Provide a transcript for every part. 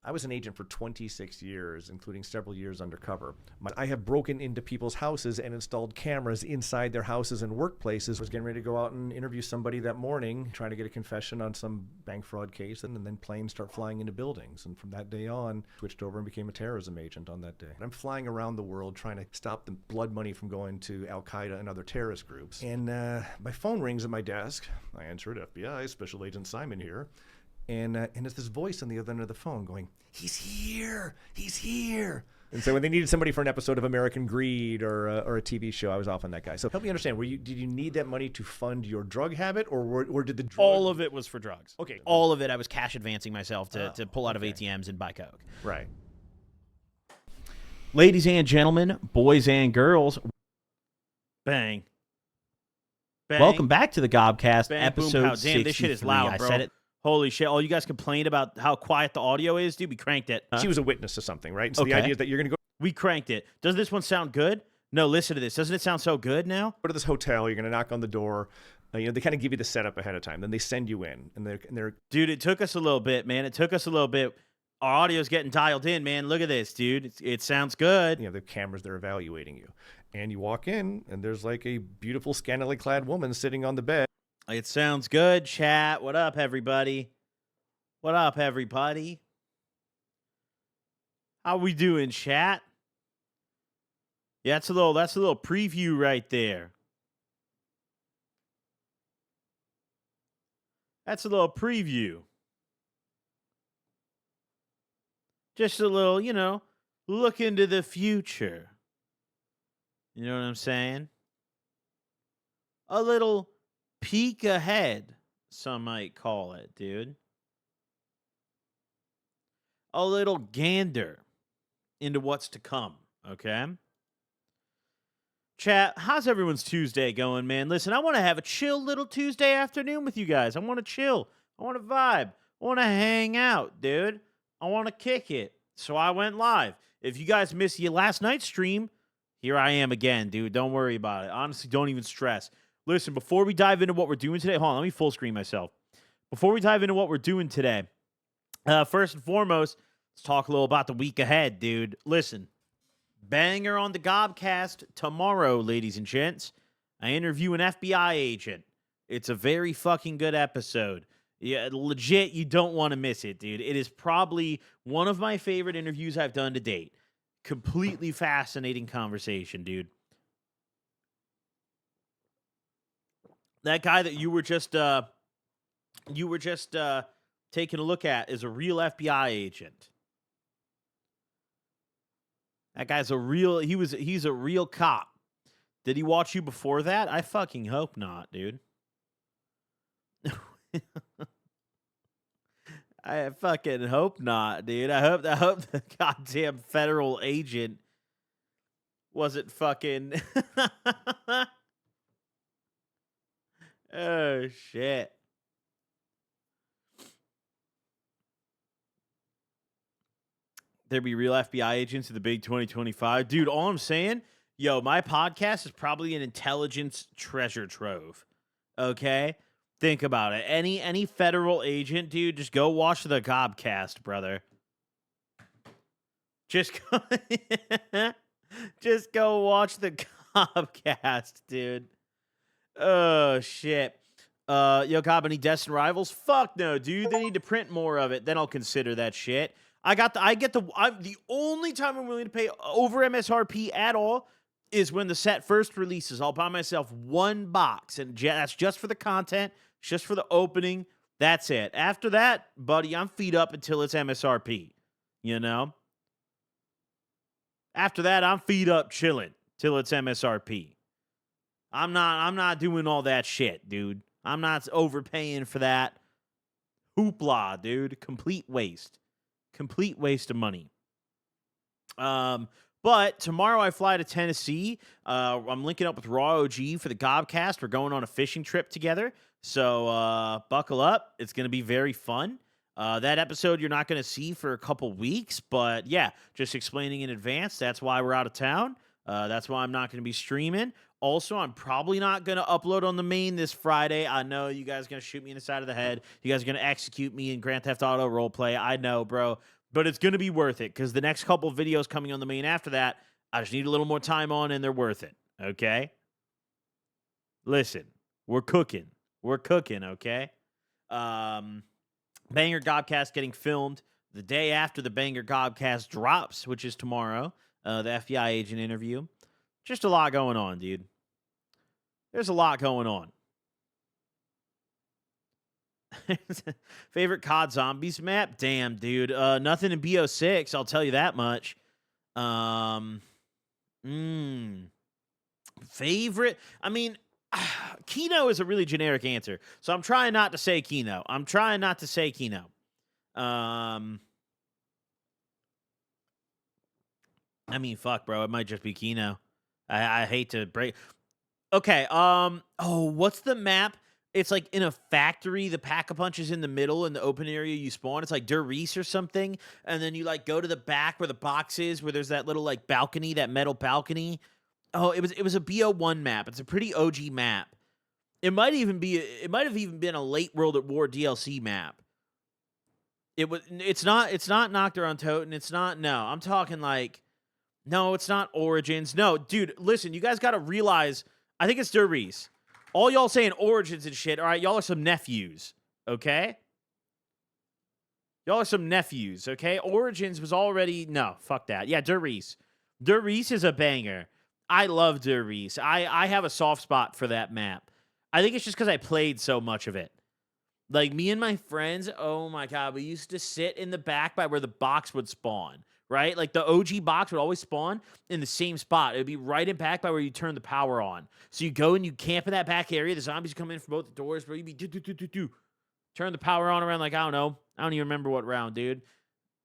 I was an agent for 26 years, including several years undercover. I have broken into people's houses and installed cameras inside their houses and workplaces. I was getting ready to go out and interview somebody that morning, trying to get a confession on some bank fraud case, and then planes start flying into buildings. And from that day on, switched over and became a terrorism agent on that day. And I'm flying around the world trying to stop the blood money from going to Al-Qaeda and other terrorist groups. And my phone rings at my desk. I answer it, FBI, Special Agent Simon here. And it's this voice on the other end of the phone going, "He's here, he's here." And so when they needed somebody for an episode of American Greed or a TV show, I was off on that guy. So help me understand, did you need that money to fund your drug habit, or did the drug... All of it was for drugs. Okay. All of it, I was cash advancing myself to pull out of ATMs and buy Coke. Right. Ladies and gentlemen, boys and girls, bang. Bang. Welcome back to the Gobcast, Bang, episode boom, 63. Damn, this shit is loud, bro. I said it. Holy shit. All you guys complained about how quiet the audio is, dude. We cranked it. She was a witness to something, right? So the idea is that you're going to go... We cranked it. Does this one sound good? No, listen to this. Doesn't it sound so good now? Go to this hotel. You're going to knock on the door. They kind of give you the setup ahead of time. Then they send you in. And they're... Dude, it took us a little bit, man. It took us a little bit. Our audio's getting dialed in, man. Look at this, dude. It sounds good. The cameras, they're evaluating you. And you walk in, and there's like a beautiful, scantily clad woman sitting on the bed. It sounds good, chat. What up, everybody? What up, everybody? How we doing, chat? Yeah, that's a little preview right there. That's a little preview. Just a little, look into the future. You know what I'm saying? A little peek ahead, some might call it, dude. A little gander into what's to come, okay? Chat, how's everyone's Tuesday going, man? Listen, I want to have a chill little Tuesday afternoon with you guys. I want to chill. I want to vibe. I want to hang out, dude. I want to kick it. So I went live. If you guys missed your last night's stream, here I am again, dude. Don't worry about it. Honestly, don't even stress. Listen, before we dive into what we're doing today, hold on, let me full screen myself. Before we dive into what we're doing today, first and foremost, let's talk a little about the week ahead, dude. Listen, banger on the Gobcast tomorrow, ladies and gents. I interview an FBI agent. It's a very fucking good episode. Yeah, legit, you don't want to miss it, dude. It is probably one of my favorite interviews I've done to date. Completely fascinating conversation, dude. That guy that you were just taking a look at is a real FBI agent. That guy's he's a real cop. Did he watch you before that? I fucking hope not, dude. I fucking hope not, dude. I hope the goddamn federal agent wasn't fucking oh shit. There be real FBI agents in the big 2025. Dude, all I'm saying, my podcast is probably an intelligence treasure trove. Okay? Think about it. Any federal agent, dude, just go watch the Gobcast, brother. Just go watch the Gobcast, dude. Oh shit. Gob, any Destin rivals? Fuck no, dude. They need to print more of it. Then I'll consider that shit. The only time I'm willing to pay over MSRP at all is when the set first releases. I'll buy myself one box, and that's just for the content, just for the opening. That's it. After that, buddy, I'm feet up until it's MSRP. After that, I'm feet up chilling till it's MSRP. I'm not doing all that shit, dude. I'm not overpaying for that hoopla, dude. Complete waste. Complete waste of money. But tomorrow I fly to Tennessee. I'm linking up with Raw OG for the Gobcast. We're going on a fishing trip together. So buckle up. It's going to be very fun. That episode you're not going to see for a couple weeks. But yeah, just explaining in advance. That's why we're out of town. That's why I'm not going to be streaming. Also, I'm probably not going to upload on the main this Friday. I know you guys are going to shoot me in the side of the head. You guys are going to execute me in Grand Theft Auto roleplay. I know, bro. But it's going to be worth it because the next couple of videos coming on the main after that, I just need a little more time on and they're worth it, okay? Listen, we're cooking. We're cooking, okay? Banger Gobcast getting filmed the day after the Banger Gobcast drops, which is tomorrow, the FBI agent interview. Just a lot going on, dude. There's a lot going on. Favorite COD Zombies map? Damn, dude. Nothing in BO6, I'll tell you that much. Favorite? I mean, Kino is a really generic answer. So I'm trying not to say Kino. I mean, fuck, bro. It might just be Kino. I hate to break. Okay, what's the map? It's like in a factory, the pack-a-punch is in the middle, in the open area you spawn. It's like Der Riese or something, and then you like go to the back where the box is, where there's that little like balcony, that metal balcony. Oh, it was a BO1 map. It's a pretty OG map. It might have even been a late World at War DLC map. It's not Nocturne on Toten. It's not, no. I'm talking like, no, it's not Origins. No, dude, listen, you guys got to realize, I think it's Der Riese. All y'all saying Origins and shit, all right, y'all are some nephews, okay? Y'all are some nephews, okay? Origins was already, no, fuck that. Yeah, Der Riese. Der Riese is a banger. I love Der Riese. I have a soft spot for that map. I think it's just because I played so much of it. Like, me and my friends, oh my God, we used to sit in the back by where the box would spawn, right? Like, the OG box would always spawn in the same spot. It would be right in back by where you turn the power on. So you go and you camp in that back area. The zombies come in from both the doors, bro. You'd be turn the power on around, like, I don't even remember what round, dude.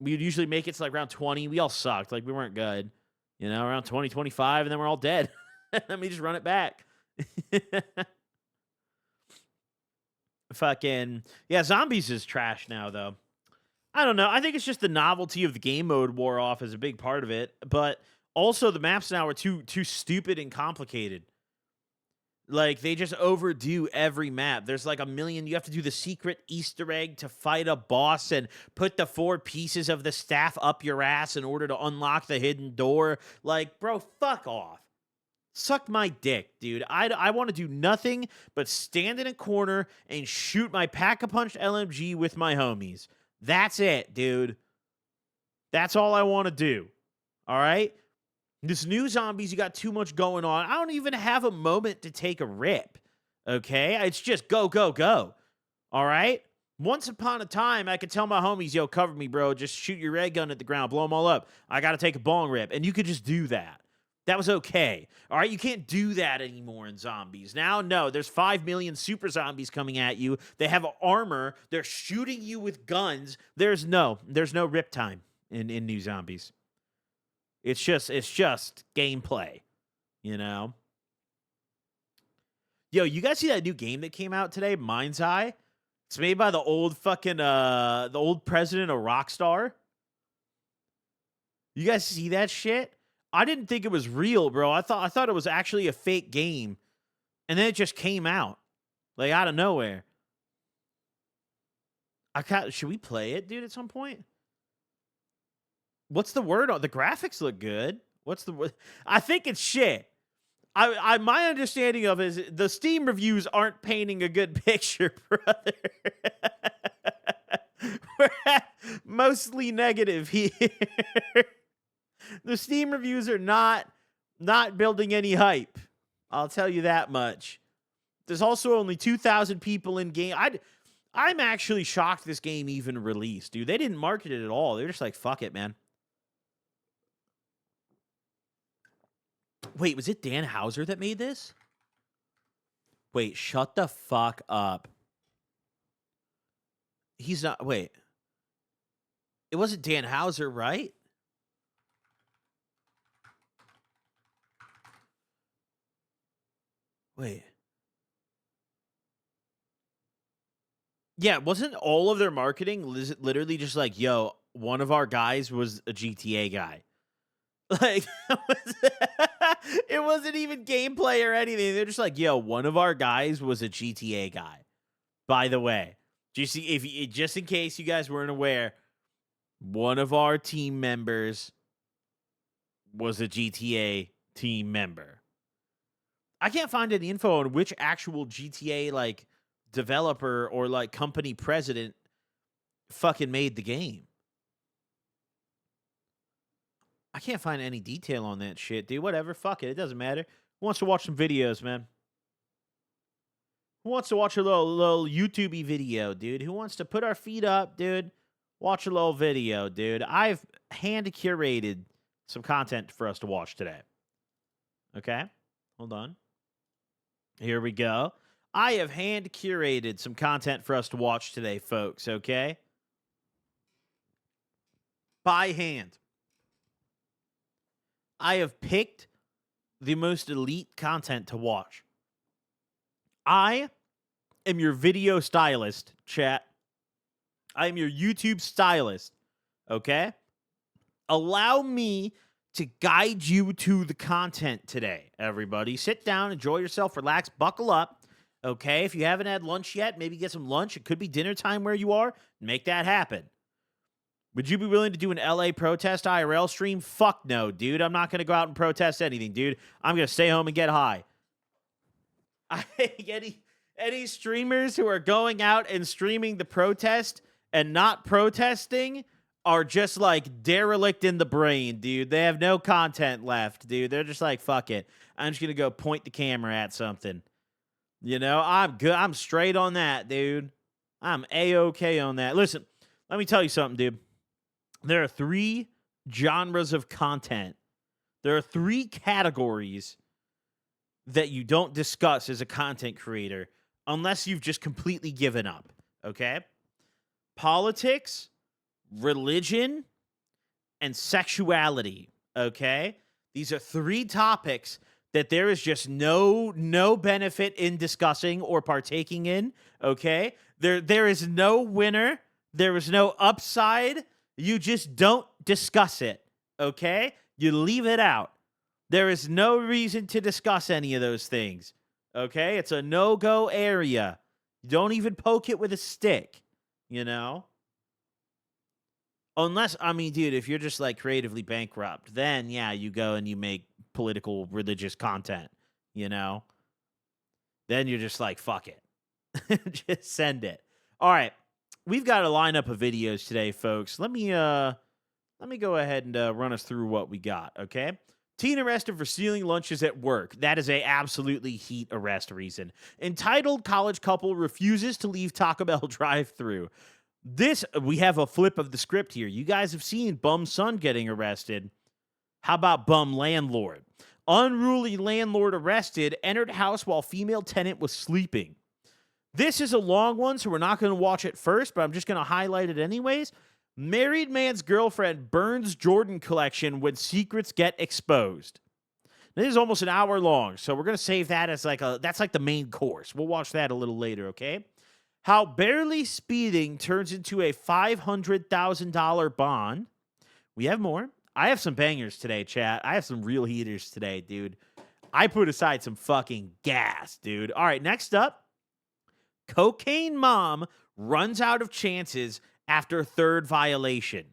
We'd usually make it to, like, round 20. We all sucked. Like, we weren't good. You know, around 20, 25, and then we're all dead. Let me just run it back. Fucking, yeah, zombies is trash now, though. I don't know. I think it's just the novelty of the game mode wore off as a big part of it. But also the maps now are too stupid and complicated. Like, they just overdo every map. There's like a million. You have to do the secret Easter egg to fight a boss and put the 4 pieces of the staff up your ass in order to unlock the hidden door. Like, bro, fuck off. Suck my dick, dude. I want to do nothing but stand in a corner and shoot my Pack-a-Punch LMG with my homies. That's it, dude. That's all I want to do. All right? This new zombies, you got too much going on. I don't even have a moment to take a rip. Okay? It's just go, go, go. All right? Once upon a time, I could tell my homies, yo, cover me, bro. Just shoot your red gun at the ground. Blow them all up. I got to take a bong rip. And you could just do that. That was okay. All right, you can't do that anymore in zombies. Now, no, there's 5 million super zombies coming at you. They have armor. They're shooting you with guns. There's no rip time in new zombies. It's just gameplay, you know? Yo, you guys see that new game that came out today, Mind's Eye? It's made by the old fucking the old president of Rockstar. You guys see that shit? I didn't think it was real, bro. I thought it was actually a fake game. And then it just came out. Like, out of nowhere. Should we play it, dude, at some point? What's the word on the graphics look good? What's the word? I think it's shit. My understanding of it is the Steam reviews aren't painting a good picture, brother. We're mostly negative here. The Steam reviews are not building any hype. I'll tell you that much. There's also only 2,000 people in game. I'm actually shocked this game even released, dude. They didn't market it at all. They're just like, fuck it, man. Wait, was it Dan Houser that made this? Wait, shut the fuck up. He's not. Wait. It wasn't Dan Houser, right? Wait. Yeah, wasn't all of their marketing literally just like, yo, one of our guys was a GTA guy? Like, it wasn't even gameplay or anything. They're just like, yo, one of our guys was a GTA guy. By the way, do you see, just in case you guys weren't aware, one of our team members was a GTA team member. I can't find any info on which actual GTA like developer or like company president fucking made the game. I can't find any detail on that shit, dude. Whatever, fuck it. It doesn't matter. Who wants to watch some videos, man? Who wants to watch a little YouTube video, dude? Who wants to put our feet up, dude? Watch a little video, dude. I've hand curated some content for us to watch today. Okay? Hold on. Here we go. I have hand curated some content for us to watch today, folks, okay? By hand. I have picked the most elite content to watch. I am your video stylist, chat. I am your YouTube stylist, okay? Allow me to guide you to the content today, everybody. Sit down, enjoy yourself, relax, buckle up, okay? If you haven't had lunch yet, maybe get some lunch. It could be dinner time where you are. Make that happen. Would you be willing to do an LA protest IRL stream? Fuck no, dude. I'm not going to go out and protest anything, dude. I'm going to stay home and get high. Any streamers who are going out and streaming the protest and not protesting are just like derelict in the brain, dude. They have no content left, dude. They're just like, fuck it. I'm just going to go point the camera at something. You know, I'm good. I'm straight on that, dude. I'm A-okay on that. Listen, let me tell you something, dude. There are 3 genres of content. There are 3 categories that you don't discuss as a content creator unless you've just completely given up, okay? Politics, religion, and sexuality, okay? These are 3 topics that there is just no benefit in discussing or partaking in, okay? There is no winner. There is no upside. You just don't discuss it, okay? You leave it out. There is no reason to discuss any of those things, okay? It's a no-go area. You don't even poke it with a stick, you know? Unless, I mean, dude, if you're just, like, creatively bankrupt, then, yeah, you go and you make political, religious content, you know? Then you're just like, fuck it. Just send it. All right. We've got a lineup of videos today, folks. Let me go ahead and run us through what we got, okay? Teen arrested for stealing lunches at work. That is a absolutely heat arrest reason. Entitled college couple refuses to leave Taco Bell drive-thru. We have a flip of the script here. You guys have seen bum son getting arrested. How about bum landlord? Unruly landlord arrested, entered house while female tenant was sleeping. This is a long one, so we're not going to watch it first, but I'm just going to highlight it anyways. Married man's girlfriend burns Jordan collection when secrets get exposed. This is almost an hour long, so we're going to save that as that's like the main course. We'll watch that a little later, okay? How barely speeding turns into a $500,000 bond. We have more. I have some bangers today, chat. I have some real heaters today, dude. I put aside some fucking gas, dude. All right, next up. Cocaine mom runs out of chances after 3rd violation.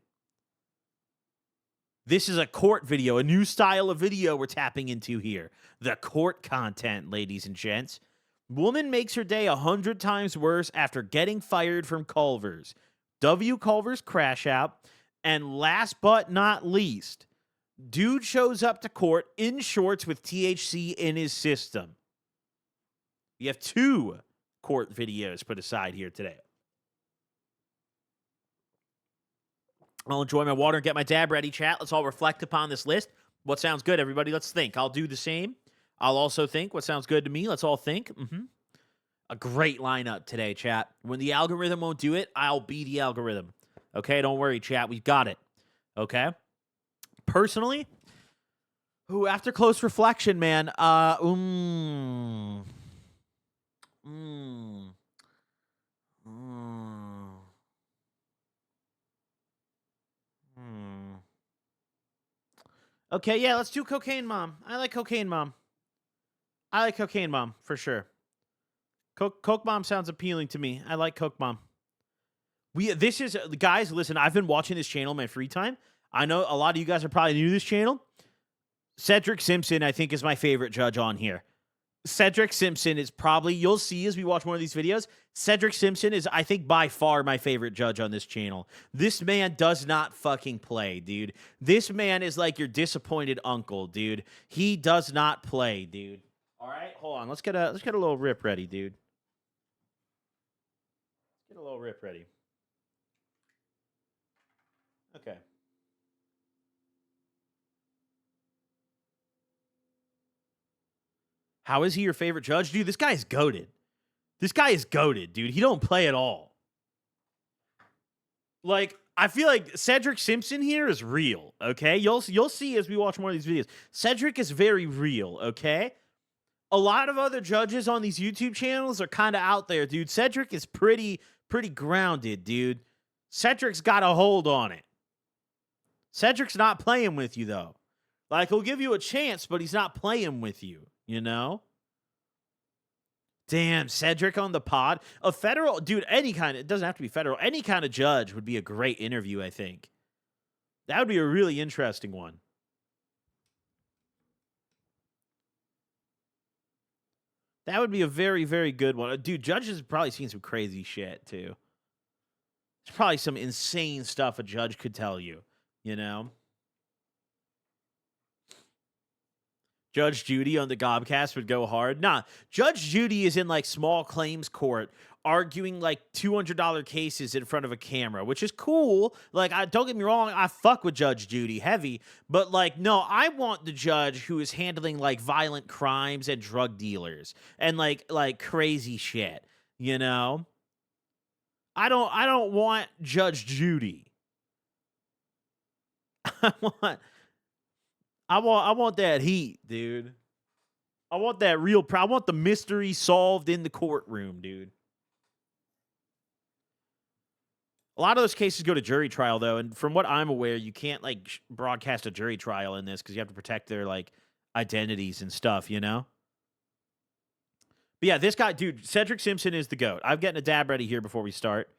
This is a court video, a new style of video we're tapping into here. The court content, ladies and gents. Woman makes her day 100 times worse after getting fired from Culver's. W. Culver's crash out. And last but not least, dude shows up to court in shorts with THC in his system. You have 2 court videos put aside here today. I'll enjoy my water and get my dab ready, chat. Let's all reflect upon this list. What sounds good, everybody? Let's think. I'll do the same. I'll also think what sounds good to me. Let's all think. A great lineup today, chat. When the algorithm won't do it, I'll be the algorithm. Okay, don't worry, chat. We've got it. Okay? Personally, after close reflection, man, Okay, yeah, let's do Cocaine Mom. I like Cocaine Mom. For sure. Coke Mom sounds appealing to me. I like Coke Mom. Guys, listen, I've been watching this channel in my free time. I know a lot of you guys are probably new to this channel. Cedric Simpson, I think, is my favorite judge on here. Cedric Simpson is probably, you'll see as we watch one of these videos, Cedric Simpson is, I think, by far my favorite judge on this channel. This man does not fucking play, dude. This man is like your disappointed uncle, dude. He does not play, dude. All right, hold on. Let's get a little rip ready, dude. Let's get a little rip ready. Okay. How is he your favorite judge? Dude, this guy is goated. Dude. He don't play at all. Like, I feel like Cedric Simpson here is real, okay? You'll see as we watch more of these videos. Cedric is very real, okay? A lot of other judges on these YouTube channels are kind of out there, dude. Cedric is pretty grounded, dude. Cedric's got a hold on it. Cedric's not playing with you, though. Like, he'll give you a chance, but he's not playing with you. You know? Damn, Cedric on the pod. A federal, dude, it doesn't have to be federal. Any kind of judge would be a great interview, I think. That would be a really interesting one. That would be a very, very good one. Dude, judges have probably seen some crazy shit, too. There's probably some insane stuff a judge could tell you, you know? Judge Judy on the Gobcast would go hard. Nah, Judge Judy is in like small claims court arguing like $200 cases in front of a camera, which is cool. Like, don't get me wrong, I fuck with Judge Judy heavy, but like, no, I want the judge who is handling like violent crimes and drug dealers and like crazy shit, you know? I don't want Judge Judy. I want that heat, dude. I want that real. I want the mystery solved in the courtroom, dude. A lot of those cases go to jury trial, though, and from what I'm aware, you can't like broadcast a jury trial in this because you have to protect their like identities and stuff, you know. But yeah, this guy, dude, Cedric Simpson is the GOAT. I'm getting a dab ready here before we start.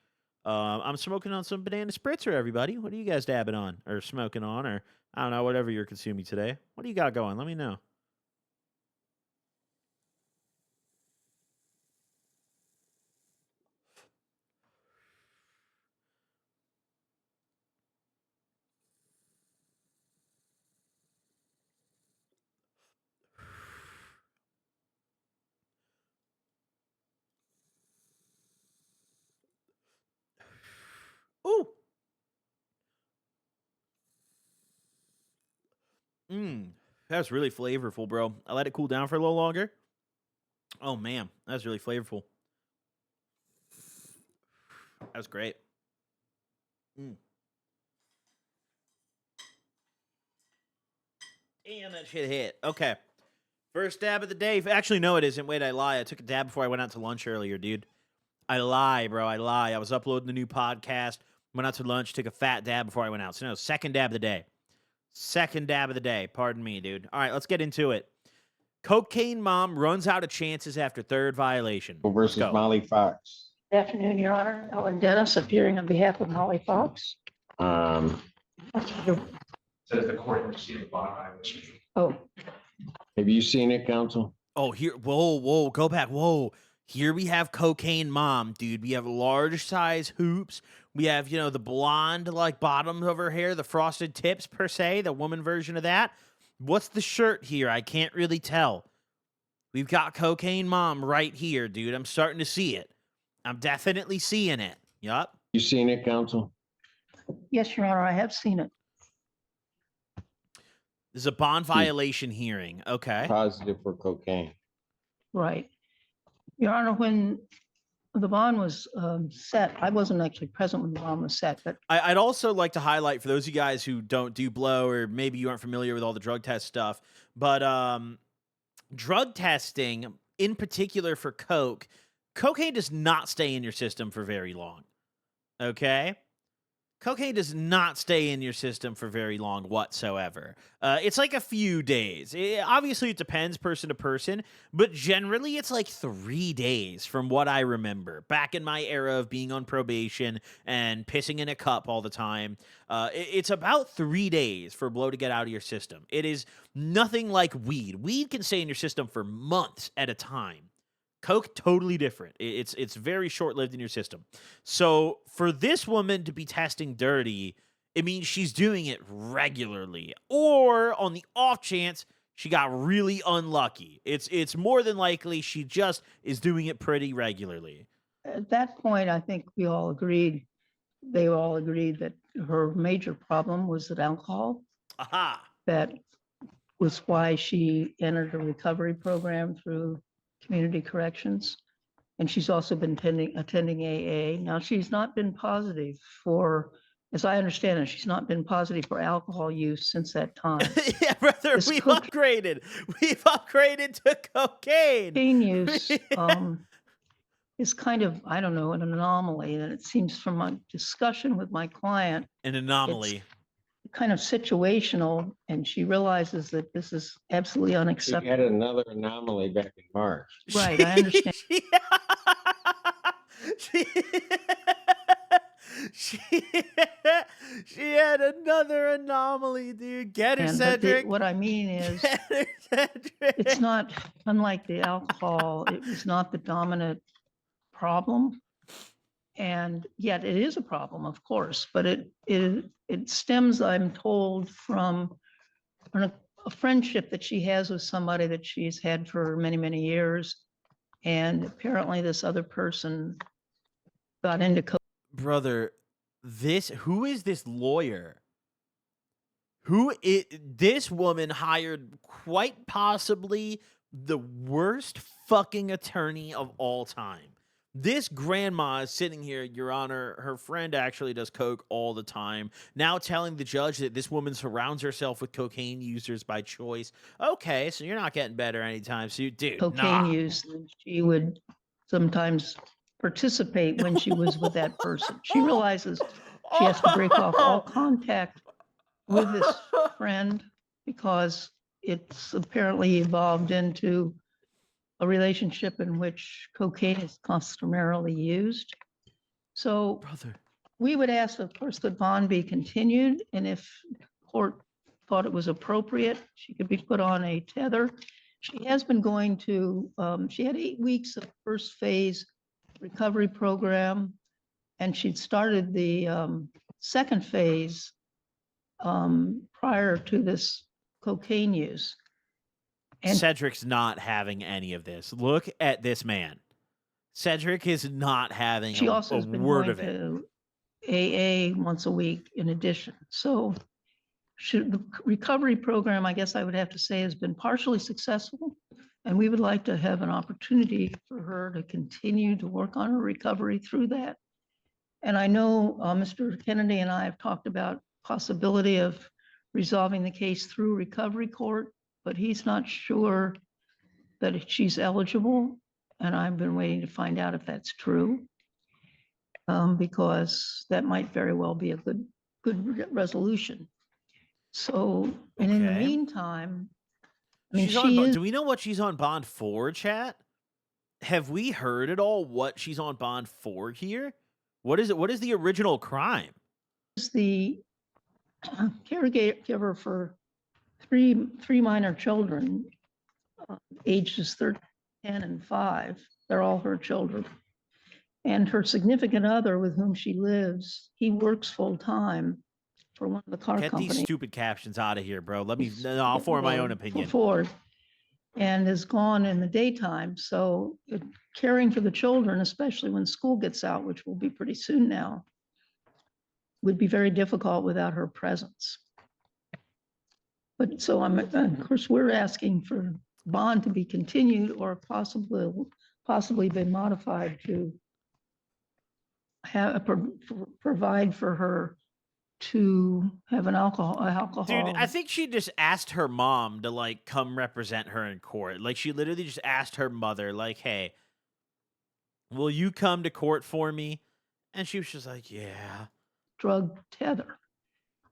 I'm smoking on some banana spritzer, everybody. What are you guys dabbing on or smoking on or I don't know, whatever you're consuming today? What do you got going? Let me know. Ooh. That's really flavorful, bro. I let it cool down for a little longer. Oh, man. That's really flavorful. That's great. Damn, that shit hit. Okay. First dab of the day. Actually, no, it isn't. Wait, I lie. I took a dab before I went out to lunch earlier, dude. I lie, bro. I lie. I was uploading the new podcast. Went out to lunch. Took a fat dab before I went out. So, no, second dab of the day. Second dab of the day. Pardon me, dude. All right, let's get into it. Cocaine Mom runs out of chances after third violation. Versus Molly Fox. Good afternoon, Your Honor. Ellen Dennis, appearing on behalf of Molly Fox. Um, Says the court received bond violation. Oh, have you seen it, counsel? Oh, here. Whoa. Go back. Whoa. Here we have Cocaine Mom, dude. We have large size hoops. We have, you know, the blonde, like, bottom of her hair, the frosted tips, per se, the woman version of that. What's the shirt here? I can't really tell. We've got Cocaine Mom right here, dude. I'm starting to see it. I'm definitely seeing it. Yup. You seen it, counsel? yes, Your Honor, I have seen it. There's a bond violation hearing. Okay. Positive for cocaine. Right. Your Honor, when the bond was set, I wasn't actually present when the bond was set, but I'd also like to highlight for those of you guys who don't do blow, or maybe you aren't familiar with all the drug test stuff, but drug testing, in particular for cocaine does not stay in your system for very long. Okay? Cocaine does not stay in your system for very long whatsoever. It's like a few days. Obviously, it depends person to person, but generally, it's like 3 days from what I remember. Back in my era of being on probation and pissing in a cup all the time, it's about 3 days for blow to get out of your system. It is nothing like weed. Weed can stay in your system for months at a time. Coke, totally different. It's very short-lived in your system. So for this woman to be testing dirty, it means she's doing it regularly. Or on the off chance, she got really unlucky. It's more than likely she just is doing it pretty regularly. at that point, I think they all agreed that her major problem was that alcohol. Aha. That was why she entered a recovery program through community corrections. And she's also been attending AA. Now, she's not been positive for, as I understand it, she's not been positive for alcohol use since that time. Yeah, brother, This we've upgraded. We've upgraded to cocaine. Cocaine use is kind of, I don't know, an anomaly. And it seems from my discussion with my client, An anomaly. kind of situational, and she realizes that this is absolutely She unacceptable. had another anomaly back in March. Right, I understand. She, she, she had another anomaly, dude. Get her, And but Cedric. what I mean is, Get her, Cedric. it's not, unlike the alcohol, it was not the dominant problem. And yet it is a problem, of course, but it stems, I'm told, from a friendship that she has with somebody that she's had for many, many years. And apparently this other person got into Brother, who is this lawyer? This woman hired quite possibly the worst fucking attorney of all time. This grandma is sitting here, Your Honor. Her friend actually does coke all the time. Now telling the judge that this woman surrounds herself with cocaine users by choice. Okay, so you're not getting better anytime soon, dude. cocaine nah. use, and she would sometimes participate when she was with that person. She realizes she has to break off all contact with this friend because it's apparently evolved into a relationship in which cocaine is customarily used. So Brother. we would ask, of course, that bond be continued, and if court thought it was appropriate, she could be put on a tether. She has been going to, she had 8 weeks of first phase recovery program, and she'd started the second phase prior to this cocaine use. And Cedric's not having any of this. Look at this man. Cedric is not having she a also has been word going of it. to AA once a week in addition. So the recovery program, I guess I would have to say, has been partially successful. And we would like to have an opportunity for her to continue to work on her recovery through that. And I know Mr. Kennedy and I have talked about possibility of resolving the case through recovery court, but he's not sure that she's eligible. And I've been waiting to find out if that's true. Because that might very well be a good resolution. So, and in the Okay. meantime, I mean, She's on, she is, do we know what she's on bond for, chat? Have we heard at all what she's on bond for here? What is it? What is the original crime? the caregiver for three minor children, ages 10 and 5. They're all her children. And her significant other with whom she lives, he works full time for one of the car Get these companies. stupid captions out of here, bro. I'll form my own opinion. Ford, and is gone in the daytime. So caring for the children, especially when school gets out, which will be pretty soon now, would be very difficult without her presence. But so of course, we're asking for bond to be continued or possibly be modified to have, provide for her to have an alcohol. Dude, I think she just asked her mom to like come represent her in court. Like she literally just asked her mother, like, "Hey, will you come to court for me?" And she was just like, "Yeah." Drug tether.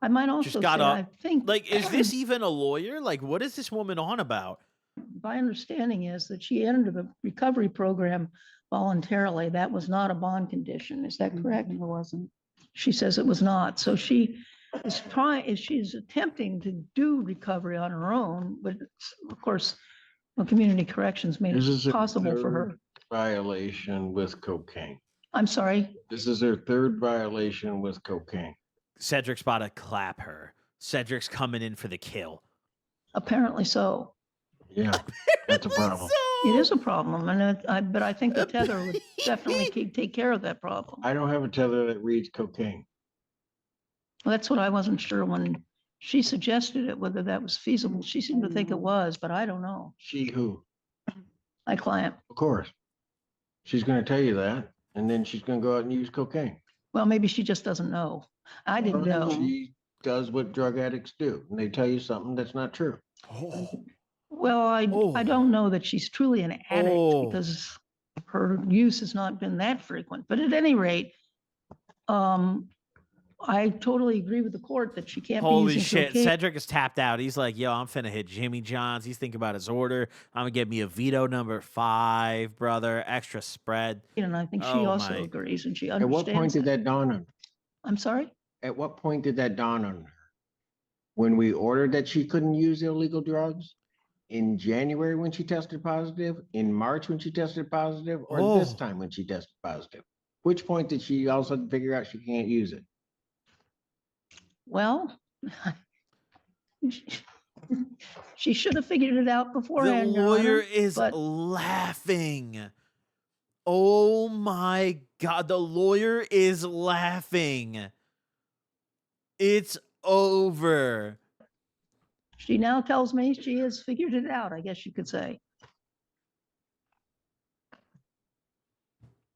I might also say, I think. Like, is this even a lawyer? Like, what is this woman on about? My understanding is that she entered the recovery program voluntarily. That was not a bond condition. Is that correct? It wasn't. She says it was not. So she is she's attempting to do recovery on her own, but of course, community corrections made This is it her possible for her. third violation with cocaine. I'm sorry. This is her third violation with cocaine. Cedric's about to clap her. Cedric's coming in for the kill. Apparently so. Yeah, that's a problem. It is a problem, and but I think the tether would definitely take care of that problem. I don't have a tether that reads cocaine. Well, that's what I wasn't sure when she suggested it, whether that was feasible. She seemed to think it was, but I don't know. She who? My client. Of course. She's going to tell you that, and then she's going to go out and use cocaine. Well, maybe she just doesn't know. I didn't know. She does what drug addicts do, and they tell you something that's not true. Well, I don't know that she's truly an addict because her use has not been that frequent. But at any rate, I totally agree with the court that she can't be Holy using shit. cocaine. Cedric is tapped out. He's like, yo, I'm finna hit Jimmy John's. He's thinking about his order. I'm gonna get me a veto number 5, brother. Extra spread. And I think she also agrees and she At understands. what point did that dawn on her? I'm sorry? At what point did that dawn on her? When we ordered that she couldn't use illegal drugs? In January when she tested positive? In March when she tested positive? Or this time when she tested positive? Which point did she all of a sudden figure out she can't use it? Well, she should have figured it out beforehand. The lawyer is laughing. Oh my God. The lawyer is laughing. It's over. She now tells me she has figured it out, I guess you could say.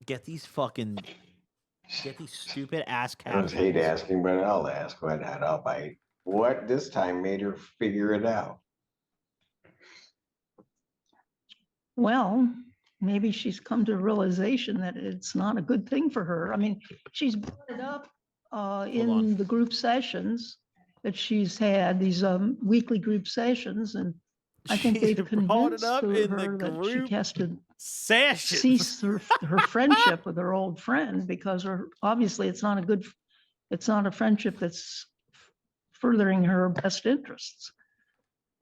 Get these stupid ass I don't cows. hate asking, but I'll ask. Why not? I'll bite. What this time made her figure it out? Well, maybe she's come to a realization that it's not a good thing for her. I mean, she's brought it up in the group sessions that she's had, these weekly group sessions, and I think they've convinced her that she has to cease her friendship with her old friend because obviously it's not a friendship that's furthering her best interests.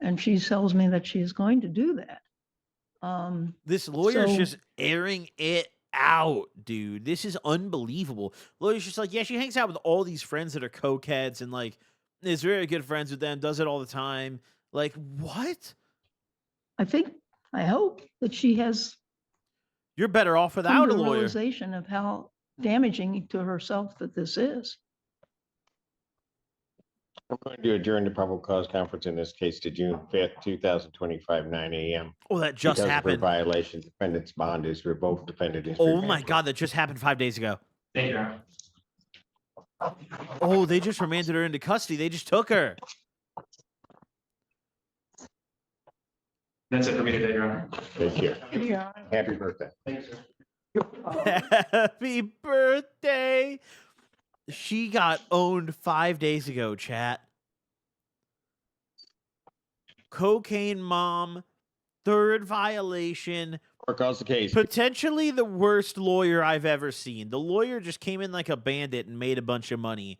And she tells me that she is going to do that. This lawyer's just airing it out, dude. This is unbelievable. Lawyer's just like, yeah, she hangs out with all these friends that are cokeheads and like is very good friends with them, does it all the time. Like, what? I hope that she has. You're better off without a lawyer. Realization of how damaging to herself that this is. I'm going to adjourn the probable cause conference in this case to June 5th, 2025, 9 a.m. Oh, that just happened. Because of her violation, defendant's bond is revoked. Defendant is. Oh my God, that just happened 5 days ago. Thank you, Your Honor. Oh, they just remanded her into custody. They just took her. That's it for me today, Your Honor. Thank you. Happy birthday. Thanks, sir. Happy birthday. She got owned 5 days ago, chat. Cocaine mom, third violation. Or calls the case. Potentially the worst lawyer I've ever seen. The lawyer just came in like a bandit and made a bunch of money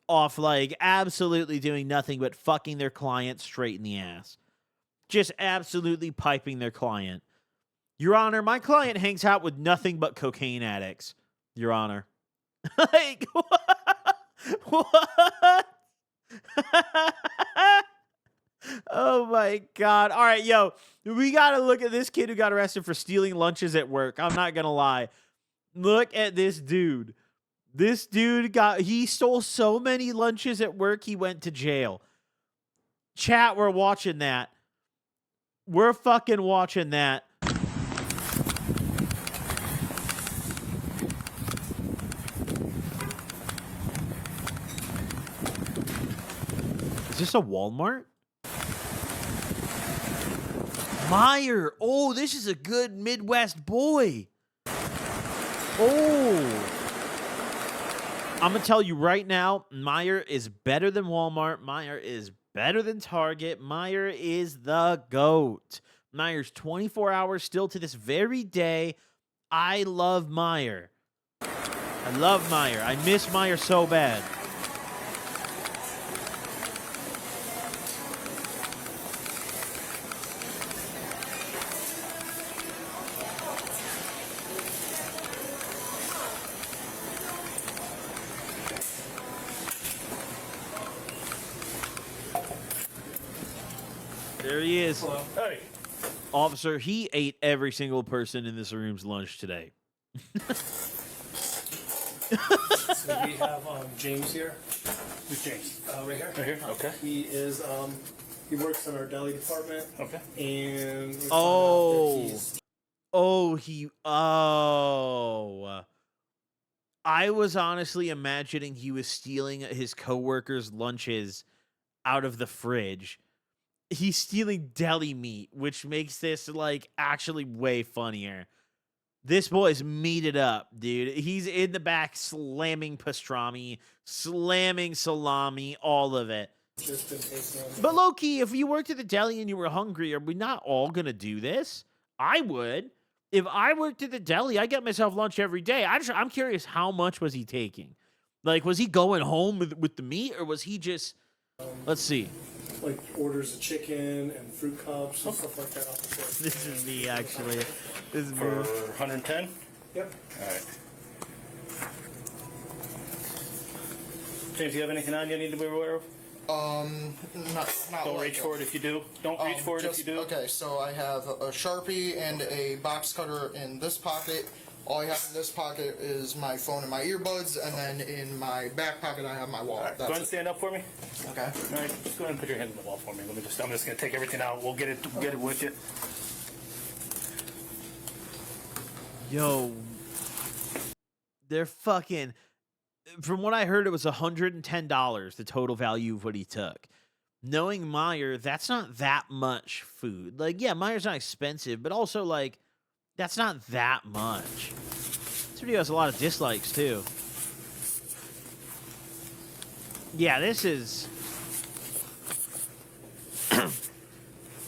off like absolutely doing nothing but fucking their client straight in the ass. Just absolutely piping their client. Your Honor, my client hangs out with nothing but cocaine addicts. Your Honor. Like, what? Oh my God. All right, yo, we got to look at this kid who got arrested for stealing lunches at work. I'm not going to lie. Look at this dude. This dude he stole so many lunches at work, he went to jail. Chat, we're watching that. We're fucking watching that. Is this a Walmart? Meyer. Oh, this is a good Midwest boy. Oh. I'm going to tell you right now, Meyer is better than Walmart. Meyer is better than Target. Meyer is the GOAT. Meyer's 24 hours still to this very day. I love Meyer. I love Meyer. I miss Meyer so bad. There he is. Hey. Officer, he ate every single person in this room's lunch today. So we have James here. Who's James? Right here. Right here? Okay. He is he works in our deli department. Okay. And we found Oh. out that he's I was honestly imagining he was stealing his coworkers' lunches out of the fridge. He's stealing deli meat, which makes this like actually way funnier. This boy's meated up, dude. He's in the back slamming pastrami, slamming salami, all of it. just been taking But low key, if you worked at the deli and you were hungry, are we not all gonna do this? I would. If I worked at the deli, I get myself lunch every day. I'm curious, how much was he taking? Like, was he going home with the meat, or was he just? Let's see. like orders of chicken and fruit cups and stuff like that off the floor. This is me, actually. This is For me. 110? Yep. All right. James, do you have anything on you need to be aware of? Not Don't like reach for it if you do. Don't reach for it if you do. Okay, so I have a Sharpie and a box cutter in this pocket. All I have in this pocket is my phone and my earbuds, and then in my back pocket I have my All wallet. right. Go ahead and stand up for me. Okay. All right. Just go ahead and put your hand on the wall for me. I'm just going to take everything out. We'll get it with you. Yo, they're fucking. From what I heard, it was $110, the total value of what he took. Knowing Meyer, that's not that much food. Like, yeah, Meyer's not expensive, but also, like, that's not that much. This video has a lot of dislikes, too. Yeah, this is...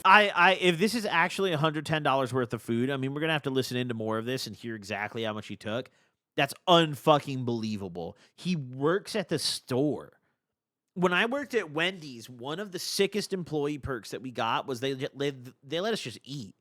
if this is actually $110 worth of food, I mean, we're going to have to listen into more of this and hear exactly how much he took. That's unfucking believable. He works at the store. When I worked at Wendy's, one of the sickest employee perks that we got was they let us just eat.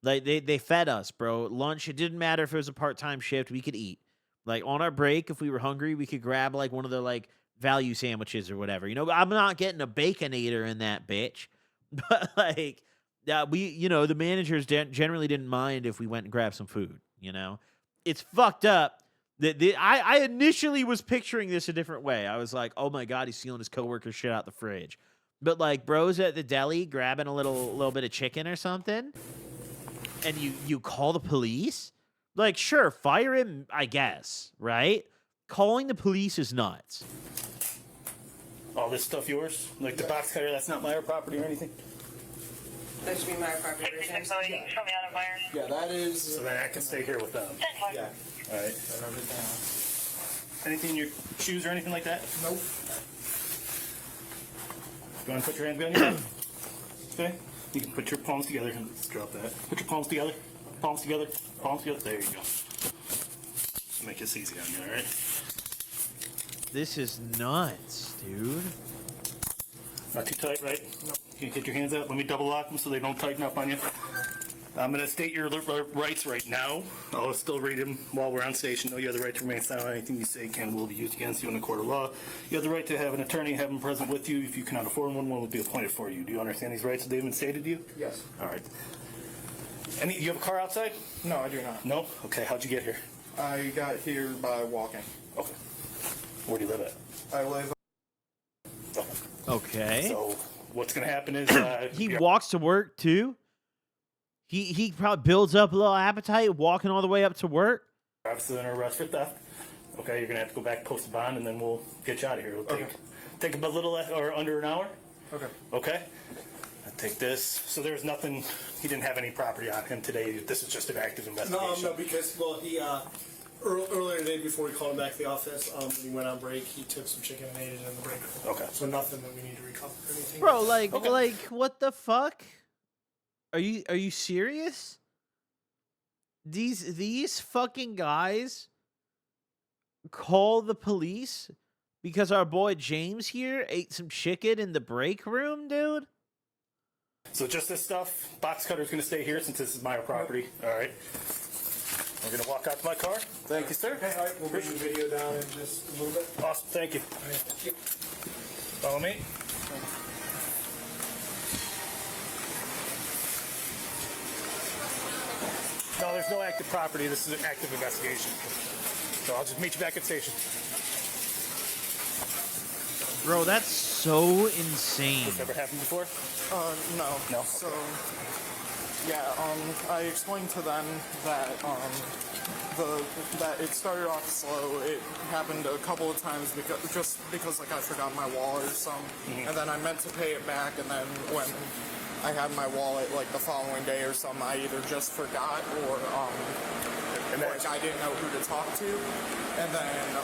Like, they fed us, bro. Lunch, it didn't matter if it was a part-time shift, we could eat. Like, on our break, if we were hungry, we could grab, like, one of the, like, value sandwiches or whatever. You know, I'm not getting a Baconator in that bitch. But, like, the managers generally didn't mind if we went and grabbed some food, you know? It's fucked up. I initially was picturing this a different way. I was like, oh my God, he's stealing his coworker's shit out the fridge. But like bros at the deli grabbing a little bit of chicken or something, and you call the police? Like, sure, fire him, I guess, right? Calling the police is nuts. All this stuff yours? Like the box cutter, that's not my property or anything? That should be my property. Yeah, that is. So then I can stay here with them. Yeah. All right. Anything in your shoes or anything like that? Nope. You want to put your hands behind your head? Okay. You can put your palms together. Let's drop that. Put your palms together. Palms together. Palms together. There you go. Make this easy on you, all right? This is nuts, dude. Not too tight, right? No. You can get your hands out. Let me double lock them so they don't tighten up on you. I'm going to state your rights right now. I'll still read them while we're on station. No, you have the right to remain silent. Anything you say can will be used against you in a court of law. You have the right to have an attorney, have them present with you. If you cannot afford one will be appointed for you. Do you understand these rights that they've been stated to you? Yes. All right. You have a car outside? No, I do not. No? Okay, how'd you get here? I got here by walking. Okay. Where do you live at? I live. Okay. Okay. So, what's going to happen is He walks to work too. He probably builds up a little appetite walking all the way up to work. obviously under arrest for theft. Okay, you're going to have to go back, post a bond, and then we'll get you out of here. It'll take about a little or under an hour. Okay. Okay. I take this. So there's nothing. He didn't have any property on him today. This is just an active investigation. No, because well, he earlier today before we called him back to the office, when he went on break, he took some chicken and ate it in the break room. Okay. So nothing that we need to recover or anything. Bro, like what the fuck? Are you serious? These fucking guys call the police because our boy James here ate some chicken in the break room, dude? So just this stuff. Box cutter's going to stay here since this is my property. All right. We're going to walk out to my car. Thank you, sir. Okay, all right, we'll bring the video down in just a little bit. Awesome. Thank you. All right, thank you. Follow me. No, there's no active property. This is an active investigation. So I'll just meet you back at the station. Bro, that's so insane. This ever happened before? No. No. So, yeah, I explained to them that that it started off slow. It happened a couple of times because like I forgot my wallet or something, and then I meant to pay it back, and then when I had my wallet like the following day or something, I either just forgot or like I didn't know who to talk to, and then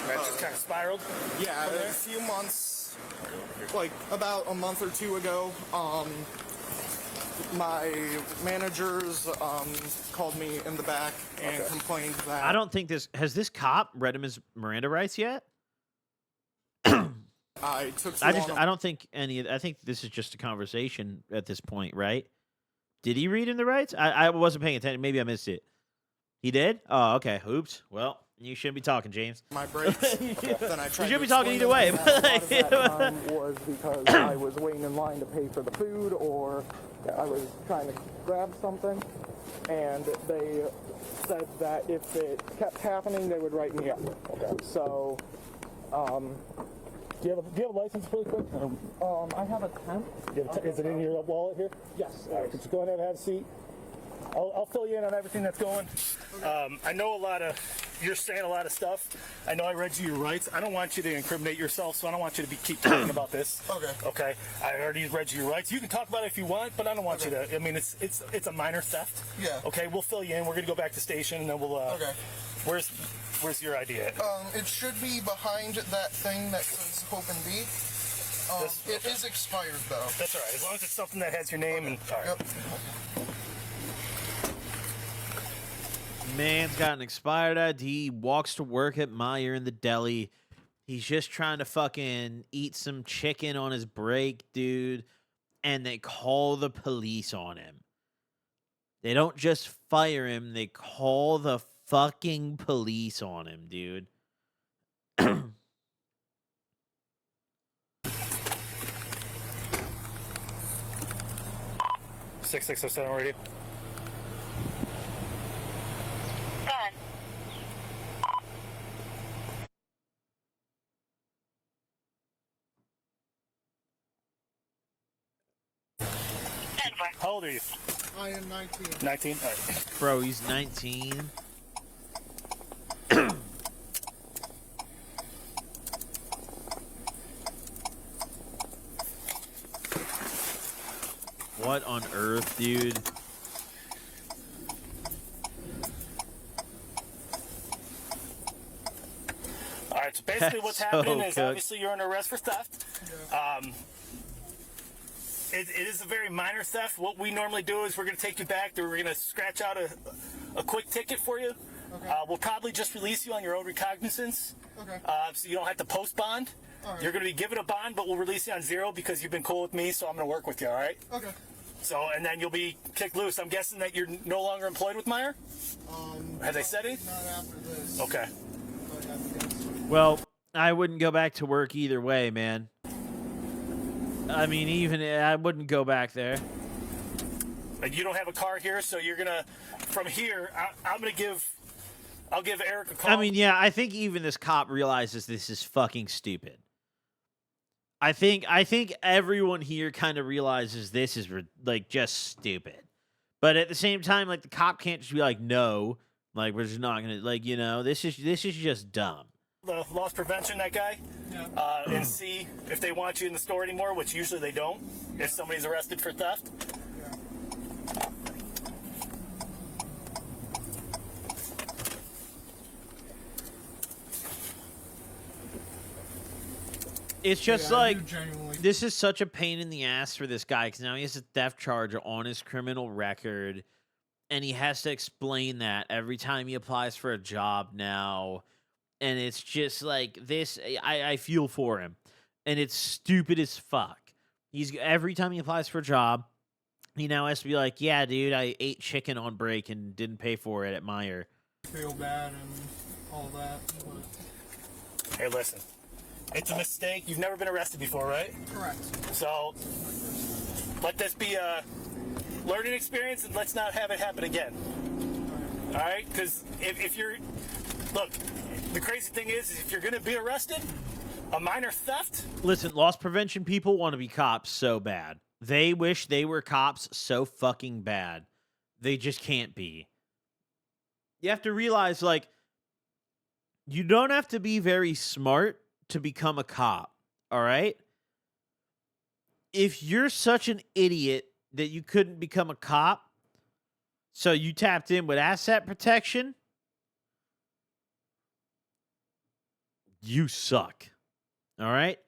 That just kind of spiraled. yeah, a few months, like about a month or two ago, my managers called me in the back and complained that I don't think this cop read him his Miranda rights yet? I took too I long. don't think I think this is just a conversation at this point, right? Did he read him the rights? I wasn't paying attention. Maybe I missed it. He did? Oh, okay. Oops. Well, you shouldn't be talking, James. my brakes. Then I tried should to be talking explain either to way, them but, that a lot of like, that time was because I was waiting in line to pay for the food, or I was trying to grab something, and they said that if it kept happening, they would write me up. Okay. So, Do you have a license really quick? I have a temp. Is it in your wallet here? Yes. All right, could you go ahead and have a seat? I'll fill you in on everything that's going. I know you're saying a lot of stuff. I know I read you your rights. I don't want you to incriminate yourself, so I don't want you to keep talking about this. Okay. Okay. I already read you your rights. You can talk about it if you want, but I don't want you to. I mean, it's a minor theft. Yeah. Okay. We'll fill you in. We're gonna go back to station, and then we'll. Okay. Where's your ID at? It should be behind that thing that says Hope and B. It is expired though. That's all right. As long as it's something that has your name and. All right. Yep. Man's got an expired ID, walks to work at Meyer in the deli. He's just trying to fucking eat some chicken on his break, dude. And they call the police on him. They don't just fire him, they call the fucking police on him, dude. 6607 radio. How old are you? I am 19. 19? All right. Bro, he's 19. What on earth, dude? All right, so basically what's That's happening so is cooked. obviously you're under arrest for theft. It is a very minor theft. What we normally do is we're going to take you back. We're going to scratch out a quick ticket for you. Okay. We'll probably just release you on your own recognizance. Okay. So you don't have to post bond. All right. You're going to be given a bond, but we'll release you on zero because you've been cool with me, so I'm going to work with you, all right? Okay. So, and then you'll be kicked loose. I'm guessing that you're no longer employed with Meyer? Have they said it? Not after this. Okay. But after this. Well, I wouldn't go back to work either way, man. I mean, I wouldn't go back there. And you don't have a car here, so you're going to, from here, I'll give Eric a call. I mean, yeah, I think even this cop realizes this is fucking stupid. I think everyone here kind of realizes this is like just stupid. But at the same time, like the cop can't just be like, no, like we're just not gonna like, this is just dumb. The loss prevention, that guy, and see if they want you in the store anymore, which usually they don't, if somebody's arrested for theft. It's just Yeah, I like do genuinely. this is such a pain in the ass for this guy because now he has a theft charge on his criminal record, and he has to explain that every time he applies for a job now. And it's just like this. I feel for him, and it's stupid as fuck. He's every time he applies for a job, he now has to be like, "Yeah, dude, I ate chicken on break and didn't pay for it at Meijer." Feel bad and all that. But Hey, listen, it's a mistake. You've never been arrested before, right? correct. So let this be a learning experience, and let's not have it happen again. All right? Because if you're, look, the crazy thing is if you're going to be arrested, a minor theft. Listen, loss prevention people want to be cops so bad. They wish they were cops so fucking bad. They just can't be. You have to realize, like, you don't have to be very smart to become a cop, all right? If you're such an idiot that you couldn't become a cop, so you tapped in with asset protection, you suck. All right?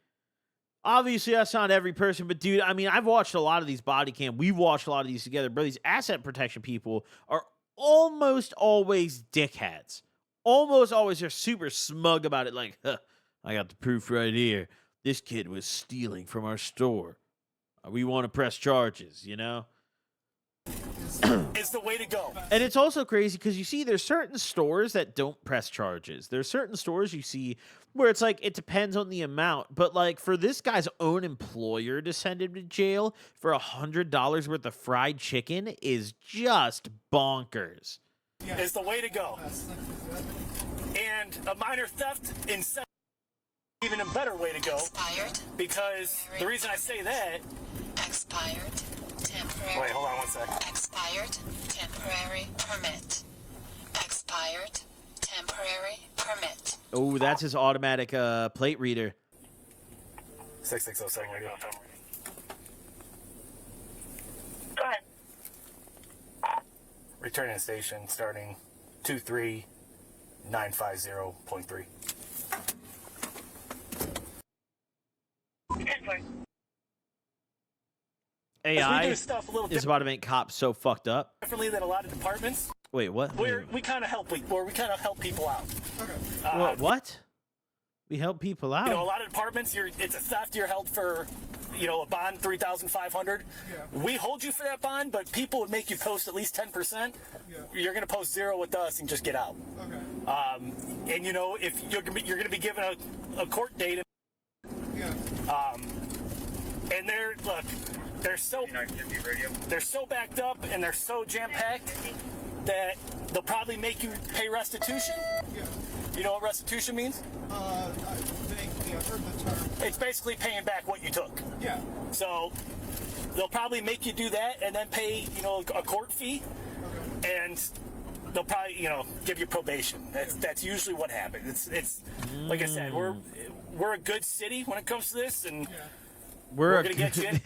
Obviously, that's not every person, but dude, I mean, I've watched a lot of these body cam. We've watched a lot of these together, bro. These asset protection people are almost always dickheads. Almost always they're super smug about it, like, huh, I got the proof right here. This kid was stealing from our store. We want to press charges, Is the way to go. And it's also crazy because you see there's certain stores that don't press charges. There's certain stores you see where it's like it depends on the amount. But like for this guy's own employer to send him to jail for $100 worth of fried chicken is just bonkers. Is the way to go. And a minor theft in even a better way to go. Expired. Because the reason I say that. Expired. Temporary. Wait, hold on one sec. Expired. Temporary permit. Expired. Temporary permit. Oh, that's his automatic plate reader. 6607 radio. Go ahead. Returning to station starting 23950.3. AI do stuff a little is about to make cops so fucked up. differently than a lot of departments. Wait, what? We kind of help people out. What? We help people out. You know, a lot of departments, it's a theft. You're held for, a bond $3,500. Yeah. We hold you for that bond, but people would make you post at least 10%. Yeah. You're going to post 0 with us and just get out. Okay. And if you're going to be given a court date. Yeah. And they're so backed up and they're so jam packed that they'll probably make you pay restitution. Yeah. You know what restitution means? I think I've heard the term. It's basically paying back what you took. Yeah. So they'll probably make you do that and then pay, a court fee, Okay. and they'll probably, give you probation. That's usually what happens. It's like I said, we're a good city when it comes to this, and Yeah. We're gonna get you in.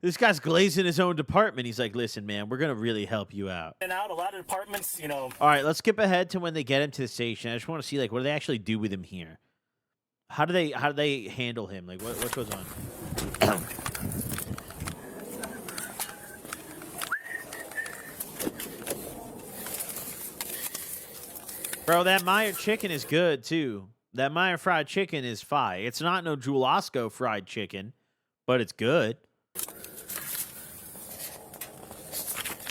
This guy's glazing his own department. He's like, listen, man, we're gonna really help you out. and out a lot of departments, All right, let's skip ahead to when they get him to the station. I just want to see like what do they actually do with him here? How do they handle him? Like what goes on? Bro, that Meyer chicken is good too. That Meyer fried chicken is fire. It's not no Jewel Osco fried chicken, but it's good.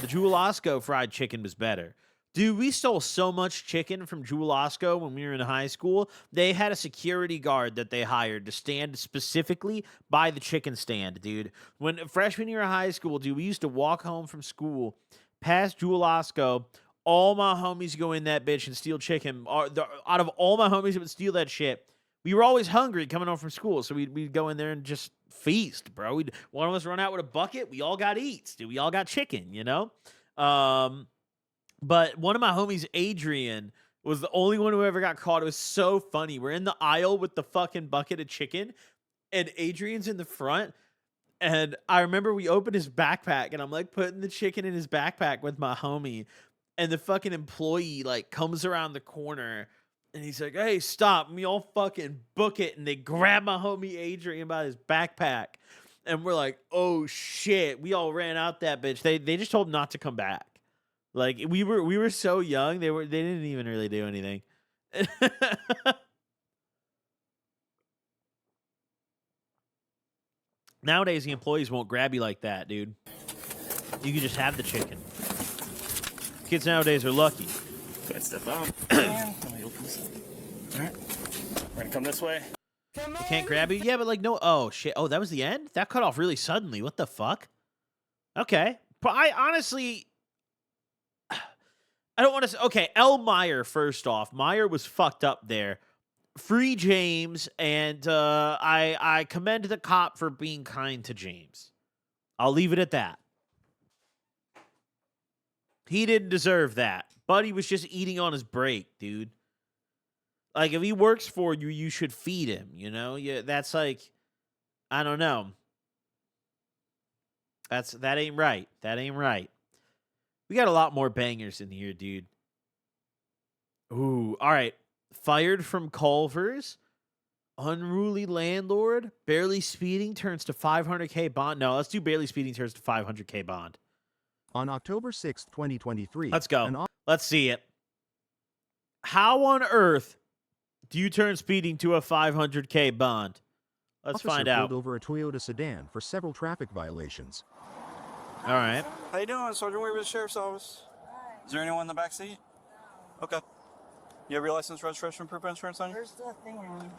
The Jewel Osco fried chicken was better. Dude, we stole so much chicken from Jewel Osco when we were in high school. They had a security guard that they hired to stand specifically by the chicken stand, dude. When freshman year of high school, dude, we used to walk home from school past Jewel Osco. All my homies go in that bitch and steal chicken. Out of all my homies that would steal that shit, we were always hungry coming home from school, so we'd go in there and just feast, bro. One of us run out with a bucket. We all got eats, dude. We all got chicken, you know? But one of my homies, Adrian, was the only one who ever got caught. It was so funny. We're in the aisle with the fucking bucket of chicken, and Adrian's in the front. And I remember we opened his backpack, and I'm like putting the chicken in his backpack with my homie. And the fucking employee like comes around the corner, and he's like, "Hey, stop!" And we all fucking book it, and they grab my homie Adrian by his backpack, and we're like, "Oh shit!" We all ran out that bitch. They just told him not to come back. Like we were so young, they didn't even really do anything. Nowadays, the employees won't grab you like that, dude. You can just have the chicken. Kids nowadays are lucky. Go ahead, step out. Let me open this up. All right. We're gonna come this way. They can't grab you? Yeah, but like, no. Oh, shit. Oh, that was the end? That cut off really suddenly. What the fuck? Okay. But I honestly... I don't want to say... Okay, L. Meyer, first off. Meyer was fucked up there. Free James, and I commend the cop for being kind to James. I'll leave it at that. He didn't deserve that. Buddy was just eating on his break, dude. Like, if he works for you, you should feed him, you know? Yeah, that's like... I don't know. That ain't right. That ain't right. We got a lot more bangers in here, dude. Ooh, all right. Fired from Culver's. Unruly landlord. Barely speeding turns to $500K bond. No, let's do barely speeding turns to $500K bond. On October 6th, 2023. Let's go. Let's see it. How on earth do you turn speeding to a $500K bond? Let's find out. Pulled over a Toyota sedan for several traffic violations. All right. How you doing? Sergeant Weaver with the Sheriff's Office. Is there anyone in the back seat? Okay. You have your license, registration, proof of insurance on you? Where's the thing on?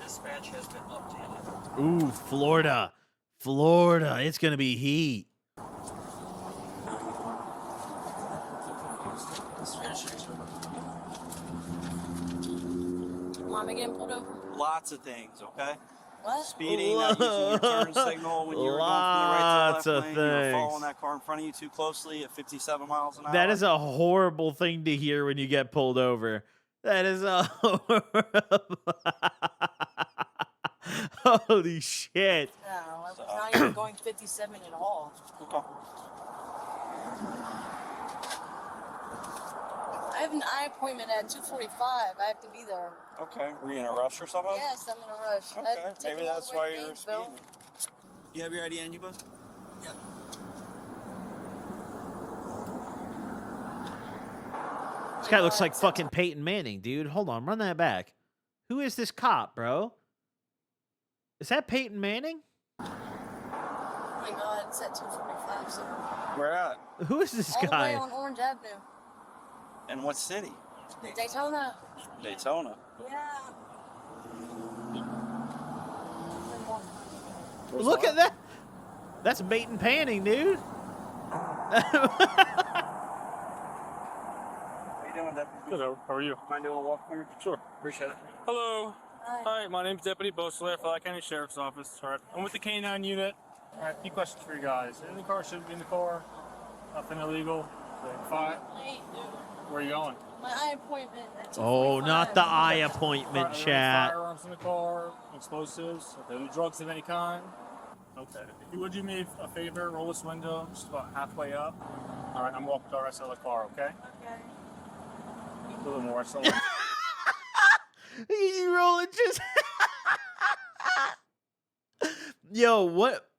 Dispatch has been updated. Ooh, Florida. Florida. It's going to be heat. Mom, again pulled over? Lots of things, okay? What? Speeding, not using your turn signal when you were going from the right to the left lane. You were following things. that car in front of you too closely at 57 miles an hour. That is a horrible thing to hear when you get pulled over. That is a horrible... Holy shit. No, I'm not even going 57 at all. Okay. I have an eye appointment at 2:45. I have to be there. Okay. Were you in a rush or something? Yes, I'm in a rush. Okay. I've taken Maybe all that's the way why to you're Gainesville. speeding. You have your ID on you, bud? Yeah. This guy looks like fucking Peyton Manning, dude. Hold on, run that back. Who is this cop, bro? Is that Peyton Manning? Oh my God, it's at 2:45. So Where at? Who is this all the way guy? on Orange Avenue, In what city? Daytona. Daytona. Yeah. Look at that. That's Peyton Manning, dude. How you doing, Deputy? Good, how are you? Mind doing a walk for me? Sure. Appreciate it. Hello. Hi. Hi, my name's Deputy Boschler, Fayette County Sheriff's Office. All right, I'm with the K-9 unit. All right, a few questions for you guys. In the car, shouldn't be in the car. Nothing illegal. Fine. Wait, dude. Where are you going? My eye appointment at 2:45. Oh, not the eye Are appointment, there any chat. firearms in the car? Explosives? Are there any drugs of any kind? Okay. If you would do me a favor, roll this window just about halfway up. All right, I'm walking the rest of the car, okay? Okay. A little more. So You roll it just. Yo,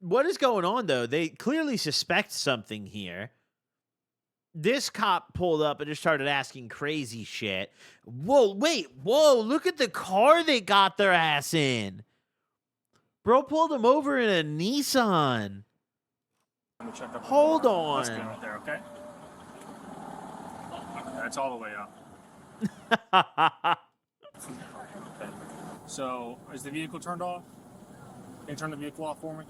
what is going on though? They clearly suspect something here. This cop pulled up and just started asking crazy shit. Whoa, wait, whoa, look at the car they got their ass in. Bro pulled him over in a Nissan. let me check up. Hold That's on. good right there, okay? Okay, that's all the way up. Okay. So, is the vehicle turned off? Can you turn the vehicle off for me?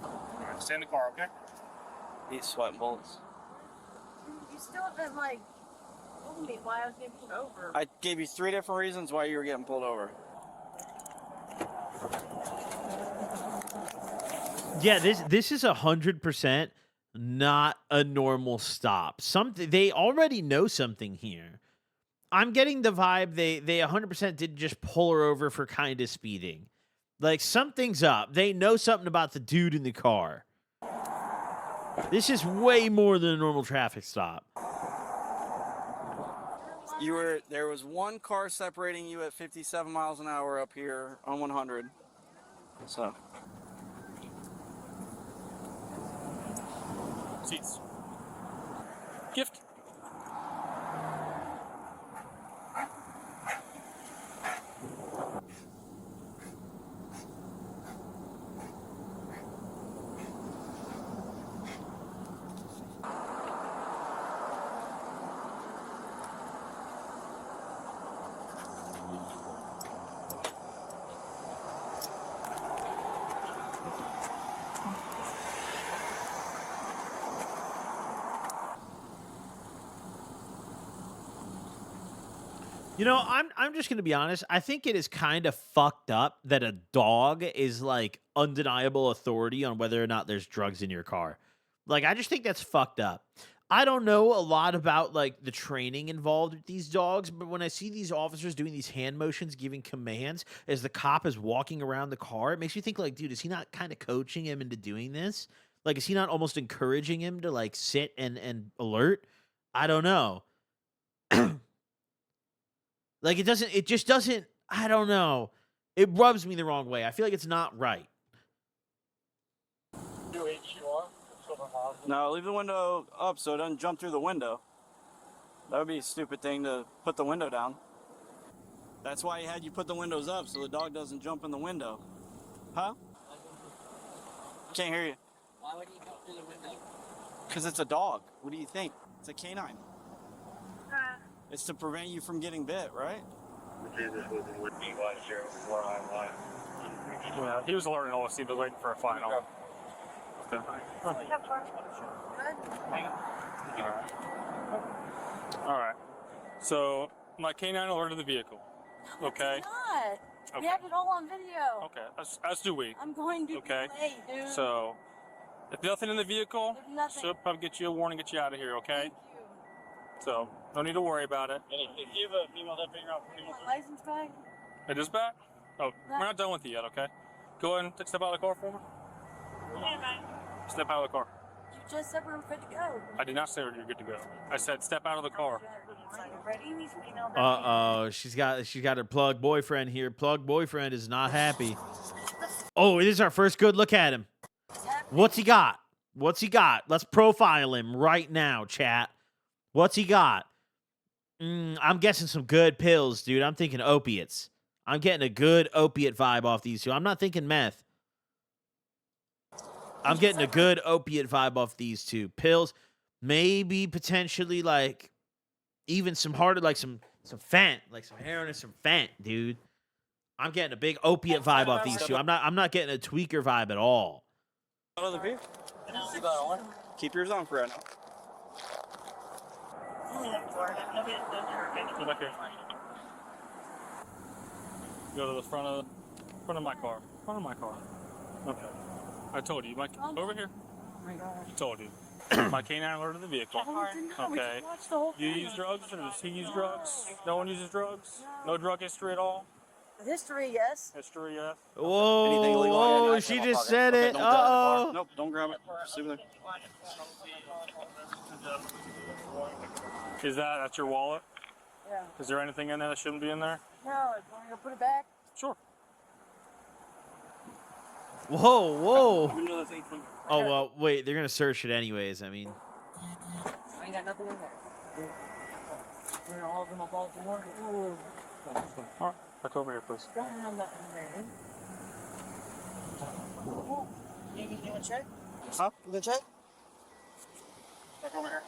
Alright, stay in the car, okay? He's sweating bullets. You still haven't, like, told me why I was getting pulled over. I gave you 3 different reasons why you were getting pulled over. Yeah, this is 100% not a normal stop. Something they already know something here. I'm getting the vibe they 100% didn't just pull her over for kind of speeding. Like something's up. They know something about the dude in the car. This is way more than a normal traffic stop. There was one car separating you at 57 miles an hour up here on 100. So. Seats. Gift. You know, I'm just gonna be honest. I think it is kind of fucked up that a dog is like undeniable authority on whether or not there's drugs in your car. Like, I just think that's fucked up. I don't know a lot about like the training involved with these dogs, but when I see these officers doing these hand motions, giving commands as the cop is walking around the car, it makes you think like, dude, is he not kind of coaching him into doing this? Like, is he not almost encouraging him to like sit and alert? I don't know. Like it just doesn't, I don't know. It rubs me the wrong way. I feel like it's not right. No, leave the window up so it doesn't jump through the window. That would be a stupid thing to put the window down. That's why he had you put the windows up so the dog doesn't jump in the window. Huh? Can't hear you. Why would he jump through the window? Because it's a dog. What do you think? It's a canine. It's to prevent you from getting bit, right? Yeah, he was alerting all. He was waiting for a final. Okay. All right. So my canine alerted the vehicle. Okay. It's not. Okay. We have it all on video. Okay. As do we. I'm going to Okay. play, dude. So if nothing in the vehicle, There's nothing. she'll probably get you a warning, get you out of here. Okay. Thank you. So no need to worry about it. Give a female that finger out. My license back? It is back? Oh, we're not done with you yet, okay? Go ahead and take a step out of the car for me. Step out of the car. You just said we were good to go. I did not say you're good to go. I said step out of the car. Uh-oh, she's got her plug boyfriend here. Plug boyfriend is not happy. Oh, this is our first good look at him. What's he got? What's he got? Let's profile him right now, chat. What's he got? I'm guessing some good pills, dude. I'm thinking opiates. I'm getting a good opiate vibe off these two. I'm not thinking meth. I'm getting a good opiate vibe off these two. Pills, maybe potentially like even some harder, like some fent, like some heroin and some fent, dude. I'm getting a big opiate vibe off these two. I'm not getting a tweaker vibe at all. Another beer? Keep yours on for right now. Go back here. Go to the front of my car. Front of my car. Okay. I told you, Mike. Over here. Oh my gosh. I told you. My canine alerted the vehicle. Okay. You use drugs, or does he use drugs? No one uses drugs. No drug history at all. History, yes. History, yes. Whoa! Anything illegal? Whoa! Yeah, She no, just okay. said Okay, it. don't grab the car. Uh-oh. Nope, don't grab it. Just leave it Is that's your wallet? Yeah. Is there anything in there that shouldn't be in there? No, want me to put it back? Sure. Whoa! Whoa! Oh, Oh well, wait. They're gonna search it anyways. I mean, I ain't got nothing in there. We're all of them up all the morning. Ooh. All right. Back over here, please. Don't have nothing in there. You want to check? Huh? You gonna check? Back over here.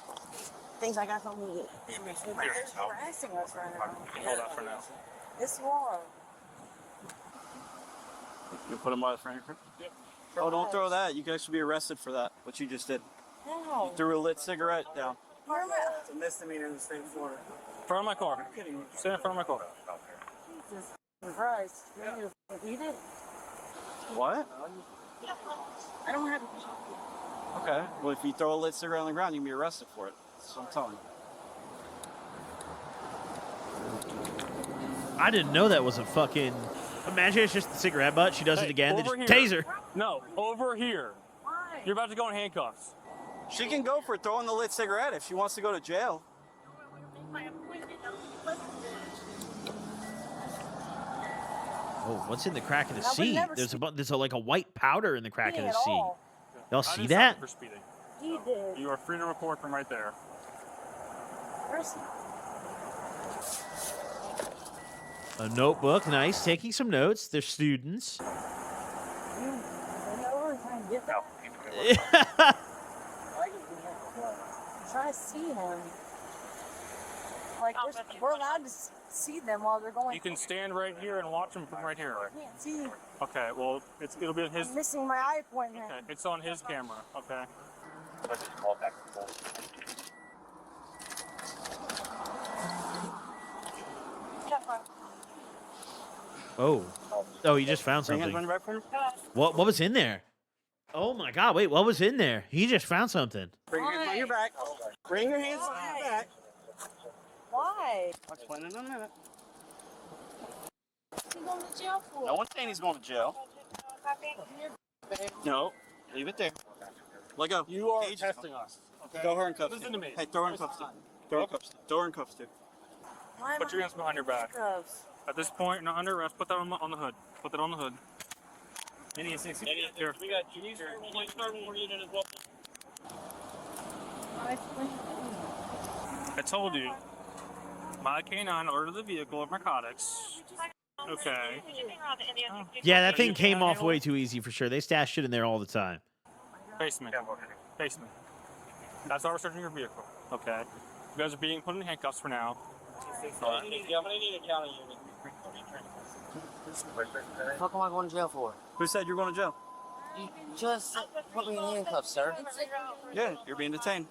Things I got something to do. They're harassing us right now. Hold that for now. It's war. You put him by the frame. Yep. Oh, don't throw that. You can actually be arrested for that, what you just did. No. You threw a lit cigarette down. It's a misdemeanor in the state of Florida. Front of my car. Stand in front of my car. Jesus Christ. You need to eat it? What? I don't have. Okay. Well, if you throw a lit cigarette on the ground, you can be arrested for it. That's what I'm telling you. I didn't know that was a fucking. Imagine it's just the cigarette butt. She does it again. They just taser. No, over here. Why? You're about to go in handcuffs. She can go for throwing the lit cigarette if she wants to go to jail. Oh, what's in the crack of the I would seat? never There's like a white powder in the crack of speeding the at seat. all. Y'all I see didn't that? stop you for speeding. He did. You are free to report from right there. Where's A notebook, nice. Taking some notes. They're students. I know we're trying to get that. I'm trying to see him. Like, we're allowed to see them while they're going. You can stand right here and watch them from right here. I can't see. Okay, well, it'll be on his. I'm missing my eye appointment. Okay, it's on his camera. Okay. Oh. Oh, he just found something. What was in there? Oh my god, wait, what was in there? He just found something. Bring your hands on your back. Bring your hands on your back. Why? I'll explain in a minute. What's he going to jail for? No one's saying he's going to jail. No, leave it there. Let go. You are Age- testing us. Okay. Throw her in cuffs. Listen to me. Hey, throw her in cuffs. Throw her in cuffs. Throw her in cuffs too. Why am Put your hands behind your back. Cuffs. At this point, you're not under arrest. Put that on the hood. Put that on the hood. Any 60. Here. We got you. You start when we're using as well. I told you. My canine ordered the vehicle of narcotics. Okay. Yeah, that thing came off way too easy for sure. They stash shit in there all the time. Basement. Basement. That's why we're searching your vehicle. Okay. You guys are being put in handcuffs for now. Yeah, I'm gonna need a county unit. What the fuck am I going to jail for? Who said you're going to jail? You just put me in handcuffs, sir. Yeah, you're being detained.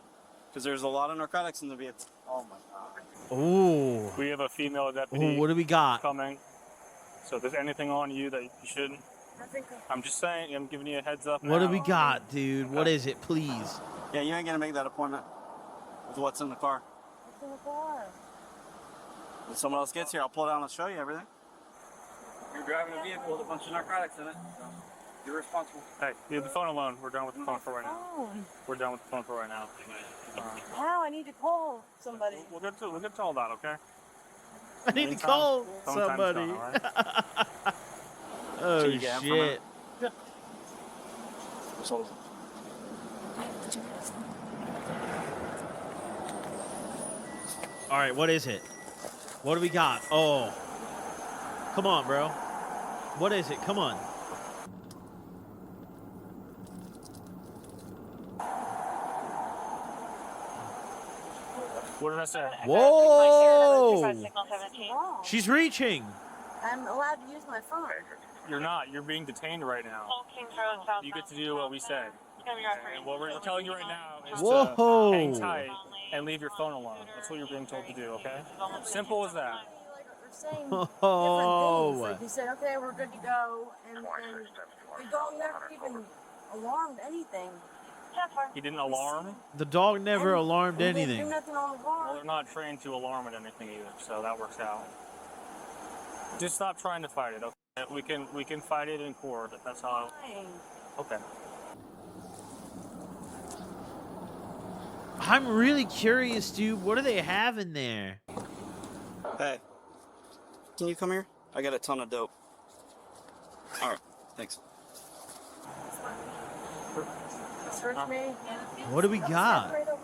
Because there's a lot of narcotics in the vehicle. Oh my god. Ooh. We have a female deputy Ooh, what do we got? coming. So if there's anything on you that you shouldn't, I'm just saying, I'm giving you a heads up. What do now. we got, dude? What is it, please? Yeah, you ain't gonna make that appointment with what's in the car. What's in the car? When someone else gets here, I'll pull it out and show you everything. You're driving a vehicle with a bunch of narcotics in it. So you're responsible. Hey, leave the phone alone. We're done with the phone for right now. Phone. We're done with the phone for right now. How? I need to call somebody. We'll get to all that, okay? I need to Anytime. call Phone time's somebody. done, all right? Oh, you get it from her? shit. All right, what is it? What do we got? Oh. Come on, bro. What is it? Come on. What did I say? Whoa! Wrong. She's reaching. I'm allowed to use my phone. You're not. You're being detained right now. You get to do what we say. And what we're telling you right now is Whoa. to hang tight and leave your phone alone. That's what you're being told to do, okay? Simple as that. We're saying Oh. different things. Like you said, okay, we're good to go, and then the dog never even alarmed anything. He didn't alarm. The dog never alarmed He didn't do anything. nothing on the car. Well, they're not trained to alarm at anything either, so that works out. Just stop trying to fight it, okay? We can fight it in court. That's how. Fine. Okay. I'm really curious, dude. What do they have in there? Hey, can you come here? I got a ton of dope. All right, thanks. Search me. What do we got? Right over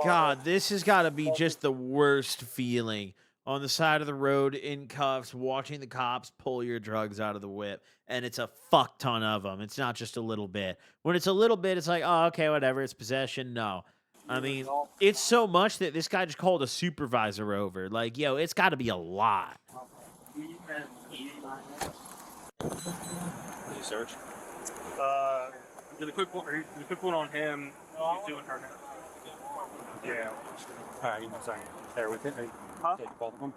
God, this has got to be just the worst feeling. On the side of the road in cuffs, watching the cops pull your drugs out of the whip, and it's a fuck ton of them. It's not just a little bit. When it's a little bit, it's like, oh, okay, whatever, it's possession. No. I mean, it's so much that this guy just called a supervisor over. Like, yo, it's got to be a lot. Search. Did a quick one on him. He's doing her now. Yeah. All right, I'm sorry. There with it. Huh? Take both of them.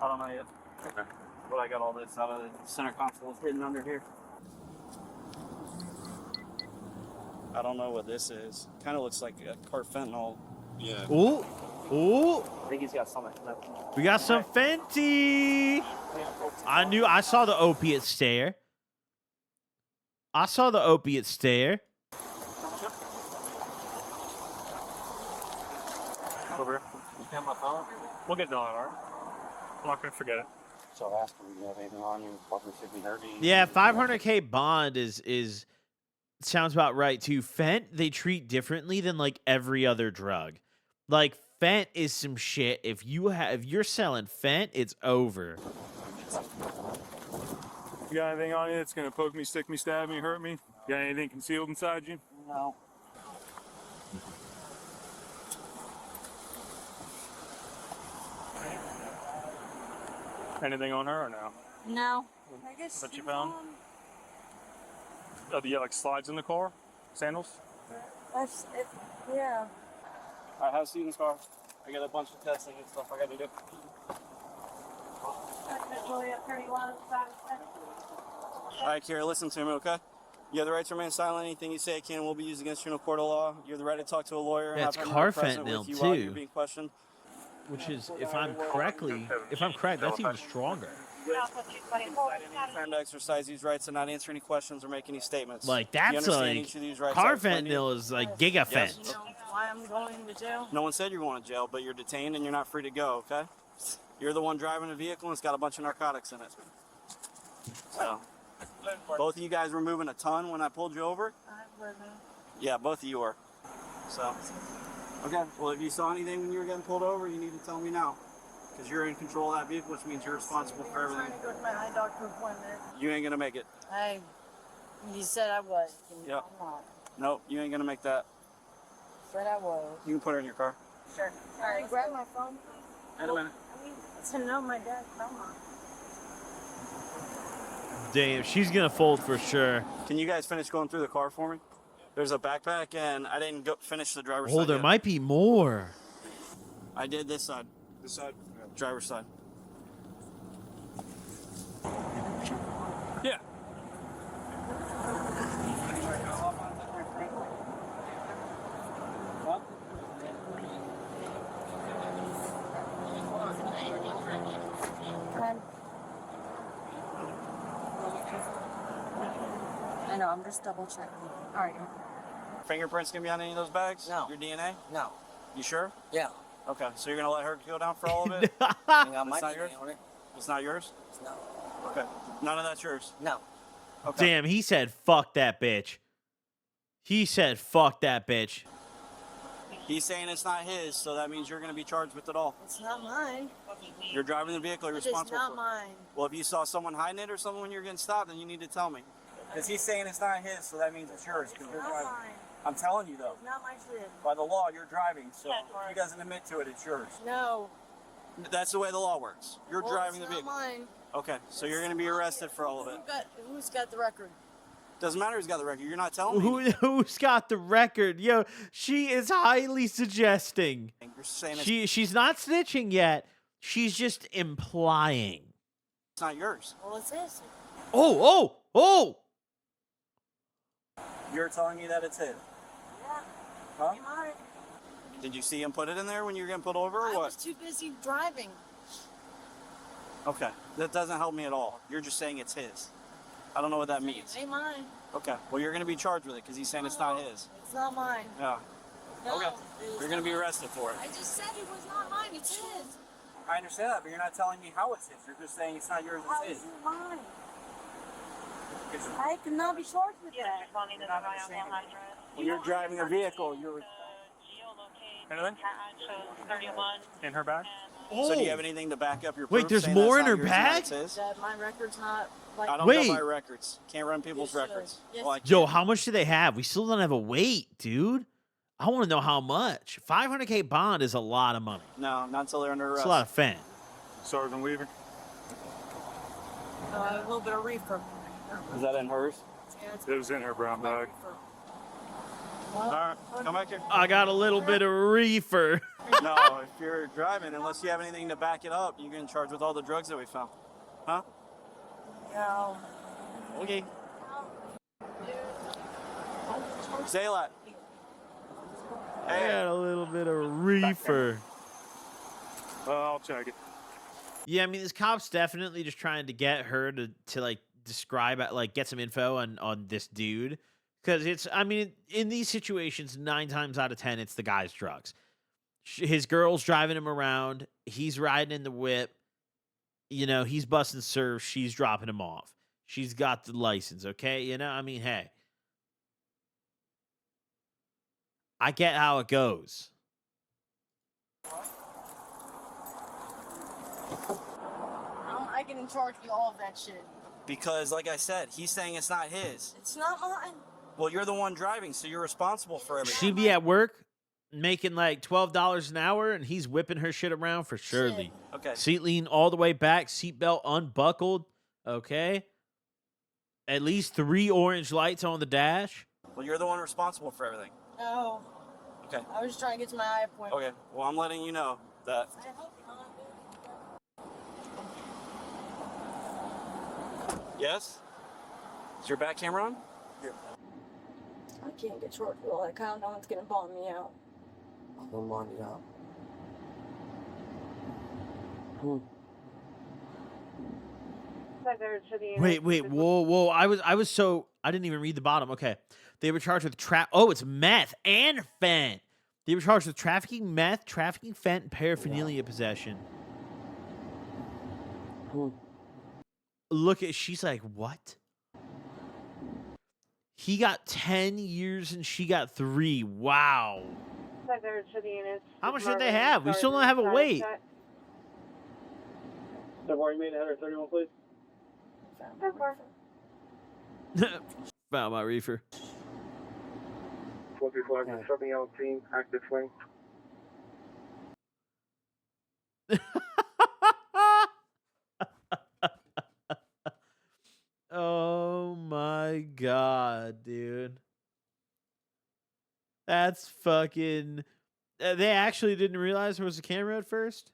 I don't know yet. Okay. But I got all this out of the center console hidden under here. I don't know what this is. Kind of looks like a carfentanil. Yeah. Ooh, ooh. I think he's got something. We got some Fenty. I saw the opiate stare. I saw the opiate stare. Over here. You have my phone? We'll get it on, all right? I'm not going to forget it. So ask him if you have anything on you. Probably should be dirty. Yeah, 500K bond is sounds about right too. Fent they treat differently than like every other drug. Like Fent is some shit. If you're selling Fent, it's over. You got anything on you that's going to poke me, stick me, stab me, hurt me? You got anything concealed inside you? No. Anything on her or no? No. I guess That you found? Oh, do you have like slides in the car? Sandals? that's it. Yeah. I have Steven's car. I got a bunch of testing and stuff I got to do. All right, Kira, listen to me, okay? You have the right to remain silent. Anything you say can and will be used against you in a court of law. You have the right to talk to a lawyer. And Yeah, it's have him present carfentanil, with you while too. you're being questioned. Which is, if I'm correct, that's even stronger. Time to exercise these rights and not answer any questions or make any statements. Like Do you that's understand like each of these rights I explained to you? carfentanil is like gigafent. Yes. Why I'm going to jail? No one said you're going to jail, but you're detained and you're not free to go, okay? You're the one driving the vehicle and it's got a bunch of narcotics in it. So, both of you guys were moving a ton when I pulled you over? Yeah, both of you were. So, okay. Well, if you saw anything when you were getting pulled over, you need to tell me now. Because you're in control of that vehicle, which means you're responsible for I'm everything. trying to go to my eye doctor appointment. You ain't gonna make it. You said I was. Yep. I'm not. Nope, you ain't gonna make that. Said I was. You can put her in your car. Sure. All right, grab my phone. In a minute. I need to know my dad's number. Damn, she's gonna fold for sure. Can you guys finish going through the car for me? There's a backpack, and I didn't finish the driver's Oh, side there yet. might be more. I did this side. This side? Driver's side. Yeah. Huh? I know, I'm just double checking. All right. Fingerprints gonna be on any of those bags? No. Your DNA? No. You sure? Yeah. Okay, so you're gonna let her go down for all of it? I got my It's not DNA yours? on it. It's not yours? No. Okay. None of that's yours? No. Okay. Damn, he said fuck that bitch. He said fuck that bitch. He's saying it's not his, so that means you're gonna be charged with it all. It's not mine. You're driving the vehicle, you're It is responsible not for it. mine. Well, if you saw someone hiding it or something when you're getting stopped, then you need to tell me. Because he's saying it's not his, so that means it's yours. 'Cause you're Not driving. mine. I'm telling you though, It's not my shit. by the law, you're driving, so if he doesn't admit to it, it's yours. No. That's the way the law works. You're Well, driving the it's vehicle. not mine. Okay, so you're gonna be arrested for all of it. Who's got the record? Doesn't matter who's got the record. You're not telling me. Who's got the record? Yo, she is highly suggesting. You're saying it's She's not snitching yet. She's just implying. not yours. Well, it's his. Oh! You're telling me that it's his. Yeah. Huh? Ain't mine. Did you see him put it in there when you were getting pulled over or I what? was too busy driving. Okay, that doesn't help me at all. You're just saying it's his. I don't know what that means. Ain't mine. Okay, well, you're going to be charged with it because he's saying it's not his. It's not mine. Yeah. No, Okay. it was You're going to be not. arrested for it. I just said it was not mine. It's his. I understand that, but you're not telling me how it's his. You're just saying it's not yours, How it's is his. it mine? I cannot be charged with that. When you're driving a vehicle, you're... Anything? In her bag? So do you have anything to back up your Wait, proof there's saying more that's in not her yours and bag? it's his? That my record's not like. I don't Wait. go by records. Can't run people's You should. records. Yes. Well, I Yo, can't. how much do they have? We still don't have a weight, dude. I want to know how much. 500K bond is a lot of money. No, not until they're under arrest. It's a lot of fan. Sergeant Weaver. A little bit of reefer. Is that in hers? Yeah, it's It was in her brown bag. All right, come back here. I got a little bit of reefer. No, if you're driving, unless you have anything to back it up, you're getting charged with all the drugs that we found. Huh? No. Okay. Zaylat. I got a little bit of reefer. I'll check it. Yeah, I mean, this cop's definitely just trying to get her to like describe, like, get some info on this dude. Because it's, I mean, in these situations, 9 times out of 10, it's the guy's drugs. His girl's driving him around. He's riding in the whip. You know, he's busting serves. She's dropping him off. She's got the license, okay? You know, I mean, hey. I get how it goes. I get in charge of all of that shit. Because, like I said, he's saying it's not his. It's not mine. Well, you're the one driving, so you're responsible for everything. She be at work making like $12 an hour, and he's whipping her shit around for Shirley. Okay. Seat lean all the way back, seatbelt unbuckled, okay? At least 3 orange lights on the dash. Well, you're the one responsible for everything. No. Okay. I was just trying to get to my eye appointment. Okay. Well, I'm letting you know that. Yes? Is your back camera on? I can't get charged with all that kind. No one's gonna bond me out. I'm gonna bond you out. Wait, whoa. I didn't even read the bottom. Okay. They were charged with it's meth and fent. They were charged with trafficking meth, trafficking fent, and paraphernalia possession. Look at, she's like, what? He got 10 years and she got 3. Wow. How much did they have? We still don't have a weight. February, made 131, please. Found my reefer. 435, 7 yellow team, active swing. Oh my god, dude. That's fucking... They actually didn't realize there was a camera at first?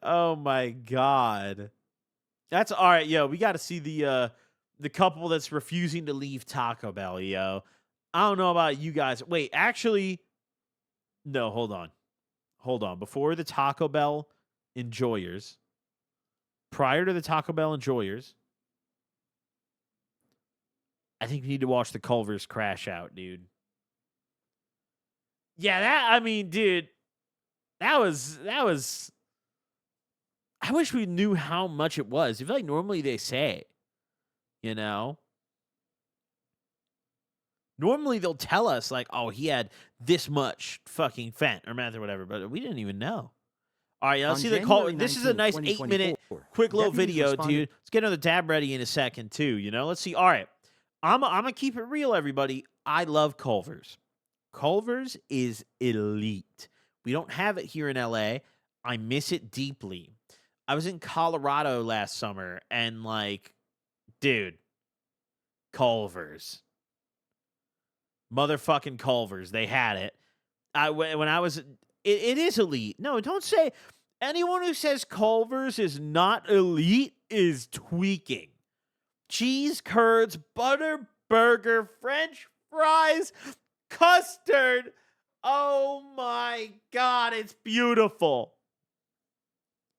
Oh my god. That's all right, yo. We got to see the couple that's refusing to leave Taco Bell, yo. I don't know about you guys. Wait, actually, no, hold on. Before the Taco Bell enjoyers, prior to the Taco Bell enjoyers, I think we need to watch the Culvers crash out, dude. Yeah, dude, that was. I wish we knew how much it was. I feel like normally they say, you know. Normally they'll tell us like, oh, he had this much fucking fent or meth or whatever, but we didn't even know. All right, let's see the call. This is a nice 8-minute quick little video, dude. Let's get another tab ready in a second too, you know. Let's see. All right. I'm gonna keep it real, everybody. I love Culver's. Culver's is elite. We don't have it here in LA. I miss it deeply. I was in Colorado last summer and like, dude, Culver's. Motherfucking Culver's. They had it. When I was, it is elite. No, don't say, anyone who says Culver's is not elite is tweaking. Cheese curds, butter burger, French fries, custard. Oh my God, it's beautiful.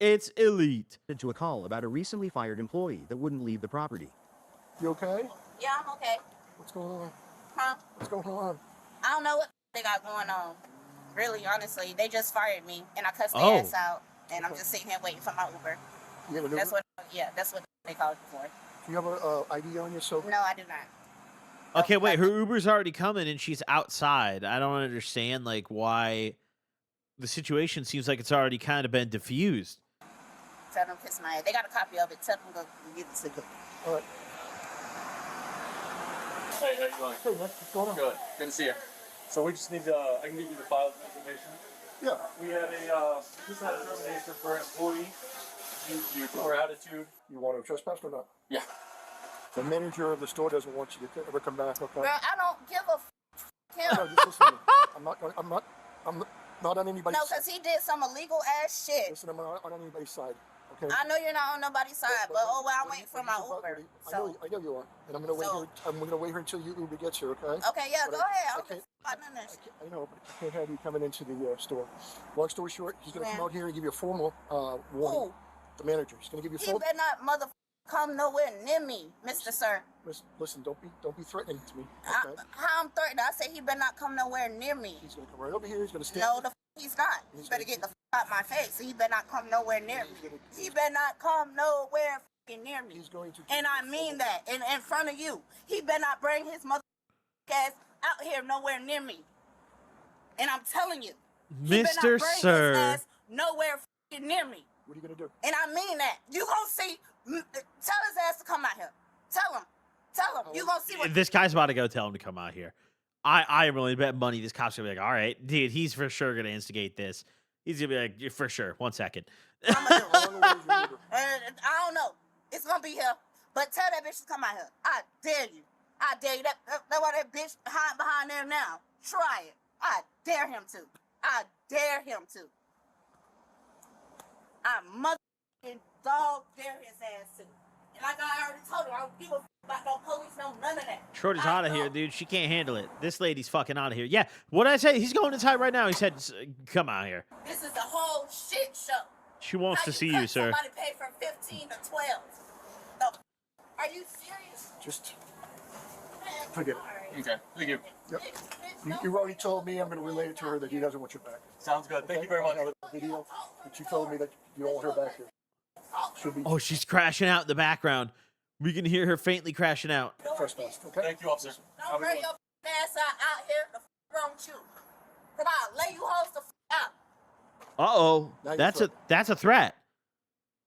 It's elite. To a call about a recently fired employee that wouldn't leave the property. You okay? Yeah, I'm okay. What's going on? Huh? What's going on? I don't know what they got going on. Really, honestly, they just fired me and I cussed their Oh. ass out, and I'm just sitting here waiting for my Uber. You have an That's Uber? that's what they called for. Do you have a ID on you? So No, I do not. Okay, wait, her Uber's already coming and she's outside. I don't understand like why the situation seems like it's already kind of been diffused. Tell them kiss my ass. They got a copy of it. Tell them go get it to them. all right. Hey, how you doing? Hey, what's going on? Good. Good to see you. So we just need I can give you the file information. Yeah. We had just had a termination for an employee. Your attitude. You want to trespass or not? Yeah. The manager of the store doesn't want you to ever come back. Okay. Girl, I don't give a him. No, just listen to me. I'm not on anybody's No, because he did some illegal ass shit. Listen, I'm not on anybody's side. Okay. I know you're not on nobody's side, but oh well, I'm waiting for my Uber. I know you are, and I'm gonna wait here. I'm gonna wait here until your Uber gets here. Okay. Okay, yeah, But go ahead. I I'm can't. just I know, but I can't have you coming into the store. Long story short, he's gonna come out here and give you a formal warning. The manager. He's gonna give you a He better not mother come nowhere near me, Mr. Sir. Listen, don't be threatening to me. Okay? How I'm threatened? I say he better not come nowhere near me. He's gonna come right over here. He's gonna stand. No, he's not. He better get the out my face. He better not come nowhere near me. He better not come nowhere near me. He's going to. And I mean that in front of you. He better not bring his mother ass out here nowhere near me. And I'm telling you, he better not Mr. bring Sir. his ass nowhere near me. What are you gonna do? And I mean that. You gonna see. Tell his ass to come out here. Tell him. You gonna see what. This guy's about to go tell him to come out here. I am willing to bet money this cop's gonna be like, all right, dude, he's for sure gonna instigate this. He's gonna be like, "Yeah, for sure. 1 second. I don't know. It's gonna be here. But tell that bitch to come out here. I dare you. I dare you. That's why that bitch hiding behind there now. Try it. I dare him to. I dare him to. I motherfucking dog dare his ass to. And like I already told you, I don't give a about no police, no none of that. Shorty's out of here, dude. She can't handle it. This lady's fucking out of here. Yeah, what did I say? He's going inside right now. He said, come out here. This is a whole shit show. She wants to see you, sir. Somebody paid for 15 to 12. No. Are you serious? Just forget it. Okay. Thank you. Yep. You already told me I'm going to relay it to her that he doesn't want you back. Sounds good. Thank you very much. I have a video that you told me that you don't want her back here. She'll be Oh, she's crashing out in the background. We can hear her faintly crashing out. trespassed. Okay. Thank you, officer. Don't bring your ass out here. The wrong with you. Come on, lay you hoes the out. Uh-oh. Now you're That's a threat.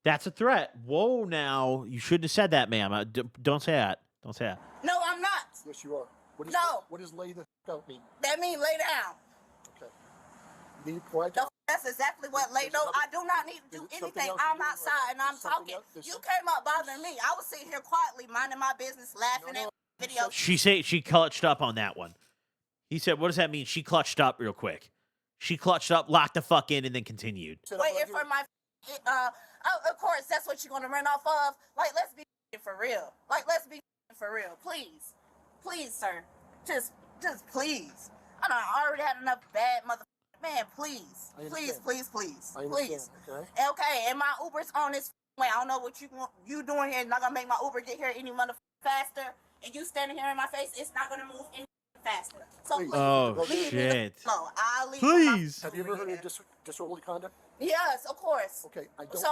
That's a threat. Whoa, now. You shouldn't have said that, ma'am. Don't say that. Don't say that. No, I'm not. Yes, you are. No. What does lay the out mean? That means lay down. Okay. You need quiet. That's exactly what lay. No, I do not need to do anything. I'm outside and I'm talking. You came up bothering me. I was sitting here quietly, minding my business, laughing at videos. She clutched up on that one. He said, what does that mean? She clutched up real quick. She clutched up, locked the fuck in, and then continued. Waiting for my, of course, that's what you're going to run off of. Like, let's be for real. Like, let's be for real. Please. Please, sir. Just please. I done already had enough bad mother. Man, please. Please. Okay, and my Uber's on this way. I don't know what you doing here. It's not going to make my Uber get here any mother faster. And you standing here in my face, it's not going to move any faster. So please. Oh, leave me shit. alone. I'll leave Please. Have you ever heard of disorderly conduct? Yes, of course. Okay, I don't. So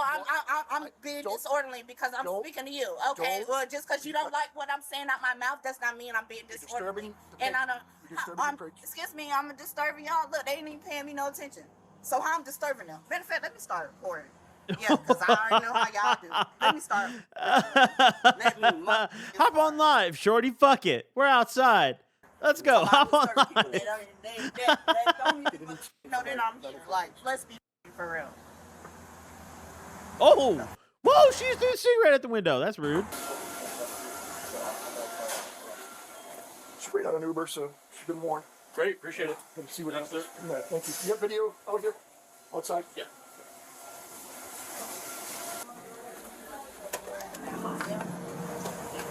I'm being disorderly because I'm speaking to you. Okay, well, just because you don't like what I'm saying out my mouth does not mean I'm being disorderly. And I don't. Excuse me, I'm disturbing y'all. Look, they ain't even paying me no attention. So how I'm disturbing them? Matter of fact, let me start recording. Yeah, because I already know how y'all do. Let me start. Hop on live, shorty. Fuck it. We're outside. Let's go. Hop on live. They don't even know that I'm here. Like, let's be for real. Oh, whoa! She's doing a cigarette at the window. That's rude. She's waiting on an Uber, so she's been warned. Great. Appreciate it. Let's see what happens. Yeah, thank you. You have video out here? Outside? Yeah.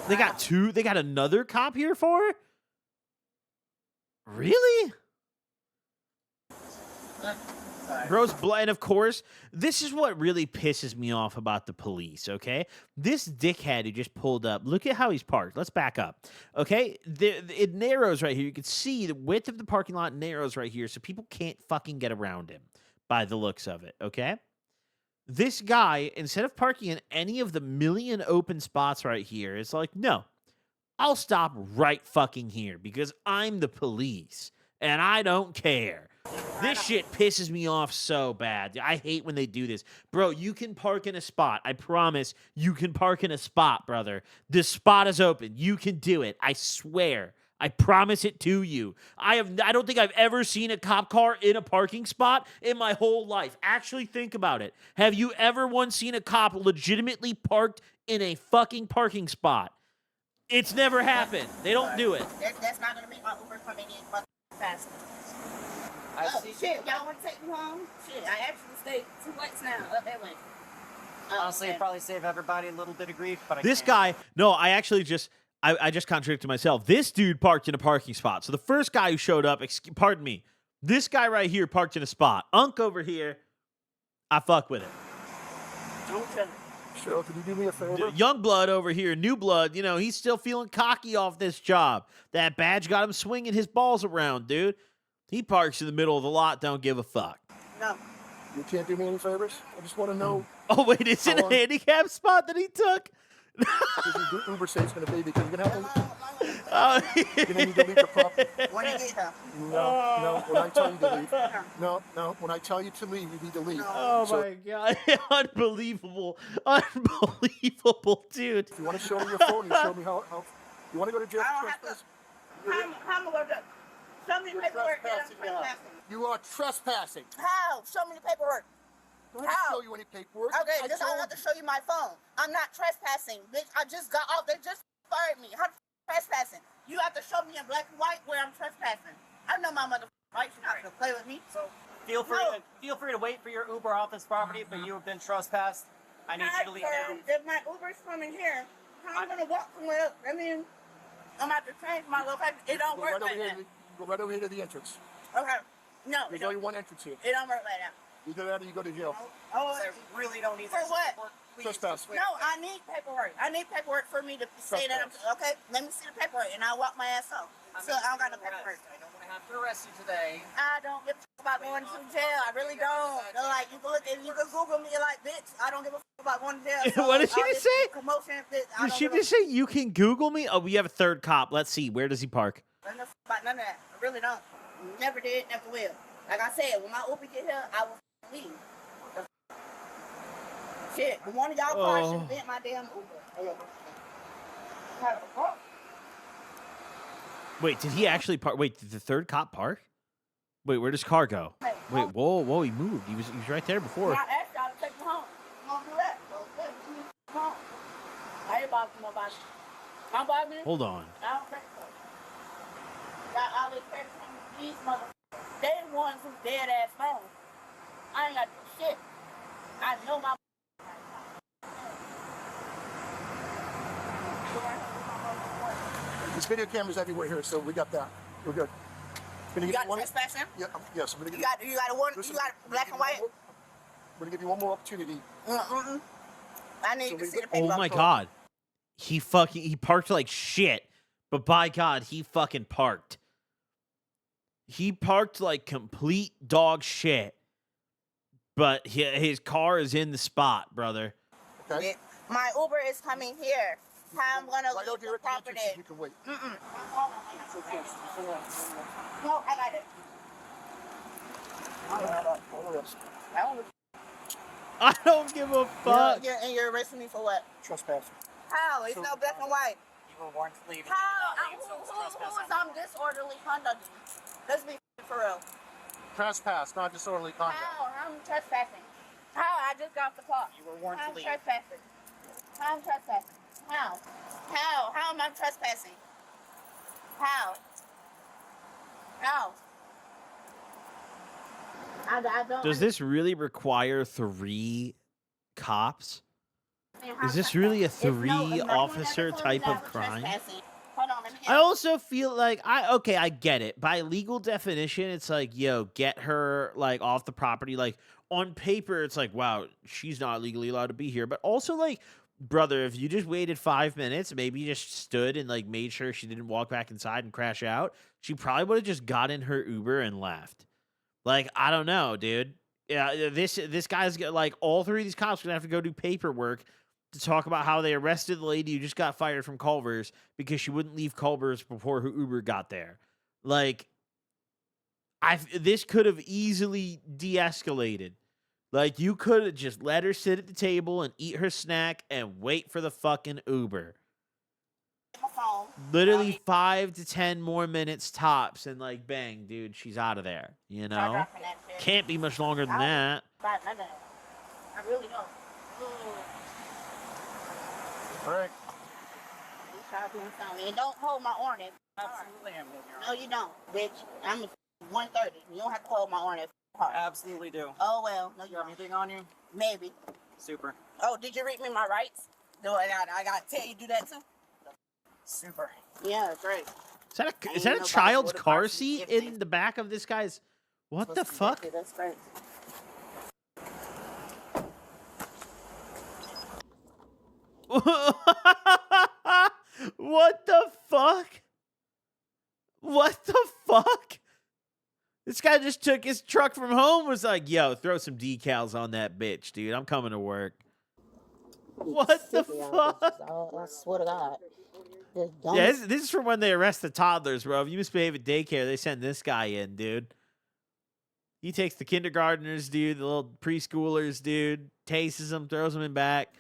They got two. They got another cop here for her? Really? Bro's and of course, this is what really pisses me off about the police, okay? This dickhead who just pulled up, look at how he's parked. Let's back up, okay? It narrows right here. You can see the width of the parking lot narrows right here, so people can't fucking get around him by the looks of it, okay? This guy, instead of parking in any of the million open spots right here, is like, no, I'll stop right fucking here because I'm the police and I don't care. This shit pisses me off so bad. I hate when they do this. Bro, you can park in a spot. I promise you can park in a spot, brother. The spot is open. You can do it. I swear. I promise it to you. I don't think I've ever seen a cop car in a parking spot in my whole life. Actually think about it. Have you ever once seen a cop legitimately parked in a fucking parking spot? It's never happened. They don't do it. That's not gonna make my Uber coming in faster. Shit, y'all want to take me home? Shit, I actually stayed 2 lights now up that way. Honestly, it'd probably save everybody a little bit of grief, but This guy, no, I actually just, I just contradicted myself. This dude parked in a parking spot. So the first guy who showed up, pardon me, this guy right here parked in a spot. Unc over here, I fuck with it. Don't tell me. Cheryl, can you do me a favor? Young blood over here, new blood, you know, he's still feeling cocky off this job. That badge got him swinging his balls around, dude. He parks in the middle of the lot, don't give a fuck. No. You can't do me any favors? I just want to know. Oh, wait, it's in a handicap spot that he took? What the Uber say it's going to be, because you're going to have to. Oh, You're going to need to leave the property. When you get here. No, when I tell you to leave. No, when I tell you to leave, you need to leave. Oh, my God. Unbelievable. Unbelievable, dude. If you want to show me your phone, you show me how you want to go to jail I for don't have trespass? to. How am I going to show me the paperwork that I'm trespassing? You are trespassing. How? Show me the paperwork. I don't have to show you any paperwork. Okay, just I have to show you my phone. I'm not trespassing, bitch. I just got off. They just fired me. How trespassing? You have to show me in black and white where I'm trespassing. I know my motherfucking rights. You're not gonna play with me. So feel free to wait for your Uber off this property, but you have been trespassed. I need you to leave now. If my Uber's coming here, how am I gonna walk somewhere else? I mean, I'm about to change my location. It don't work like that. Go right over here to the entrance. Okay. No. There's only one entrance here. It don't work like that. Either that or you go to jail. Oh, I really don't need for what? Trespass. No, I need paperwork. I need paperwork for me to say that I'm okay. Let me see the paperwork, and I'll walk my ass home. So I don't got no paperwork. I don't want to have to arrest you today. I don't give a fuck about going to jail. I really don't. Like you can look at, you can Google me like, bitch. I don't give a fuck about going to jail. So What did she just say? Commotion. Did she just say you can Google me? Oh, we have a third cop. Let's see. Where does he park? I don't know about none of that. I really don't. Never did, never will. Like I said, when my Uber get here, I will leave. Shit, but one of y'all cars should have been my damn Uber. Wait, did he actually park? Wait, did the third cop park? Wait, where does car go? Wait, whoa, he moved. He was right there before. I asked y'all to take me home. You won't do that. So take me home. I ain't bothering nobody. I'm bothering you. Hold on. I don't think so. Got all this credit from these motherfuckers. They the ones who dead ass phone. I ain't got to do shit. I know my. There's video cameras everywhere here, so we got that. We're good. You got trespassing? Yeah, yes. I'm gonna give you got a one. You got black and white. We're gonna give you one more opportunity. I need to see the paper. Oh my God. He parked like shit, but by God, he fucking parked. He parked like complete dog shit, but his car is in the spot, brother. Okay. My Uber is coming here. How I'm gonna Right out leave here the at the property? entrance, you can wait. No, I got it. I don't give a fuck. And you're arresting me for what? Trespassing. How? It's no black and white. You were warned to leave. How? Who is on disorderly conduct? Let's be for real. Trespass, not disorderly conduct. How? I'm trespassing. How? I just got off the clock. You were warned to leave. Trespassing. How I'm trespassing? How? How am I trespassing? How? I don't. Does this really require 3 cops? Is this really a 3-officer type of crime? Hold on, let me I also feel like I get it. By legal definition, it's like, yo, get her like off the property. Like on paper, it's like, wow, she's not legally allowed to be here. But also like, brother, if you just waited 5 minutes, maybe you just stood and like made sure she didn't walk back inside and crash out, she probably would have just got in her Uber and left. Like, I don't know, dude. Yeah, this guy's got like all 3 of these cops are gonna have to go do paperwork to talk about how they arrested the lady who just got fired from Culver's because she wouldn't leave Culver's before her Uber got there. Like, this could have easily de-escalated. Like, you could have just let her sit at the table and eat her snack and wait for the fucking Uber. My phone. Literally 5 to 10 more minutes tops, and like, bang, dude, she's out of there. You Try know, dropping that shit. can't be much longer than I that. don't buy none of that. I really don't. Correct. You try doing something. And don't hold my arm that Absolutely am. No, you don't, bitch. I'm 130. You don't have to hold my arm that hard. Absolutely do. Oh, well. No, You have anything on you? Maybe. Super. Oh, did you read me my rights? Do I got to tell you to do that too? Super. Yeah, great. Is that a child's car seat in the back of this guy's? What the fuck? That's great. What the fuck? What the fuck? This guy just took his truck from home, was like, yo, throw some decals on that bitch, dude. I'm coming to work. What the fuck? I swear to God. Yeah, this is from when they arrest the toddlers, bro. If you misbehave at daycare, they send this guy in, dude. He takes the kindergartners, dude, the little preschoolers, dude, tases them, throws them in back.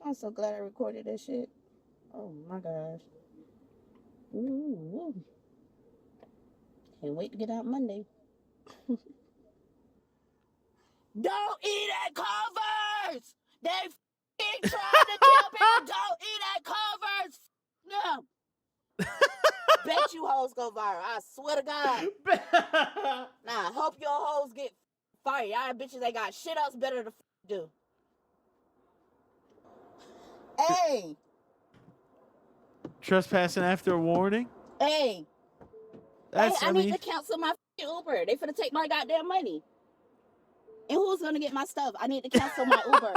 I'm so glad I recorded that shit. Oh my gosh. Ooh. Can't wait to get out Monday. Don't eat at Culver's! They f***ing trying to tell people don't eat at Culver's! No. Bet you hoes go viral. I swear to God. Nah, I hope your hoes get fired. Y'all bitches ain't got shit else better to do. Hey. Trespassing after a warning? Hey. That's, I need to cancel my Uber. They finna take my goddamn money. And who's gonna get my stuff? I need to cancel my Uber.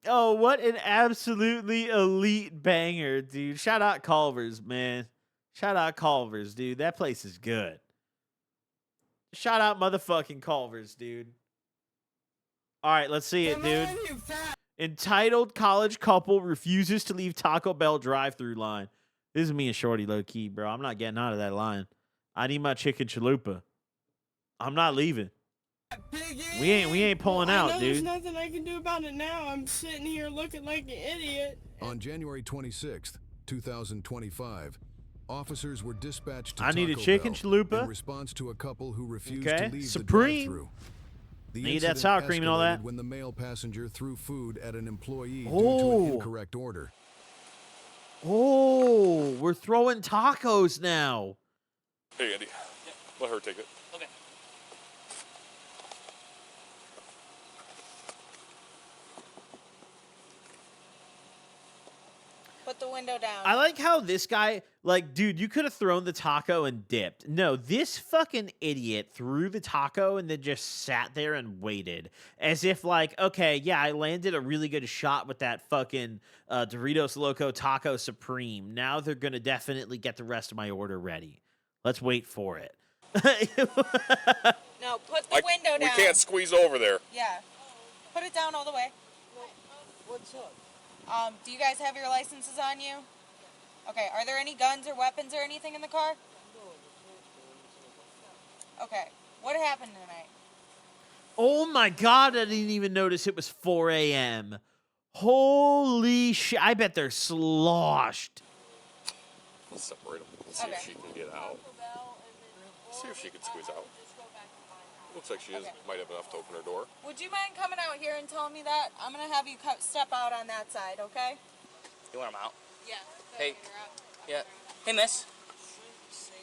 Oh, what an absolutely elite banger, dude. Shout out Culver's, man. Shout out Culver's, dude. That place is good. Shout out motherfucking Culver's, dude. All right, let's see it, dude. Entitled college couple refuses to leave Taco Bell drive-through line. This is me and Shorty low key, bro. I'm not getting out of that line. I need my chicken chalupa. I'm not leaving. We ain't pulling out, dude. There's nothing I can do about it now. I'm sitting here looking like an idiot. On January 26th, 2025, officers were dispatched to I need a Taco chicken Bell chalupa. in response to a couple who refused Okay. to leave Supreme. the drive-thru. The Need that incident sour cream and all that. escalated when the male passenger threw food at an employee due to Oh. an incorrect order. Oh, we're throwing tacos now. Hey, Andy. Let her take it. Okay. Put the window down. I like how this guy, like, dude, you could have thrown the taco and dipped. No, this fucking idiot threw the taco and then just sat there and waited. As if, like, okay, yeah, I landed a really good shot with that fucking Doritos Loco Taco Supreme. Now they're going to definitely get the rest of my order ready. Let's wait for it. No, put the window down. We can't squeeze over there. Yeah. Put it down all the way. What's up? Do you guys have your licenses on you? Okay, are there any guns or weapons or anything in the car? Okay, what happened tonight? Oh my God, I didn't even notice it was 4 a.m. Holy shit, I bet they're sloshed. Let's separate them. See if she can get out. See if she can squeeze out. Looks like she might have enough to open her door. Would you mind coming out here and telling me that? I'm gonna have you step out on that side, okay? You want them out? Yeah. Hey. Yeah. Hey, miss.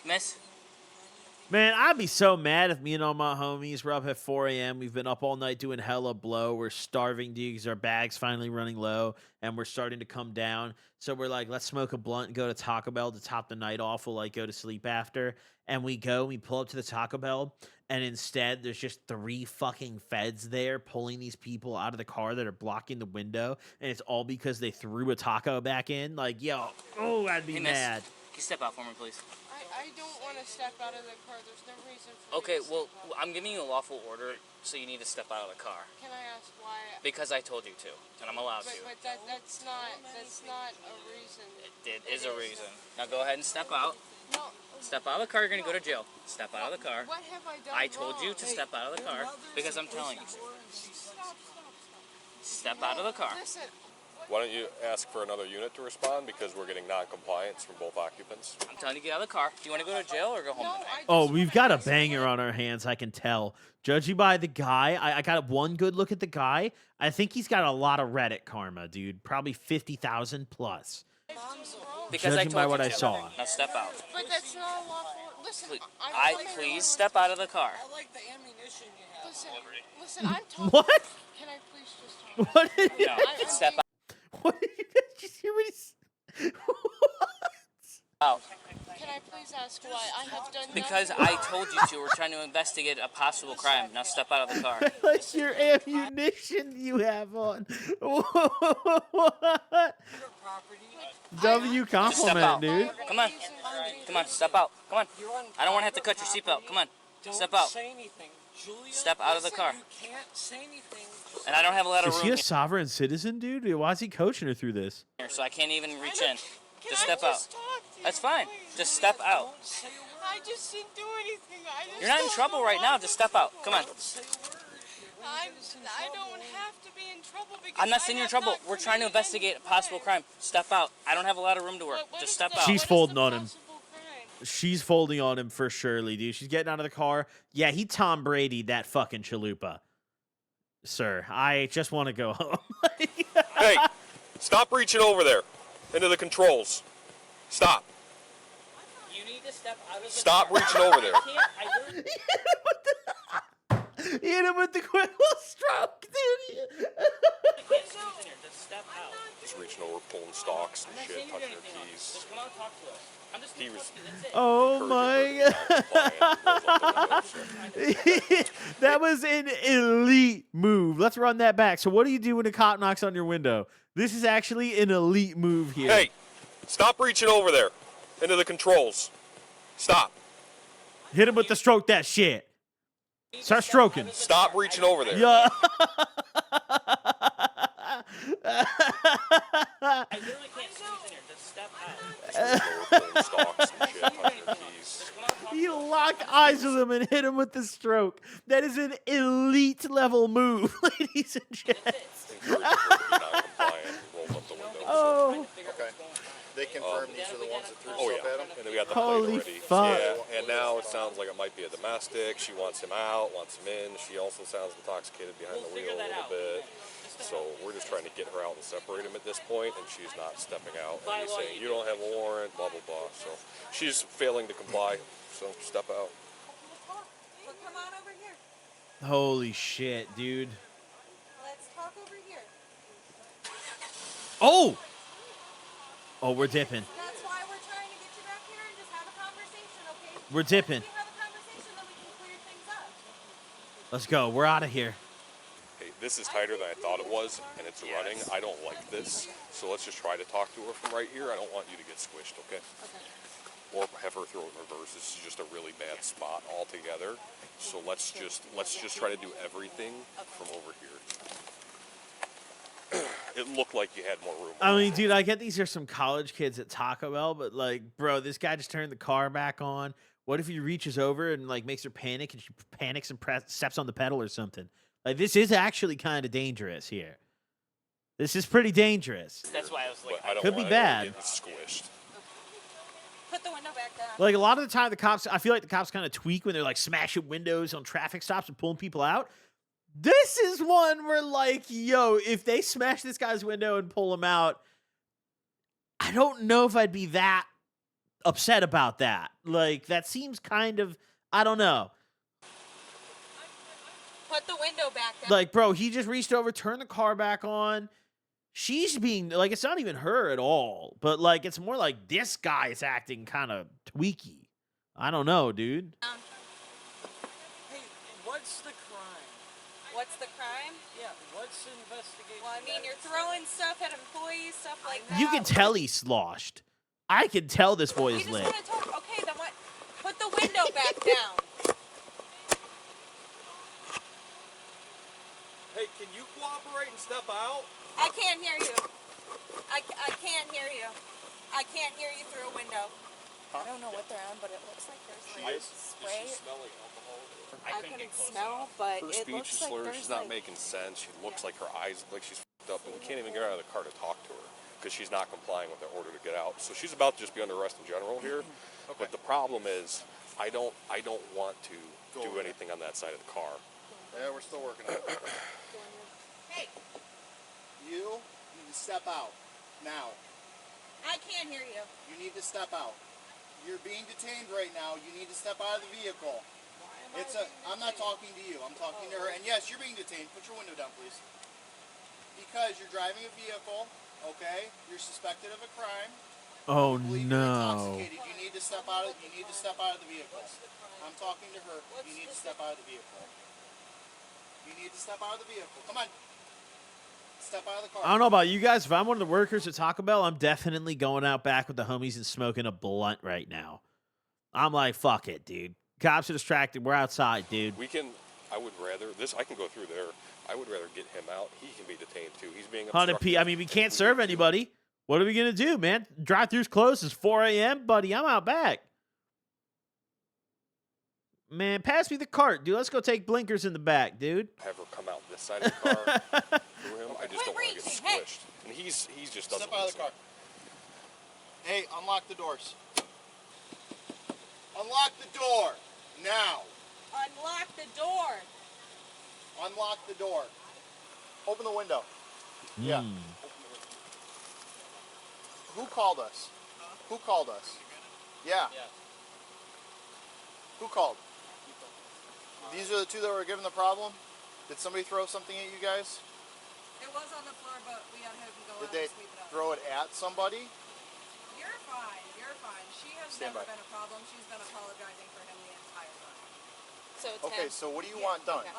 Miss. Man, I'd be so mad if me and all my homies were up at 4 a.m. We've been up all night doing hella blow. We're starving, dude, because our bag's finally running low, and we're starting to come down. So we're like, let's smoke a blunt and go to Taco Bell to top the night off. We'll, like, go to sleep after. And we pull up to the Taco Bell, and instead there's just 3 fucking feds there pulling these people out of the car that are blocking the window, and it's all because they threw a taco back in. Like, yo, oh, I'd be Hey, miss. mad. Can you step out for me, please? I don't want to step out of the car. There's no reason for Okay, me to well, step out. I'm giving you a lawful order, so you need to step out of the car. Can I ask why? Because I told you to, and I'm allowed to. But that's not a reason. It is a reason. Now go ahead and step out. No, Step out of the car, you're gonna go to jail. Step out of the car. What have I done I told you wrong? to step out of the car because I'm telling you. Step out of the car. Listen, Why don't you ask for another unit to respond because we're getting non-compliance from both occupants? I'm telling you to get out of the car. Do you want to go to jail or go home tonight? Oh, we've got a banger on our hands, I can tell. Judging by the guy, I got one good look at the guy. I think he's got a lot of Reddit karma, dude. Probably 50,000 plus. Because Judging by told what you I to. saw. Now step out. but that's not lawful. Listen, Please step out of the car. I like the ammunition you have. Listen, I'm talking. What? Can I please just talk? What did No, step What did you guys just hear what he out. Can I please ask why I have done Because nothing? I told you to. We're trying to investigate a possible crime. Now step out of the car. like your ammunition you have on. What? W Just step compliment, out. dude. Come on. Come on, step out. Come on. I don't want to have to cut your seatbelt. Come on. Step out. Step out of the car. And I don't have a lot of Is he room a sovereign citizen, dude? Why is he coaching her through this? here, so I can't even reach in. Just step out. That's fine. Just step out. I just didn't do anything. You're not in trouble right now. Just step out. Come on. I don't have to be in trouble because I'm not saying you're in trouble. We're trying to investigate a possible crime. Step out. I don't have a lot of room to work. Just step out. She's folding on him. She's folding on him for surely, dude. She's getting out of the car. Yeah, he Tom Brady that fucking chalupa. Sir, I just want to go home. Hey, stop reaching over there into the controls. Stop. You need to step out of the Stop car. reaching over there. Hit him with the quick stroke, dude. Just step out. Just reaching over, pulling stalks and shit, touching her keys. Just come out and talk to us. I'm just He was Oh my god. That was an elite move. Let's run that back. So what do you do when a cop knocks on your window? This is actually an elite move here. Hey, stop reaching over there into the controls. Stop. Hit him with the stroke that shit. Start stroking. Stop reaching over there. Yeah. I literally can't squeeze in here. Just step out. You lock eyes with him and hit him with the stroke. That is an elite level move, ladies and gents. Oh. Okay. They confirmed these are the ones that threw stuff at him? And then we got the Holy plate already. fuck. Yeah, and now it sounds like it might be a domestic. She wants him out, wants him in. She also sounds intoxicated behind the wheel a little bit. So we're just trying to get her out and separate him at this point, and she's not stepping out. And he's saying, you don't have a warrant, blah, blah, blah. So she's failing to comply, so step out. Come on over here. Holy shit, dude. Let's talk over here. Oh! Oh, we're dipping. That's why we're trying to get you back here and just have a conversation, okay? We're dipping. If we have a conversation, then we can clear things up. Let's go. We're out of here. Hey, this is tighter than I thought it was, and it's running. I don't like this, so let's just try to talk to her from right here. I don't want you to get squished, okay? Or have her throw it in reverse. This is just a really bad spot altogether. So let's just try to do everything from over here. It looked like you had more room. I mean, dude, I get these are some college kids at Taco Bell, but like, bro, this guy just turned the car back on. What if he reaches over and like makes her panic and she panics and steps on the pedal or something? Like, this is actually kind of dangerous here. This is pretty dangerous. That's why I was like, I don't Could be want bad. to get squished. Put the window back down. Like, a lot of the time, I feel like the cops kind of tweak when they're like smashing windows on traffic stops and pulling people out. This is one where, like, yo, if they smash this guy's window and pull him out, I don't know if I'd be that upset about that. Like, that seems kind of, I don't know. Put the window back down. Like, bro, he just reached over, turned the car back on. She's being, like, it's not even her at all. But, like, it's more like this guy is acting kind of tweaky. I don't know, dude. Hey, what's the crime? What's the crime? Yeah, what's the investigation? Well, I mean, you're throwing stuff at employees, stuff like that. You can tell he's sloshed. I can tell this boy We is just lit. want to talk. Okay, then what? Put the window back down. Hey, can you cooperate and step out? I can't hear you. I can't hear you. I can't hear you through a window. I don't know what they're on, but it looks like there's like spray. Is she smelling alcohol? I couldn't smell, but Her it speech looks is like slurred. there's She's not like... making sense. She looks like her eyes look like she's fucked up, and we can't even get her out of the car to talk to her because she's not complying with the order to get out. So she's about to just be under arrest in general here. But the problem is, I don't want to do anything on that side of the car. Yeah, we're still working on it. Hey, You need to step out now. I can't hear you. You need to step out. You're being detained right now. You need to step out of the vehicle. I'm not talking to you. I'm talking to her. And yes, you're being detained. Put your window down, please. Because you're driving a vehicle, okay? You're suspected of a crime. Oh You're no. intoxicated. You need to step out of the vehicle. I'm talking to her. You need to step out of the vehicle. You need to step out of the vehicle. Come on. Step out of the car. I don't know about you guys. If I'm one of the workers at Taco Bell, I'm definitely going out back with the homies and smoking a blunt right now. I'm like, fuck it, dude. Cops are distracted. We're outside, dude. I would rather, I can go through there. I would rather get him out. He can be detained too. He's being 100 obstructive. I mean, we can't serve anybody. What are we going to do, man? Drive-thru's closed. It's 4 a.m., buddy. I'm out back. Man, pass me the cart, dude. Let's go take blinkers in the back, dude. Have her come out this side of the car through him. I just don't want to get squished. And he's just doesn't Step out of the car. Hey, unlock the doors. Unlock the door. Now. Unlock the door. Unlock the door. Open the window. Yeah. Who called us? Who called us? Yeah. Who called? These are the two that were given the problem? Did somebody throw something at you guys? It was on the floor, but we had him go Did out they and sweep it up. throw it at somebody? You're fine. You're fine. She has Stand never by. been a problem. She's been apologizing for him the entire time. So Okay, so what do you want done? 100%.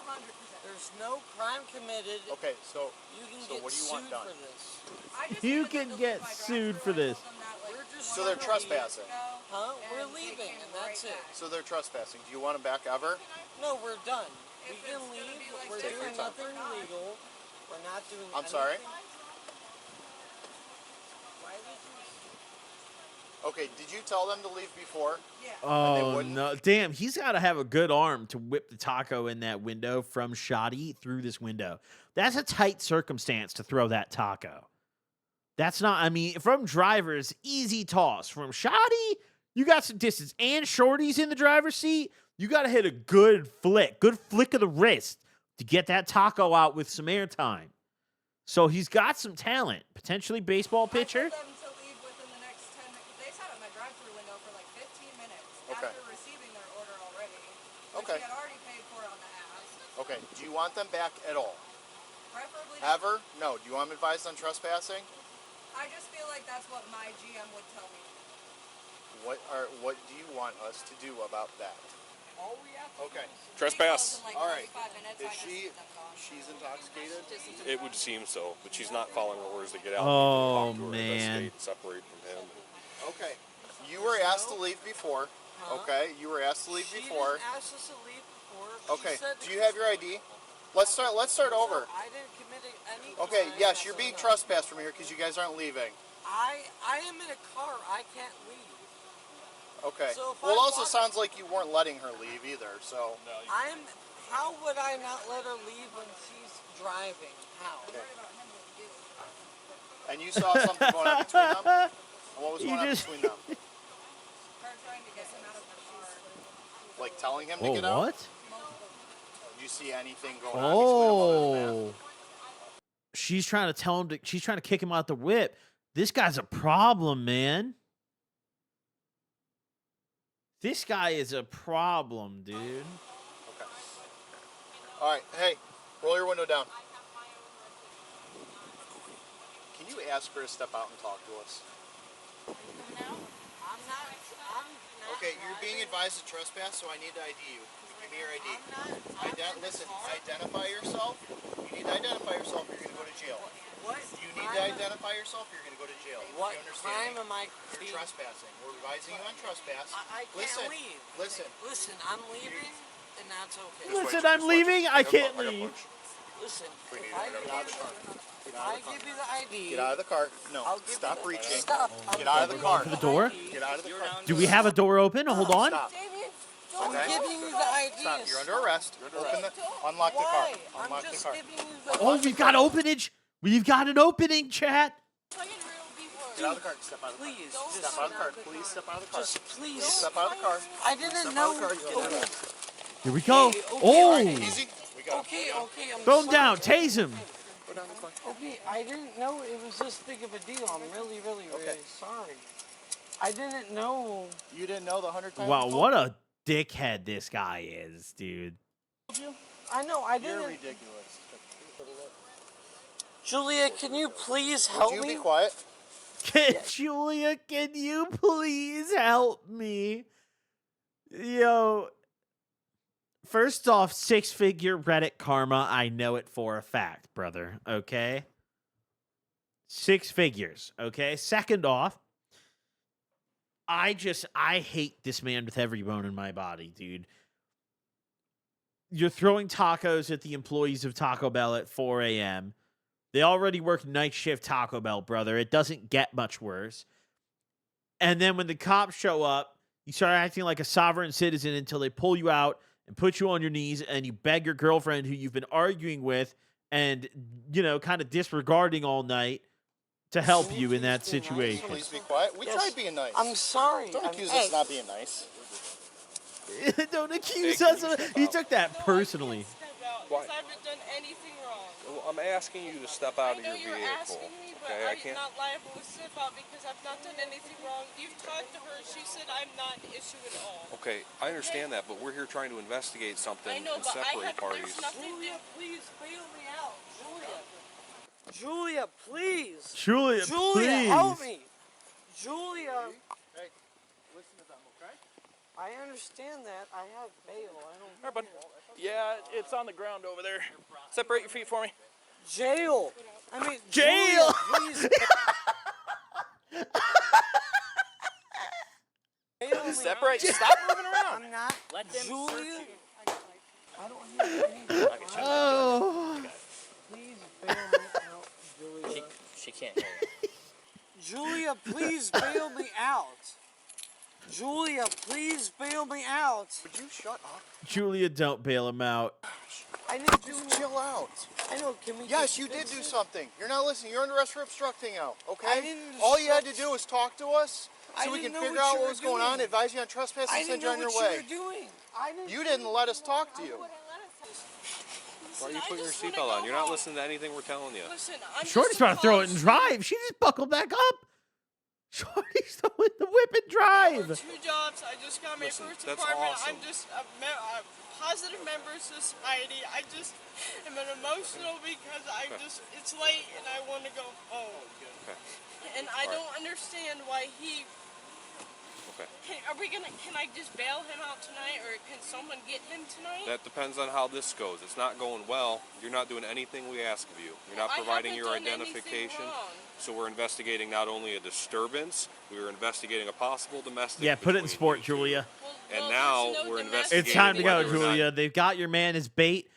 There's no crime committed. Okay, so You can so get what do you sued want done? for this. You can get sued for this. So they're trespassing. Huh? We're leaving, and that's it. So they're trespassing. Do you want them back ever? No, we're done. We can leave. We're Take your doing time. nothing illegal. We're not doing I'm sorry? Why did you... Okay, did you tell them to leave before? Yeah. Oh, no. Damn, he's got to have a good arm to whip the taco in that window from Shoddy through this window. That's a tight circumstance to throw that taco. That's not, I mean, from drivers, easy toss. From Shoddy, you got some distance. And Shorty's in the driver's seat. You got to hit a good flick of the wrist to get that taco out with some airtime. So he's got some talent. Potentially baseball pitcher. I told them to leave within the next 10 minutes. They sat at my drive-thru window for like 15 minutes Okay. after receiving their order already. Which Okay. we had already paid for on the app. Okay, do you want them back at all? Preferably not. Ever? No. Do you want them advised on trespassing? I just feel like that's what my GM would tell me. What do you want us to do about that? All we have Okay. Trespass. All right. Is she's intoxicated? It would seem so, but she's not following orders to get out. Oh, Talk to her, man. investigate, separate from him. Okay. You were asked to leave before. Okay. You were asked to leave before. She didn't ask us to leave before. Okay. She said Do you have your ID? Let's start over. I didn't commit any Okay. crime. Yes, you're being trespassed from here because you guys aren't leaving. I am in a car. I can't leave. Okay. So if Well, it I also walk- sounds like you weren't letting her leave either. So. How would I not let her leave when she's driving? How? Okay. And you saw something going on between them? And what was going on between them? Her trying to get him out of the car. Like telling him to Oh, get out? what? Did you see anything going on between them other than that? Oh. She's trying to tell him to, she's trying to kick him out the whip. This guy's a problem, man. This guy is a problem, dude. Okay. All right. Hey, roll your window down. Can you ask her to step out and talk to us? Okay, you're being advised to trespass, so I need to ID you. Give me your ID. Listen, identify yourself. You need to identify yourself or you're going to go to jail. What? You need to identify yourself or you're going to go to jail. What Do you understand crime me? am I You're being... trespassing. We're advising you on trespass. I can't Listen, leave. Listen. Listen, I'm leaving, and that's okay. Listen, I'm leaving. I can't leave. Listen, if I give you the ID, Get out of the car. No, I'll give stop you the, reaching. Stop. Get out of the car. For the door? Get out of the car. Do we have a door open? Hold on. Stop. I'm giving you the ID. Stop. You're under arrest. Open the, unlock the car. Why? I'm Unlock the just car. giving you the. Oh, we've got openage. We've got an opening, chat. Get out of the car. Step out of the car. Please, Step out of the car. Please step out of the car. Just please. Step out of the car. I didn't Step know. out of the car. Get out of the car. Here we go. Okay, Oh. Easy. We got Okay, okay. I'm Throw him sorry. down. Tase him. Go down the car. Okay, I didn't know it was this big of a deal. I'm really, really, really sorry. I didn't know. You didn't know the 100 times. Wow, what a dickhead this guy is, dude. I know. I didn't. You're ridiculous. Julia, can you please help Would you me? be quiet? Julia, can you please help me? Yo, first off, 6-figure Reddit karma. I know it for a fact, brother. Okay? 6 figures. Okay? Second off, I hate this man with every bone in my body, dude. You're throwing tacos at the employees of Taco Bell at 4 a.m. They already work night shift Taco Bell, brother. It doesn't get much worse. And then when the cops show up, you start acting like a sovereign citizen until they pull you out and put you on your knees and you beg your girlfriend who you've been arguing with and, kind of disregarding all night to help you in that situation. Please be quiet. We tried being nice. I'm sorry. Don't accuse us of not being nice. Don't accuse us of it. He took that personally. Because I haven't done anything wrong. Well, I'm asking you to step out of I know your you're vehicle. asking me, but Okay, I I'm can't. not liable to step out because I've not done anything wrong. You've talked to her. She said I'm not an issue at all. Okay, I understand that, but we're here trying to investigate something I know, and but separate parties. there's nothing. Julia, please bail me out. Julia, please. Julia, please. Help me. Julia. Hey, listen to them, okay? I understand that. I have bail. I don't. All right, bud. Yeah, it's on the ground over there. Separate your feet for me. Jail. I mean, Jail. Julia, please. Bail me Separate. out. Stop moving around. I'm not. Let them Julia. search I don't hear anything. Oh. Please bail me out, Julia. She can't hear you. Julia, please bail me out. Julia, please bail me out. Would you shut up? Julia, don't bail him out. I didn't do Just chill out. I know. Can we? Yes, just you did fix do it? something. You're not listening. You're under arrest for obstructing out, okay? I didn't All you had to do was talk to us I so we can didn't know figure what out you what were was going on, doing. advise you on trespass, I and send didn't you know on your what way. you were doing. You didn't let us talk to you. Why are you putting your seatbelt on? You're not listening to anything we're telling you. Listen, I'm Shorty's just about to throw it college and drive. She just buckled back up. Shorty's throwing the whip and drive. 2 jobs. I just got my Listen, first that's apartment. awesome. I'm just a positive member of society. I just am emotional because it's late and I want to go home. Okay. And I All right. don't understand why he. Okay. Can I just bail him out tonight, or can someone get him tonight? That depends on how this goes. It's not going well. You're not doing anything we ask of you. You're not I providing haven't your done anything identification. wrong. So we're investigating not only a disturbance, we were investigating a possible domestic. Yeah, put it in between sport, you two. Julia. And now there's no we're domestic investigating. It's time to go, whether or not- Julia. They've got your man as bait.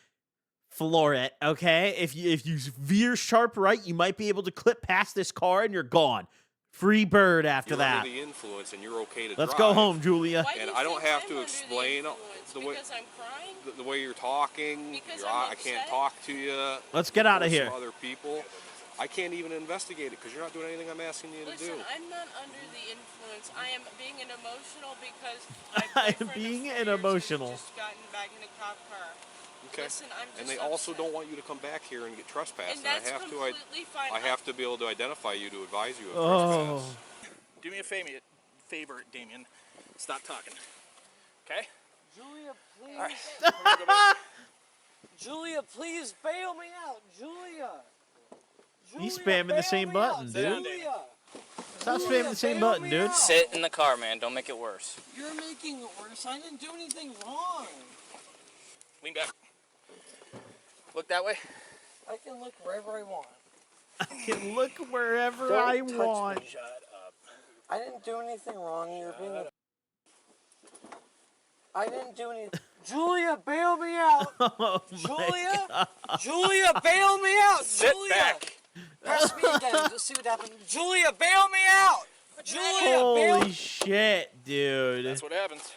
Floor it, okay? If you veer sharp right, you might be able to clip past this car and you're gone. Free bird after You're that. under the influence, and you're okay to Let's drive. go home, Julia. Why do And you I don't think have I'm to under explain influence? the way Because I'm crying? the way you're talking. Because Your I'm I can't upset? talk to you. Let's get out of Or here. Some other people. I can't even investigate it because you're not doing anything I'm asking you to Listen, do. I'm not under the influence. I am being an emotional because I my am boyfriend of being 4 an years emotional. has just gotten back in a cop car. Okay. Listen, I'm And just they also upset. don't want you to come back here and get trespassed. And that's I have to. completely fine. I have to be able to identify you to advise you of Oh. trespass. Do me a favor, Damien. Stop talking. Okay? Julia, please. Right. Julia, please bail me out. Julia. He's Julia, spamming the bail same me button, out. dude. Julia. Stop Julia, spamming the same bail button, me dude. out. Sit in the car, man. Don't make it worse. You're making it worse. I didn't do anything wrong. Lean back. Look that way. I can look wherever I want. I can look wherever Don't I touch want. me. Shut up. I didn't do anything wrong. You're being. I didn't do anything. Julia, bail me out. Oh Julia, Julia, bail me out. Sit Julia, back. press me again. Let's see what happens. Julia, bail me out. Julia, bail. Holy shit, dude. That's what happens.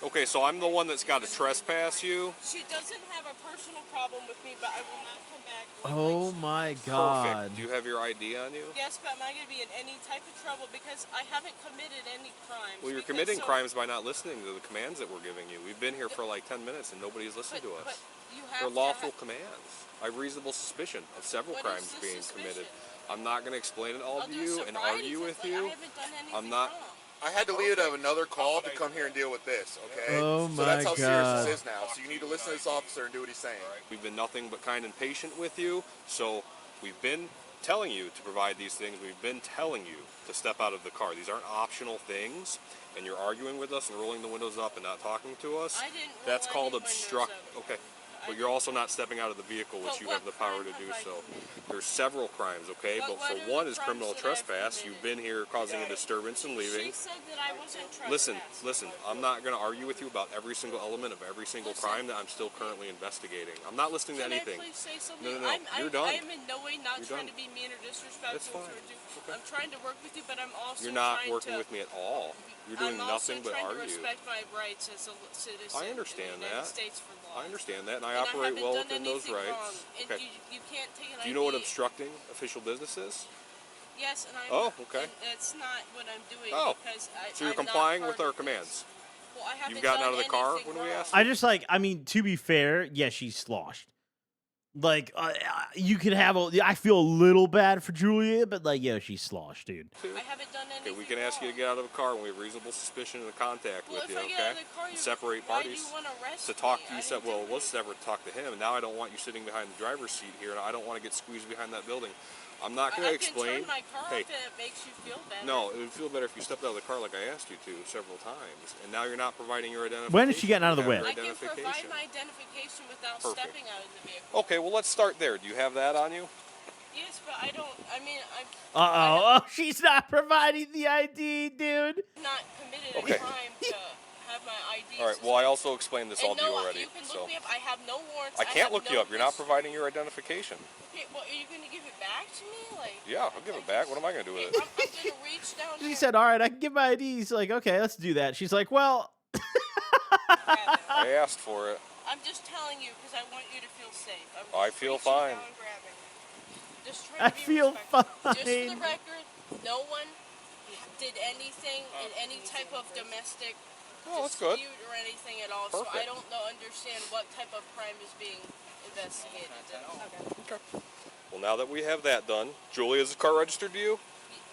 Okay, so I'm the one that's got to trespass you. She doesn't have a personal problem with me, but I will not come back. Oh my god. Perfect. Do you have your ID on you? Yes, but am I going to be in any type of trouble because I haven't committed any crimes? Well, you're committing crimes by not listening to the commands that we're giving you. We've been here for like 10 minutes and nobody's listened to us. You have They're lawful commands. I have reasonable suspicion of several crimes being committed. I'm not going to explain it all to you and argue with you. I'm not. I had to leave it of another call to come here and deal with this, okay? Oh so that's my how serious God. this is now. So you need to listen to this officer and do what he's saying. We've been nothing but kind and patient with you, so we've been telling you to provide these things. We've been telling you to step out of the car. These aren't optional things, and you're arguing with us and rolling the windows up and not talking to us. I didn't roll That's called any obstruct. windows up. Okay. But you're also not stepping out of the vehicle, which you have the power to do so. There's several crimes, okay? But for one is criminal trespass. You've been here causing a disturbance and leaving. She said that I wasn't Listen, trespassing. I'm not going to argue with you about every single element of every single crime that I'm still currently investigating. I'm not listening to anything. Can I please say something? No. You're done. I'm in no way not You're trying done. to be mean or disrespectful. That's fine. I'm trying to work with you, but I'm also You're not trying working to, with me at all. You're doing I'm nothing also but trying argue. to respect my rights as a citizen I understand in the United that. States for law. I understand that, and I operate haven't well done within those anything rights. wrong. And Okay. you can't take an Do you know what ID. obstructing official business is? Yes, and I'm Oh, okay. And it's not what I'm doing Oh, because so you're I'm not complying part with our of this. commands. Well, I haven't You've gotten done out of the car anything when we wrong. asked? I just like, I mean, to be fair, yeah, she's sloshed. Like, you could have I feel a little bad for Julia, but like, yo, she's sloshed, dude. I haven't done anything Okay, we can ask you to get out of the car when we have reasonable suspicion and contact Well, with if you, I get okay? out of the car, And separate why do parties. you want to arrest To talk to me? you, said, well, let's never talk to him. And now I don't want you sitting behind the driver's seat here, and I don't want to get squeezed behind that building. I'm not going to explain. I can turn my car Hey, off if it makes you feel better. no, it would feel better if you stepped out of the car like I asked you to several times. And now you're not providing your identification. When is she getting out of the You whip? have I your can provide identification. my identification without Perfect. stepping out of the vehicle. Okay, well, let's start there. Do you have that on you? Yes, but I don't. I mean, I'm Oh, she's not providing the ID, dude. not committed Okay. a crime to have my ID. All right, well, I also explained this all And to you no, already. you can so look me up. I have no warrants. I can't have look no you up. You're not history. providing your identification. Okay, well, are you going to give it back to me? Like, Yeah, I'll give it back. What am I going to do with it? I'm going to reach down She here. said, all right, I can give my ID. He's like, okay, let's do that. She's like, well, I asked for it. I'm just telling you because I want you to feel safe. I'm I just feel reaching fine. down and grabbing. Just trying I to be feel respectful. Just for the fine. record, no one did anything in any type of domestic Oh, that's good. dispute or anything at all. So Perfect. I don't understand what type of crime is being investigated. Okay. Well, now that we have that done, Julia, is the car registered to you?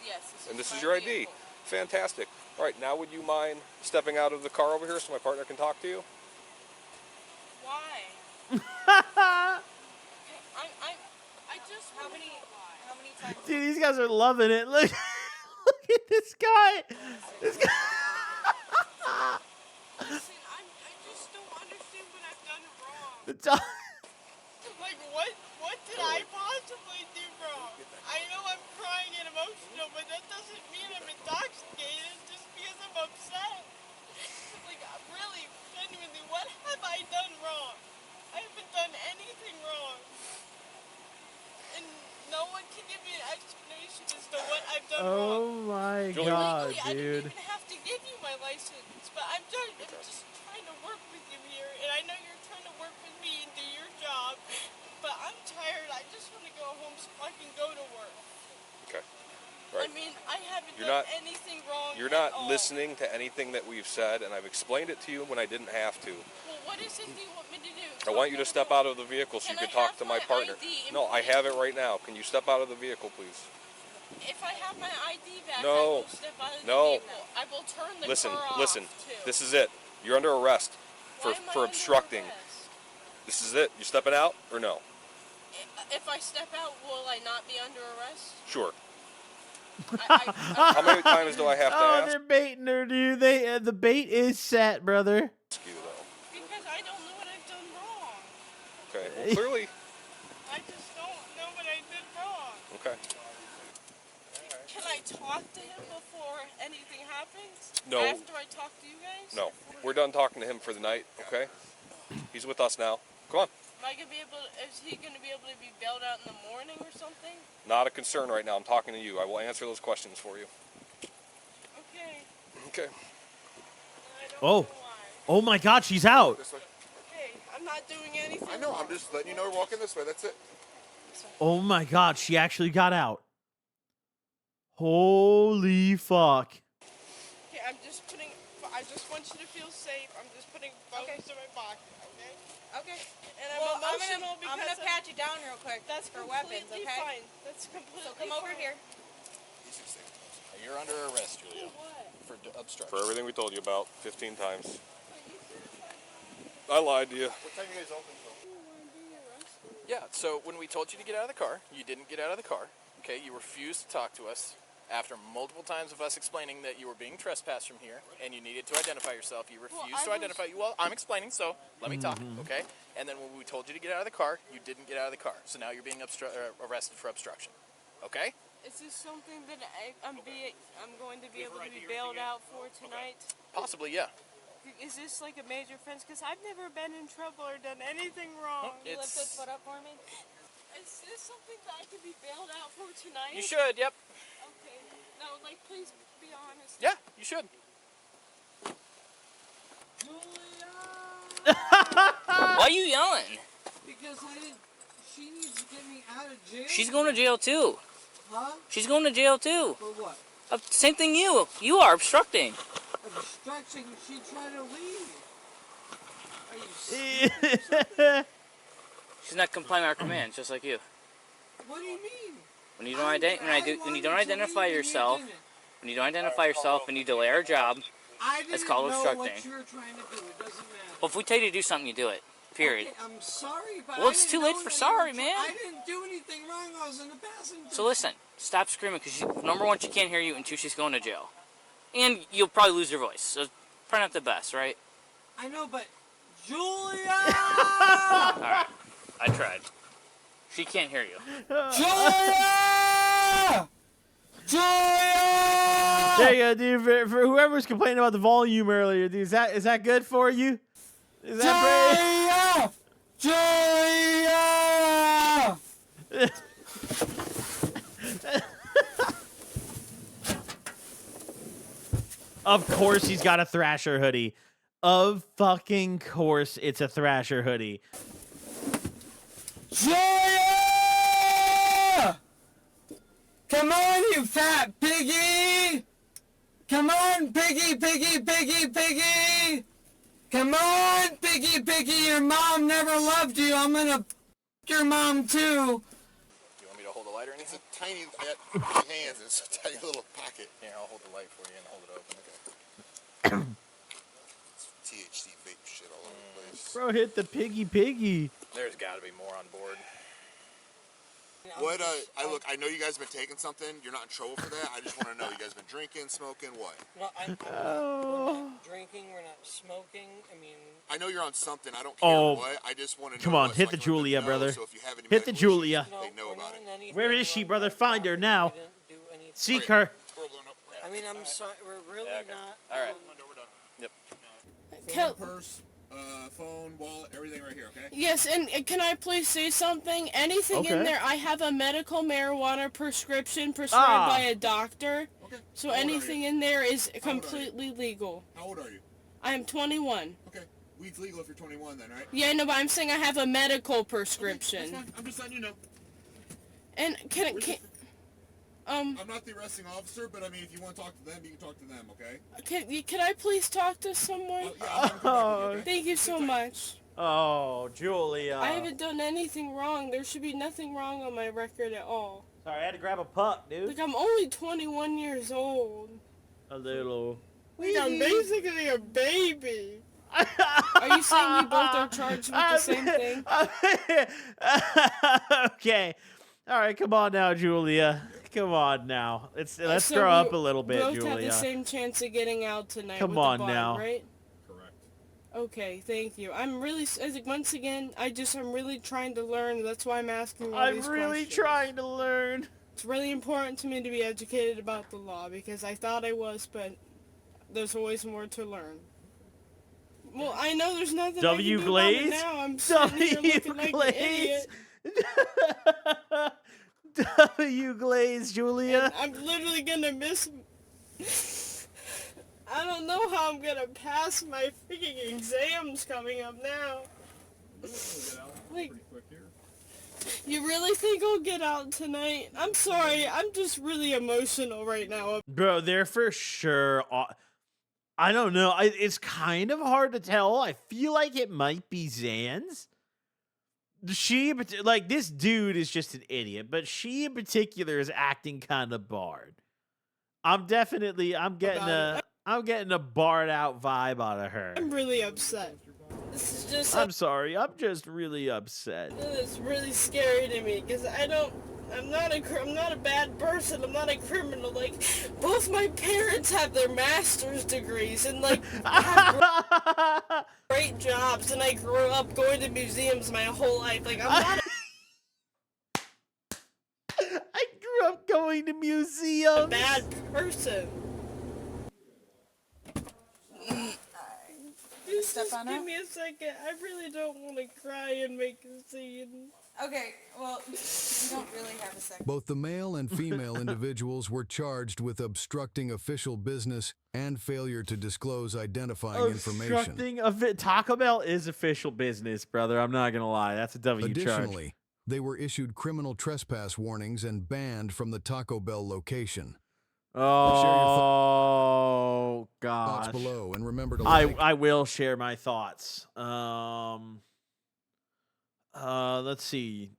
Yes. And this is my your ID. vehicle. Fantastic. All right, now would you mind stepping out of the car over here so my partner can talk to you? Why? I just how many times? dude, these guys are loving it. Look, look at this guy. This guy. Listen, I just don't understand what I've done wrong. The dog. Like what did I possibly do wrong? I know I'm crying and emotional, but that doesn't mean I'm intoxicated just because I'm upset. Like really, genuinely, what have I done wrong? I haven't done anything wrong. And no one can give me an explanation as to what I've done wrong. Oh my Julia. god, Legally, I didn't dude. even have to give you my license, but I'm just trying to work with you here, and I know you're trying to work with me and do your job, but I'm tired. I just want to go home so I can go to work. Okay. Right. I mean, I haven't You're done not- anything wrong. You're at not all. listening to anything that we've said, and I've explained it to you when I didn't have to. Well, what is it you want me to do? I want you to step out of the vehicle so you Can can I talk have to my my partner. ID in No, I have it right now. Can you step out of the vehicle, please? If I have my ID back, I No. will step out of the No. vehicle. I will turn the Listen, car off, listen. too. This is it. You're under arrest for, Why am I for under obstructing. arrest? This is it. You stepping out or no? If I step out, will I not be under arrest? Sure. How many times do I have to Oh, ask they're baiting her, dude. They the bait is set, brother. you, though? Because I don't know what I've done wrong. Okay. Well, clearly. I just don't know what I did wrong. Okay. Can I talk talk to him before anything happens? No. After I talk to you guys? No, we're done talking to him for the night, okay? He's with us now. Come on. Am I gonna be able? Is he gonna be able to be bailed out in the morning or something? Not a concern right now. I'm talking to you. I will answer those questions for you. Okay. Okay. Oh. Oh my God, she's out. This way. Okay, I'm not doing anything. I know. I'm just letting you know we're walking this way. That's it. Oh my God, she actually got out. Holy fuck. Okay, I'm just putting. I just want you to feel safe. I'm just putting phones in my pocket. Okay. Okay. And I'm emotional I'm gonna because pat you down real quick. That's for weapons, completely okay? fine. That's completely So come over fine. here. You're under arrest, Julia. For obstruction. For everything we told you about 15 times. I lied to you. What time you guys open till? Yeah, so when we told you to get out of the car, you didn't get out of the car. Okay, you refused to talk to us. After multiple times of us explaining that you were being trespassed from here and you needed to identify yourself, you refused to identify you. Well, I'm explaining, so let me talk, okay? And then when we told you to get out of the car, you didn't get out of the car. So now you're being arrested for obstruction. Okay? Is this something that I'm going to be able to be bailed out for tonight? Possibly, yeah. Is this like a major offense? Because I've never been in trouble or done anything wrong. Can you lift this foot up for me? Is this something that I can be bailed out for tonight? You should, yep. Okay. No, like, please be honest. Yeah, you should. Why are you yelling? Because she needs to get me out of jail. She's going to jail too. Huh? She's going to jail too. For what? Same thing you. You are obstructing. Obstruction. She tried to leave. Are you serious? She's not complying with our commands, just like you. What do you mean? When you don't identify yourself, and you delay our job, it's called obstructing. What you were trying to do. It doesn't matter. Well, if we tell you to do something, you do it. Period. Okay, I'm sorry, but Well, it's too late for sorry, man. I didn't do anything wrong. I was in the passenger. So listen, stop screaming, because number one, she can't hear you, and two, she's going to jail. And you'll probably lose your voice. So probably not the best, right? I know, but Julia! Alright, I tried. She can't hear you. Julia! Julia! There you go, dude. For whoever's complaining about the volume earlier, dude, is that good for you? Is that Julia! Of course he's got a Thrasher hoodie. Of fucking course it's a Thrasher hoodie. Julia! Come on, you fat piggy! Come on, piggy, piggy, piggy, piggy! Come on, piggy, piggy, your mom never loved you. I'm gonna f your mom too. Do you want me to hold the light or anything? It's a tiny, I got hands, it's a tiny little pocket. Here, I'll hold the light for you and hold it open. It's THC vape shit all over the place. Bro, hit the piggy. There's got to be more on board. What, I know you guys have been taking something. You're not in trouble for that. I just want to know, you guys been drinking, smoking, what? No, we're not drinking, we're not smoking. I mean, I know you're on something. I don't care what. I just want to know. Come on, what, hit so the I can let them Julia, know, brother. So if you have any Hit the medical Julia. issues, they know about it. Where is she, brother? Find her now. Seek her. I mean, I'm sorry, we're really not. All right. Yep. Kel- Purse, phone, wallet, everything right here, okay? Yes, and can I please say something? Anything in Okay. there, I have a medical marijuana prescription prescribed by a doctor. Okay. So How old are anything you? in there is completely legal. How old are you? I am 21. Okay. Weed's legal if you're 21 then, right? Yeah, no, but I'm saying I have a medical That's prescription. fine. I'm just letting you know. And can I'm not the arresting officer, but I mean, if you want to talk to them, you can talk to them, okay? can I please talk to someone? Oh, Thank you so much. oh, Julia. I haven't done anything wrong. There should be nothing wrong on my record at all. Sorry, I had to grab a puck, dude. Like, I'm only 21 years old. A little. Like, I'm basically a baby. Are you saying we both are charged with the same thing? Okay. All right, come on now, Julia. Come on now. Let's So grow we up a little bit, both Julia. have the same chance of getting out tonight. Come with on the bond, now. Right? Correct. Okay, thank you. I'm really, once again, I'm really trying to learn. That's why I'm asking all I'm these really questions. trying to learn. It's really important to me to be educated about the law because I thought I was, but there's always more to learn. Well, I know there's nothing I can W do about it Glaze? now. I'm sitting here looking like an idiot. W Glaze, Julia. And I'm literally gonna miss. I don't know how I'm gonna pass my freaking exams coming up now. Like, you really think I'll get out tonight? I'm sorry, I'm just really emotional right now. Bro, they're for sure. I don't know. It's kind of hard to tell. I feel like it might be Zan's. Like, this dude is just an idiot, but she in particular is acting kind of barred. I'm getting a barred out vibe out of her. I'm really upset. This is just. I'm sorry. I'm just really upset. It's really scary to me because I'm not a bad person. I'm not a criminal. Like, both my parents have their master's degrees and like have great jobs, and I grew up going to museums my whole life. Like, I'm not. I grew up going to museums. A bad person. Just give me a second. I really don't want to cry and make a scene. Okay, well, you don't really have a second. Both the male and female individuals were charged with obstructing official business and failure to disclose identifying information. Taco Bell is official business, brother. I'm not gonna lie. That's a W charge. Additionally, they were issued criminal trespass warnings and banned from the Taco Bell location. Oh gosh. Thoughts below, and remember to like. I will share my thoughts. Let's see.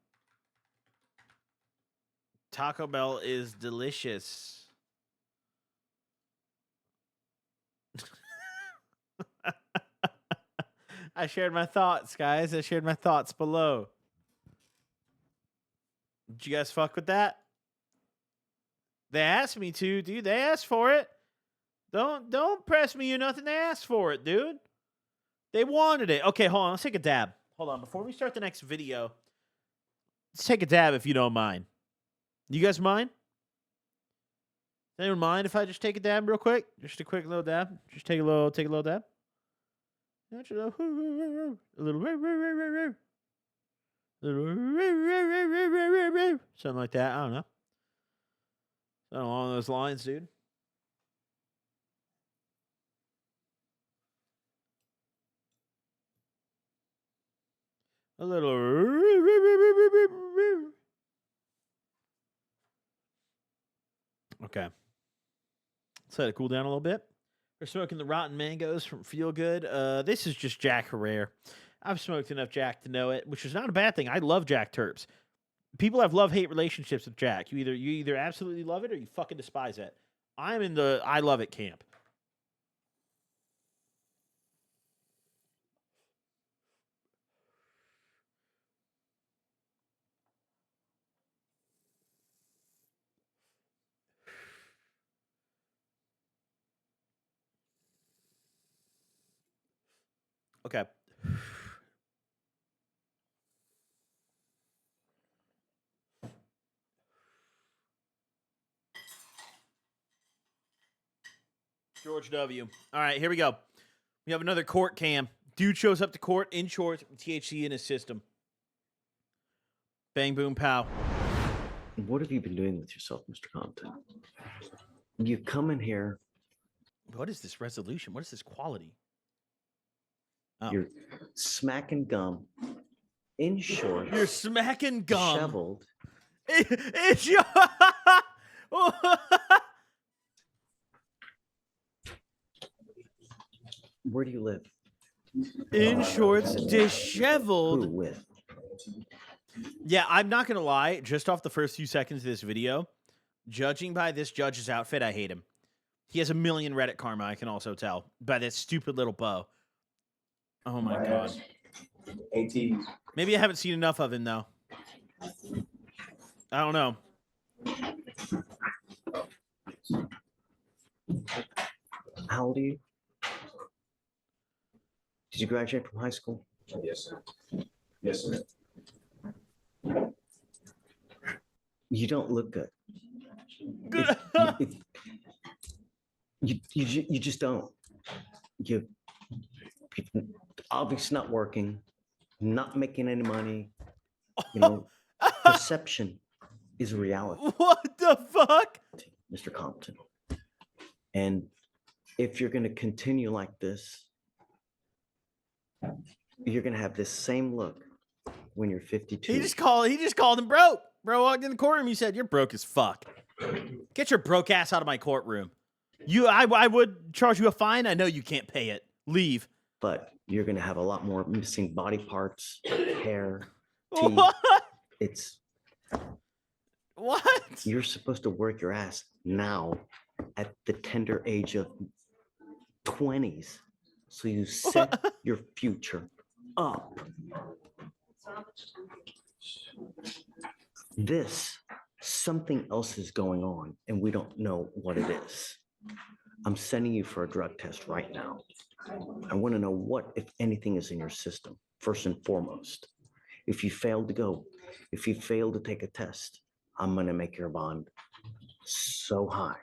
Taco Bell is delicious. I shared my thoughts, guys. I shared my thoughts below. Did you guys fuck with that? They asked me to, dude. They asked for it. Don't press me or nothing. They asked for it, dude. They wanted it. Okay, hold on. Let's take a dab. Hold on. Before we start the next video, let's take a dab if you don't mind. You guys mind? Does anyone mind if I just take a dab real quick? Just a quick little dab. Just take a little dab. Just a little something like that. I don't know. Something along those lines, dude. A little. Okay. Let's let it cool down a little bit. We're smoking the Rotten Mangoes from Feel Good. This is just Jack Herrera. I've smoked enough Jack to know it, which is not a bad thing. I love Jack Terps. People have love-hate relationships with Jack. You either absolutely love it or you fucking despise it. I'm in the I love it camp. Okay. George W. All right, here we go. We have another court cam. Dude shows up to court in shorts with THC in his system. Bang, boom, pow. What have you been doing with yourself, Mr. Compton? You come in here. What is this resolution? What is this quality? Oh. You're smacking gum in shorts. You're smacking gum. Shoveled. It's your. Where do you live? In shorts, disheveled. Who with? Yeah, I'm not going to lie. Just off the first few seconds of this video, judging by this judge's outfit, I hate him. He has a million Reddit karma, I can also tell, by that stupid little bow. Oh my God. 18. Maybe I haven't seen enough of him, though. I don't know. How old are you? Did you graduate from high school? Yes, sir. Yes, sir. You don't look good. You just don't. You obviously not working, not making any money. You know, perception is reality. What the fuck? Mr. Compton. And if you're going to continue like this, you're going to have this same look when you're 52. He just called him broke. Bro walked in the courtroom. He said, "You're broke as fuck. Get your broke ass out of my courtroom. I would charge you a fine. I know you can't pay it. Leave." But you're going to have a lot more missing body parts, hair, teeth. What? It's what? You're supposed to work your ass now at the tender age of 20s. So you set your future up. Something else is going on, and we don't know what it is. I'm sending you for a drug test right now. I want to know what, if anything, is in your system, first and foremost. If you fail to take a test, I'm going to make your bond so high.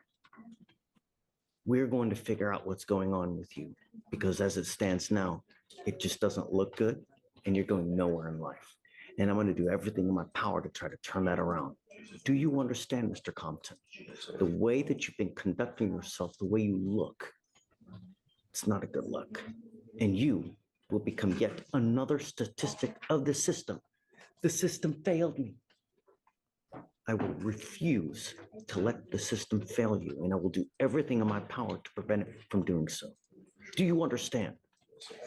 We're going to figure out what's going on with you, because as it stands now, it just doesn't look good, and you're going nowhere in life. And I'm going to do everything in my power to try to turn that around. Do you understand, Mr. Compton? The way that you've been conducting yourself, the way you look, it's not a good look. And you will become yet another statistic of the system. The system failed me. I will refuse to let the system fail you, and I will do everything in my power to prevent it from doing so. Do you understand?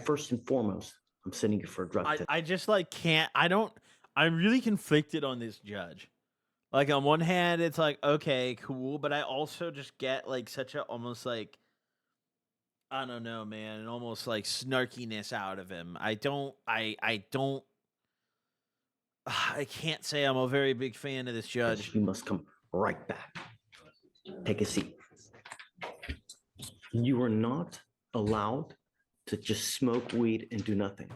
First and foremost, I'm sending you for a drug test. I just can't. I'm really conflicted on this judge. Like, on one hand, it's like, okay, cool, but I also just get such a almost I don't know, man, and almost snarkiness out of him. I can't say I'm a very big fan of this judge. You must come right back. Take a seat. You are not allowed to just smoke weed and do nothing.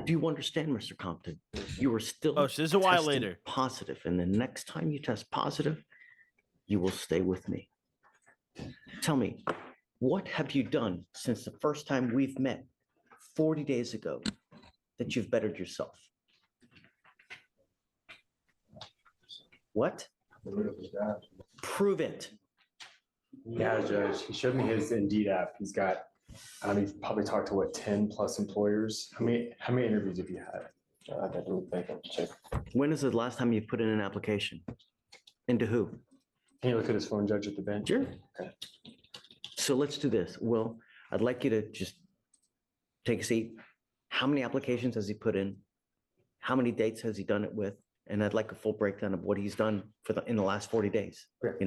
Do you understand, Mr. Compton? You are still so this is a while later. Positive, and the next time you test positive, you will stay with me. Tell me, what have you done since the first time we've met 40 days ago that you've bettered yourself? What? Prove it. Yeah, Judge. He showed me his Indeed app. He's got, he's probably talked to 10 plus employers. How many interviews have you had? I didn't think I'd check. When is the last time you put in an application? Into who? Can you look at his phone, Judge, at the bench? Sure. Okay. So let's do this. Will, I'd like you to just take a seat. How many applications has he put in? How many dates has he done it with? And I'd like a full breakdown of what he's done in the last 40 days. Okay.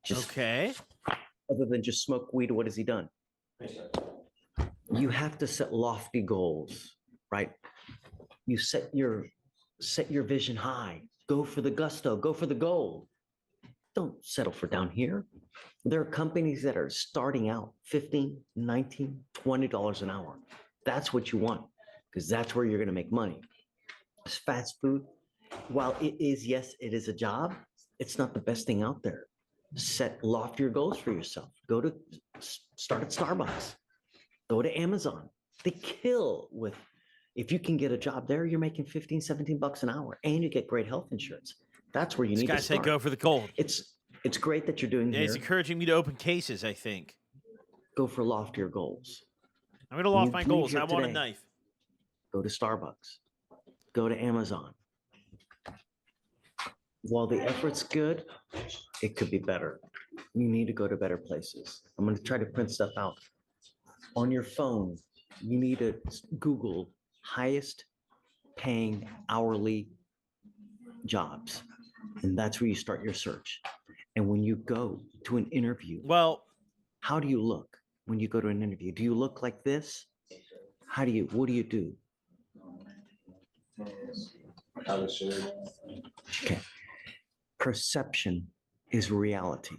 Just okay. Other than just smoke weed, what has he done? You have to set lofty goals, right? You set your vision high. Go for the gusto. Go for the gold. Don't settle for down here. There are companies that are starting out $15, $19, $20 an hour. That's what you want, because that's where you're going to make money. It's fast food. While it is a job, it's not the best thing out there. Set loftier goals for yourself. Start at Starbucks. Go to Amazon. They kill with, if you can get a job there, you're making $15, $17 an hour, and you get great health insurance. That's where you need to start. This guy said go for the gold. It's great that you're doing here. He's encouraging me to open cases, I think. Go for loftier goals. I'm going to loft my goals. I want a knife. Go to Starbucks. Go to Amazon. While the effort's good, it could be better. You need to go to better places. I'm going to try to print stuff out. On your phone, you need to Google highest paying hourly jobs. And that's where you start your search. And when you go to an interview, how do you look when you go to an interview? Do you look like this? What do you do? Okay. Perception is reality.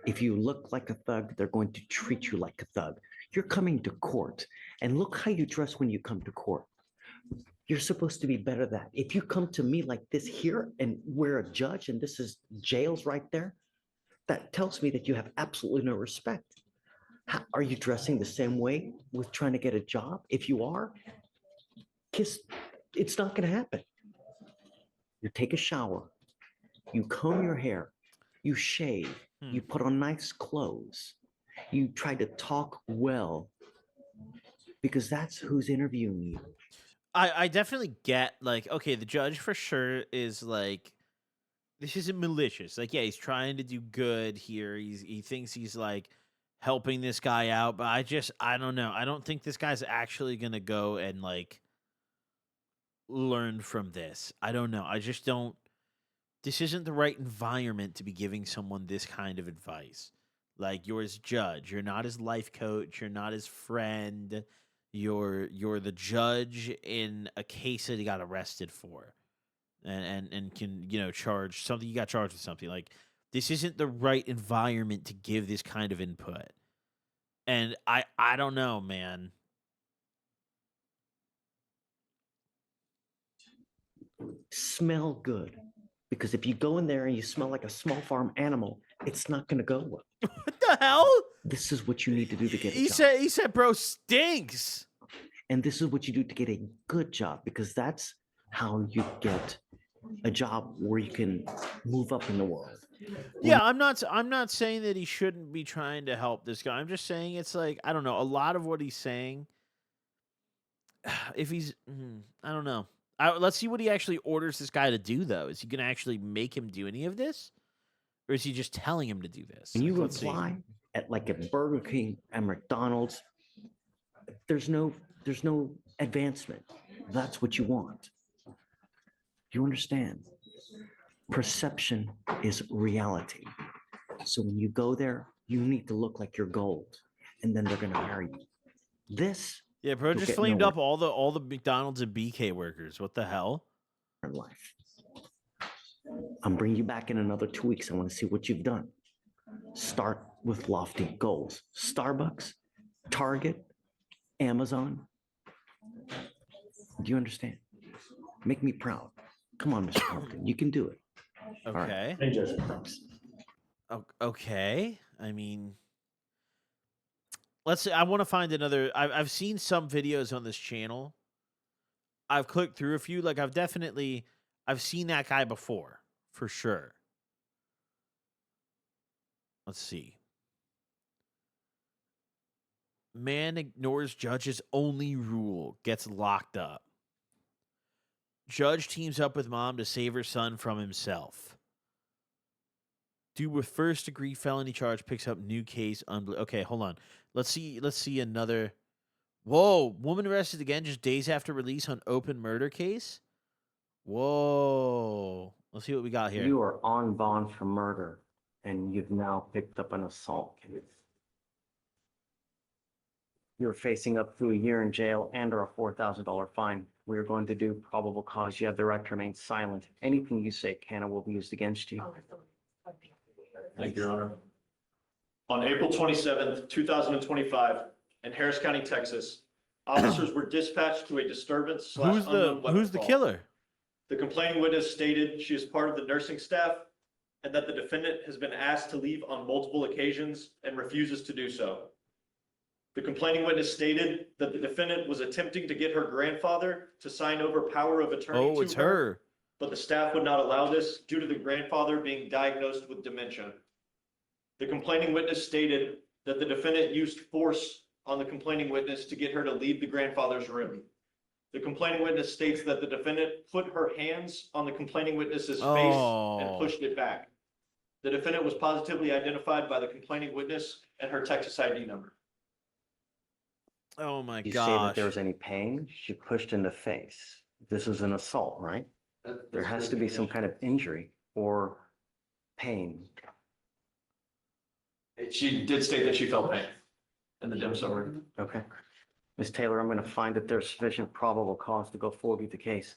If you look like a thug, they're going to treat you like a thug. You're coming to court, and look how you dress when you come to court. You're supposed to be better than that. If you come to me like this here and we're a judge and this is jails right there, That tells me that you have absolutely no respect. Are you dressing the same way with trying to get a job? If you are, it's not going to happen. You take a shower, you comb your hair, you shave, you put on nice clothes, you try to talk well, because that's who's interviewing you. I definitely get, like, okay, the judge for sure is like, this isn't malicious. Like, yeah, he's trying to do good here. He thinks he's like helping this guy out, but I don't know. I don't think this guy's actually gonna go and like learn from this. I don't know. I just don't. This isn't the right environment to be giving someone this kind of advice. Like, you're his judge. You're not his life coach. You're not his friend. You're the judge in a case that he got arrested for, and can charge something. You got charged with something. Like, this isn't the right environment to give this kind of input. And I don't know, man. Smell good, because if you go in there and you smell like a small farm animal, it's not going to go well. What the hell? This is what you need to do to get a job. He said, bro, stinks. And this is what you do to get a good job, because that's how you get a job where you can move up in the world. Yeah, I'm not saying that he shouldn't be trying to help this guy. I'm just saying it's like, I don't know, a lot of what he's saying, if he's I don't know. Let's see what he actually orders this guy to do, though. Is he going to actually make him do any of this? Or is he just telling him to do this? When you apply at like a Burger King and McDonald's, there's no advancement. That's what you want. You understand? Perception is reality. So when you go there, you need to look like you're gold, and then they're going to hire you. This, yeah, bro, just flamed up all the McDonald's and BK workers. What the hell? In life. I'm bringing you back in another 2 weeks. I want to see what you've done. Start with lofty goals. Starbucks, Target, Amazon. Do you understand? Make me proud. Come on, Mr. Pumpkin. You can do it. Okay. Right. Okay. I mean, let's say I want to find another. I've seen some videos on this channel. I've clicked through a few. Like, I've seen that guy before, for sure. Let's see. Man ignores judge's only rule, gets locked up. Judge teams up with mom to save her son from himself. Dude with first degree felony charge picks up new case. Okay, hold on. Let's see another. Whoa, woman arrested again just days after release on open murder case. Whoa. Let's see what we got here. You are on bond for murder, and you've now picked up an assault case. You're facing up to a year in jail and or a $4,000 fine. We are going to do probable cause. You have the right to remain silent. Anything you say can or will be used against you. Thank you, Your Honor. On April 27th, 2025, in Harris County, Texas, officers were dispatched to a disturbance / unknown weapon who's the call. killer? The complaining witness stated she is part of the nursing staff and that the defendant has been asked to leave on multiple occasions and refuses to do so. The complaining witness stated that the defendant was attempting to get her grandfather to sign over power of attorney Oh, it's her. but the staff would not allow this due to the grandfather being diagnosed with dementia. The complaining witness stated that the defendant used force on the complaining witness to get her to leave the grandfather's room. The complaining witness states that the defendant put her hands on the complaining witness's face and pushed it back. The defendant was positively identified by the complaining witness and her Texas ID number. Oh my You gosh. say that there was any pain? She pushed in the face. This is an assault, right? There has to be some kind of injury or pain. She did state that she felt pain in the dim summary. Okay. Ms. Taylor, I'm going to find that there's sufficient probable cause to go forward with the case.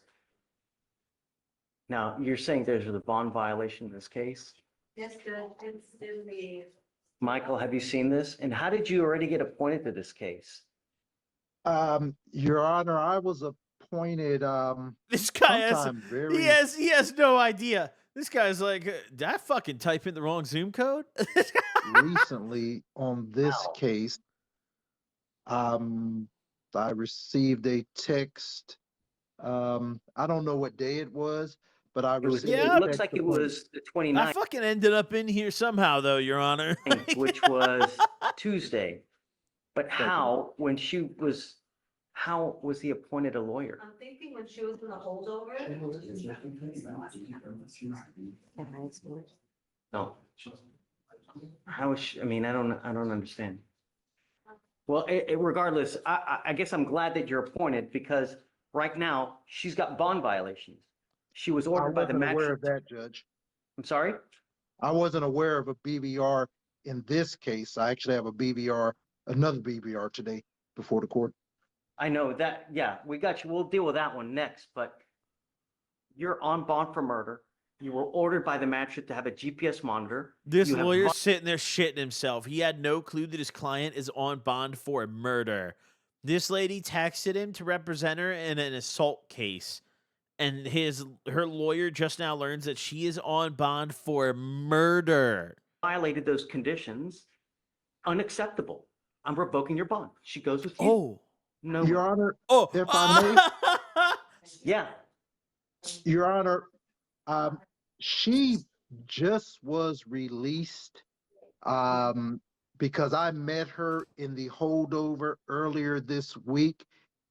Now, you're saying there's a bond violation in this case? Yes, it's in the. Michael, have you seen this? And how did you already get appointed to this case? Your Honor, I was appointed This guy sometime he has no idea. This guy's like, did I fucking type in the wrong Zoom code? Recently on this case, I received a text. I don't know what day it was, but I received Yeah, a text upon the I 29th, fucking ended up in here somehow, though, Your Honor. which was Tuesday. But how was he appointed a lawyer? I'm thinking when she was in the holdover. No. How is she, I mean, I don't understand. Well, regardless, I guess I'm glad that you're appointed because right now she's got bond violations. She was I ordered by the wasn't aware magistrate. of that, Judge. I'm sorry? I wasn't aware of a BVR in this case. I actually have a BVR, another BVR today before the court. I know that, yeah, we got you. We'll deal with that one next, but you're on bond for murder. You were ordered by the magistrate to have a GPS monitor. This You have lawyer's sitting there shitting himself. He had no clue that his client is on bond for murder. This lady texted him to represent her in an assault case. And her lawyer just now learns that she is on bond for murder. violated those conditions. Unacceptable. I'm revoking your bond. She goes with you. Oh. No. Your Honor, Oh. if I may, Yeah. Your Honor, she just was released because I met her in the holdover earlier this week,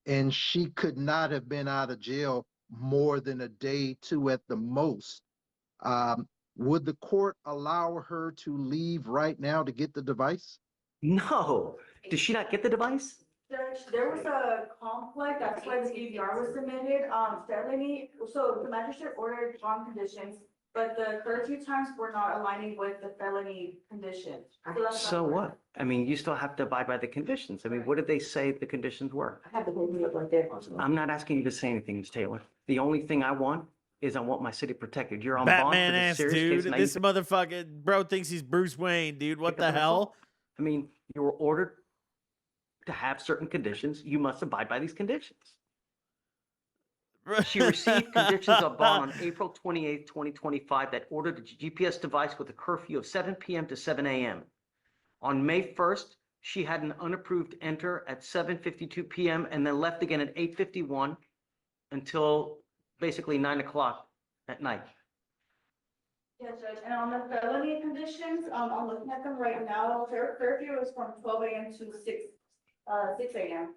and she could not have been out of jail more than a day, two at the most. Would the court allow her to leave right now to get the device? No. Did she not get the device? Judge, there was a conflict, that's why the DVR was submitted, felony, so the magistrate ordered bond conditions, but the curfew times were not aligning with the felony condition. So what? I mean, you still have to abide by the conditions. I mean, what did they say the conditions were? I have the paperwork right there. I'm not asking you to say anything, Ms. Taylor. The only thing I want is I want my city protected. You're on bond Batman for this ass serious dude. case. Now This you motherfucking bro thinks he's Bruce Wayne, dude. What pick up the an hell? assault. I mean, you were ordered to have certain conditions. You must abide by these conditions. She received conditions of bond on April 28th, 2025 that ordered a GPS device with a curfew of 7 p.m. to 7 a.m. On May 1st, she had an unapproved enter at 7:52 p.m. and then left again at 8:51 until basically 9 o'clock at night. Yes, Judge, and on the felony conditions, I'm looking at them right now, her curfew is from 12 a.m. to 6 a.m.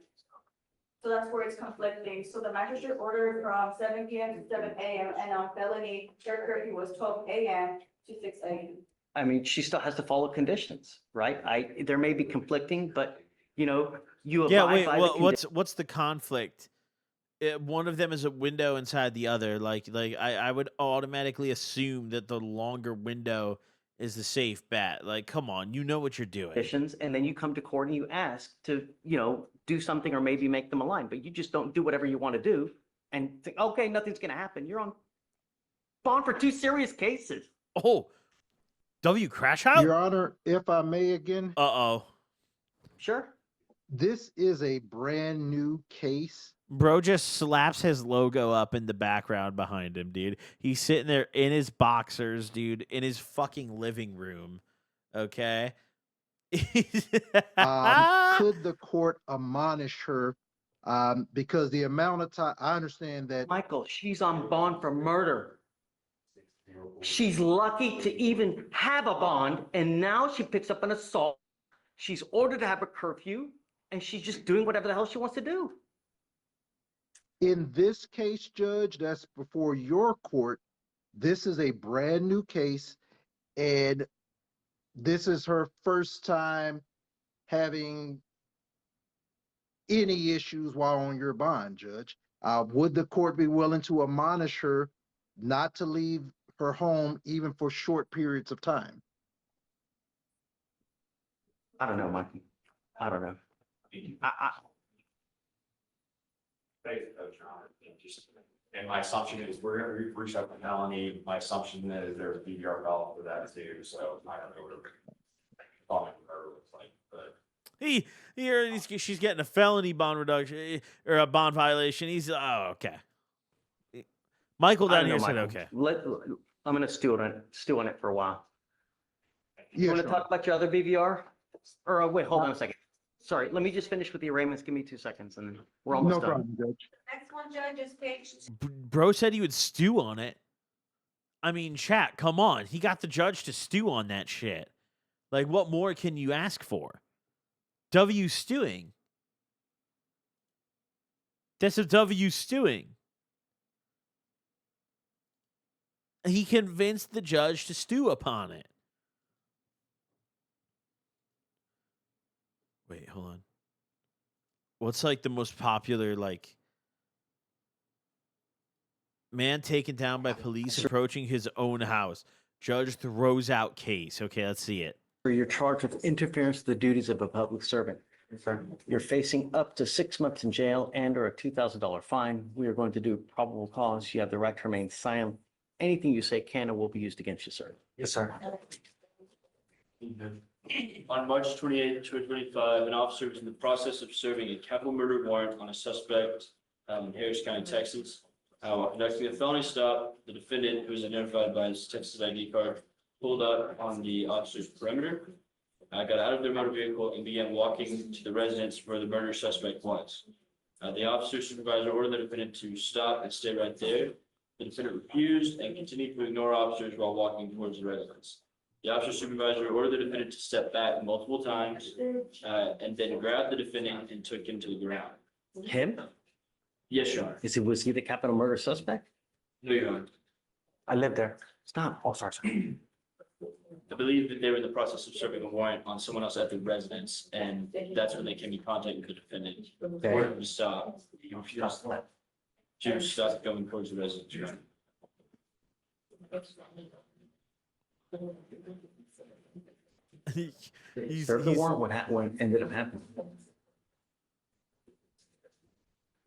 So that's where it's conflicting. So the magistrate ordered from 7 p.m. to 7 a.m. and on felony, her curfew was 12 a.m. to 6 a.m. I mean, she still has to follow conditions, right? There may be conflicting, but you know, you abide Yeah, wait. by Well, the what's the conflict? One of them is a window inside the other. Like I would automatically assume that the longer window is the safe bet. Like, come on, you know what you're doing. conditions, and then you come to court and you ask to, you know, do something or maybe make them align, but you just don't do whatever you want to do and think, okay, nothing's going to happen. You're on bond for 2 serious cases. Oh, W crash out? Your Honor, if I may again. Uh-oh. Sure. This is a brand new case. Bro just slaps his logo up in the background behind him, dude. He's sitting there in his boxers, dude, in his fucking living room. Okay? Could the court admonish her? Because the amount of time, I understand that. Michael, she's on bond for murder. She's lucky to even have a bond, and now she picks up an assault. She's ordered to have a curfew, and she's just doing whatever the hell she wants to do. In this case, Judge, that's before your court. This is a brand new case, and this is her first time having any issues while on your bond, Judge. Would the court be willing to admonish her not to leave her home even for short periods of time? I don't know, Mikey. I don't know. And my assumption is we're gonna reach out to Melanie. My assumption is there's a BVR valve for that too, so I don't know what talking to her looks like, but. She's getting a felony bond reduction or a bond violation. He's okay. Michael I down don't here know, said Michael. okay. I'm gonna stew on it for a while. You Yeah, wanna sure. talk about your other BVR? Or, wait, hold on a second. Sorry, let me just finish with the arraignments. Give me 2 seconds and then we're almost No done. problem, Judge. Next one, Judge, is page. Bro said he would stew on it. I mean, chat, come on. He got the judge to stew on that shit. Like, what more can you ask for? W stewing. That's a W stewing. He convinced the judge to stew upon it. Wait, hold on. What's like the most popular, like, man taken down by police approaching his own house? Judge throws out case. Okay, let's see it. You're charged with interference with the duties of a public servant. You're facing up to 6 months in jail and or a $2,000 fine. We are going to do probable cause. You have the right to remain silent. Anything you say can or will be used against you, sir. Yes, sir. On March 28, 2025, an officer was in the process of serving a capital murder warrant on a suspect in Harris County, Texas. While conducting a felony stop, the defendant, who was identified by his Texas ID card, pulled up on the officer's perimeter, got out of their motor vehicle and began walking to the residence where the murder suspect was. The officer's supervisor ordered the defendant to stop and stay right there. The defendant refused and continued to ignore officers while walking towards the residence. The officer supervisor ordered the defendant to step back multiple times and then grabbed the defendant and took him to the ground. Him? Yes, Your Honor. Was he the capital murder suspect? No, Your Honor. I live there. Stop. Oh, sorry. I believe that they were in the process of serving a warrant on someone else at the residence, and that's when they came in contact with the defendant. Ordered him to stop. He refused to stop going towards the residence, Your Honor. Served the warrant. What ended up happening?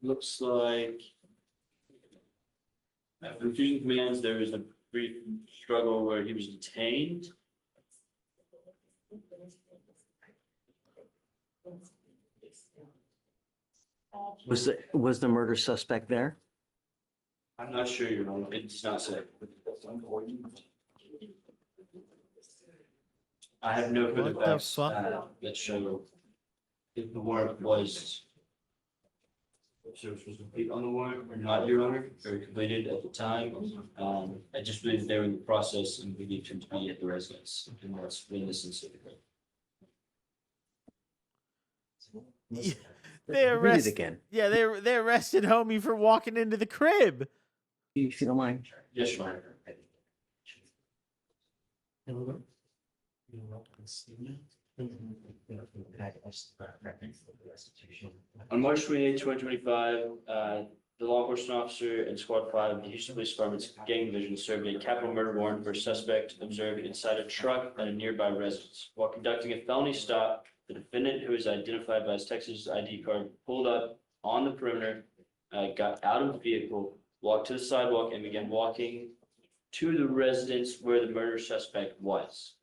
Looks like after refusing commands, there was a brief struggle where he was detained. Was the murder suspect there? I'm not sure, Your Honor. It does not say. I have no further What the facts fuck? that show if the warrant was service was complete on the warrant or not, Your Honor, or completed at the time. I just believe that they were in the process and we need him to be at the residence. And that's when this incident occurred. They Read it arrested again. Yeah, they arrested homie for walking into the crib. If you don't mind. Yes, Your Honor. On March 28, 2025, the law enforcement officer and Squad 5 of the Houston Police Department's Gang Division served a capital murder warrant for a suspect observed inside a truck at a nearby residence. While conducting a felony stop, the defendant, who is identified by his Texas ID card, pulled up on the perimeter, got out of the vehicle, walked to the sidewalk, and began walking to the residence where the murder suspect was.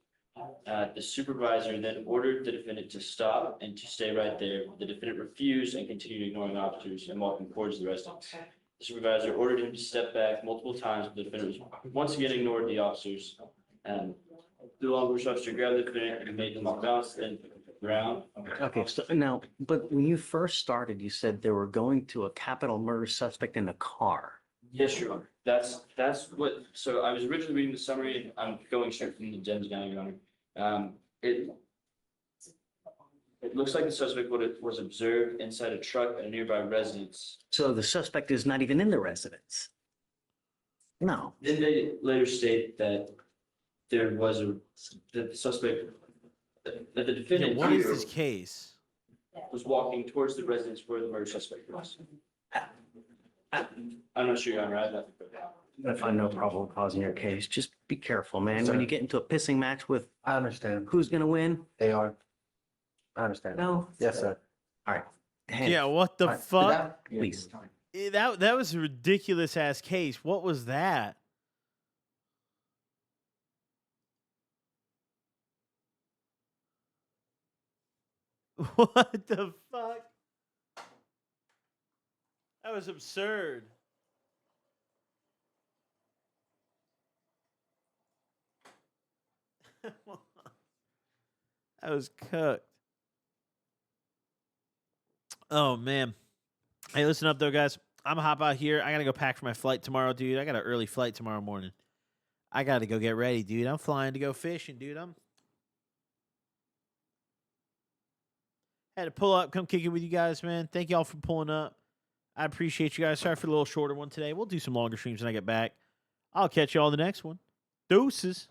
The supervisor then ordered the defendant to stop and to stay right there. The defendant refused and continued ignoring officers and walking towards the residence. The supervisor ordered him to step back multiple times, but the defendant was once again ignored the officers. The law enforcement officer grabbed the defendant and made him off balance and the ground. Okay, so now, but when you first started, you said they were going to a capital murder suspect in a car. Yes, Your Honor. That's what, so I was originally reading the summary. I'm going straight from the gems now, Your Honor. It looks like the suspect was observed inside a truck at a nearby residence. So the suspect is not even in the residence. No. Then they later state that there was that the suspect, that the defendant What is here this case? was walking towards the residence where the murder suspect was. I'm not sure, Your Honor. I have nothing further. I find no probable cause in your case. Just be careful, man. When you get into a pissing match with, I understand. who's gonna win? They are. I understand. No. Yes, sir. All right. Yeah, what the fuck? Please. That was a ridiculous ass case. What was that? What the fuck? That was absurd. That was cooked. Oh, man. Hey, listen up, though, guys. I'm going to hop out here. I got to go pack for my flight tomorrow, dude. I got an early flight tomorrow morning. I got to go get ready, dude. I'm flying to go fishing, dude. Had to pull up, come kick it with you guys, man. Thank y'all for pulling up. I appreciate you guys. Sorry for the little shorter one today. We'll do some longer streams when I get back. I'll catch y'all in the next one. Deuces.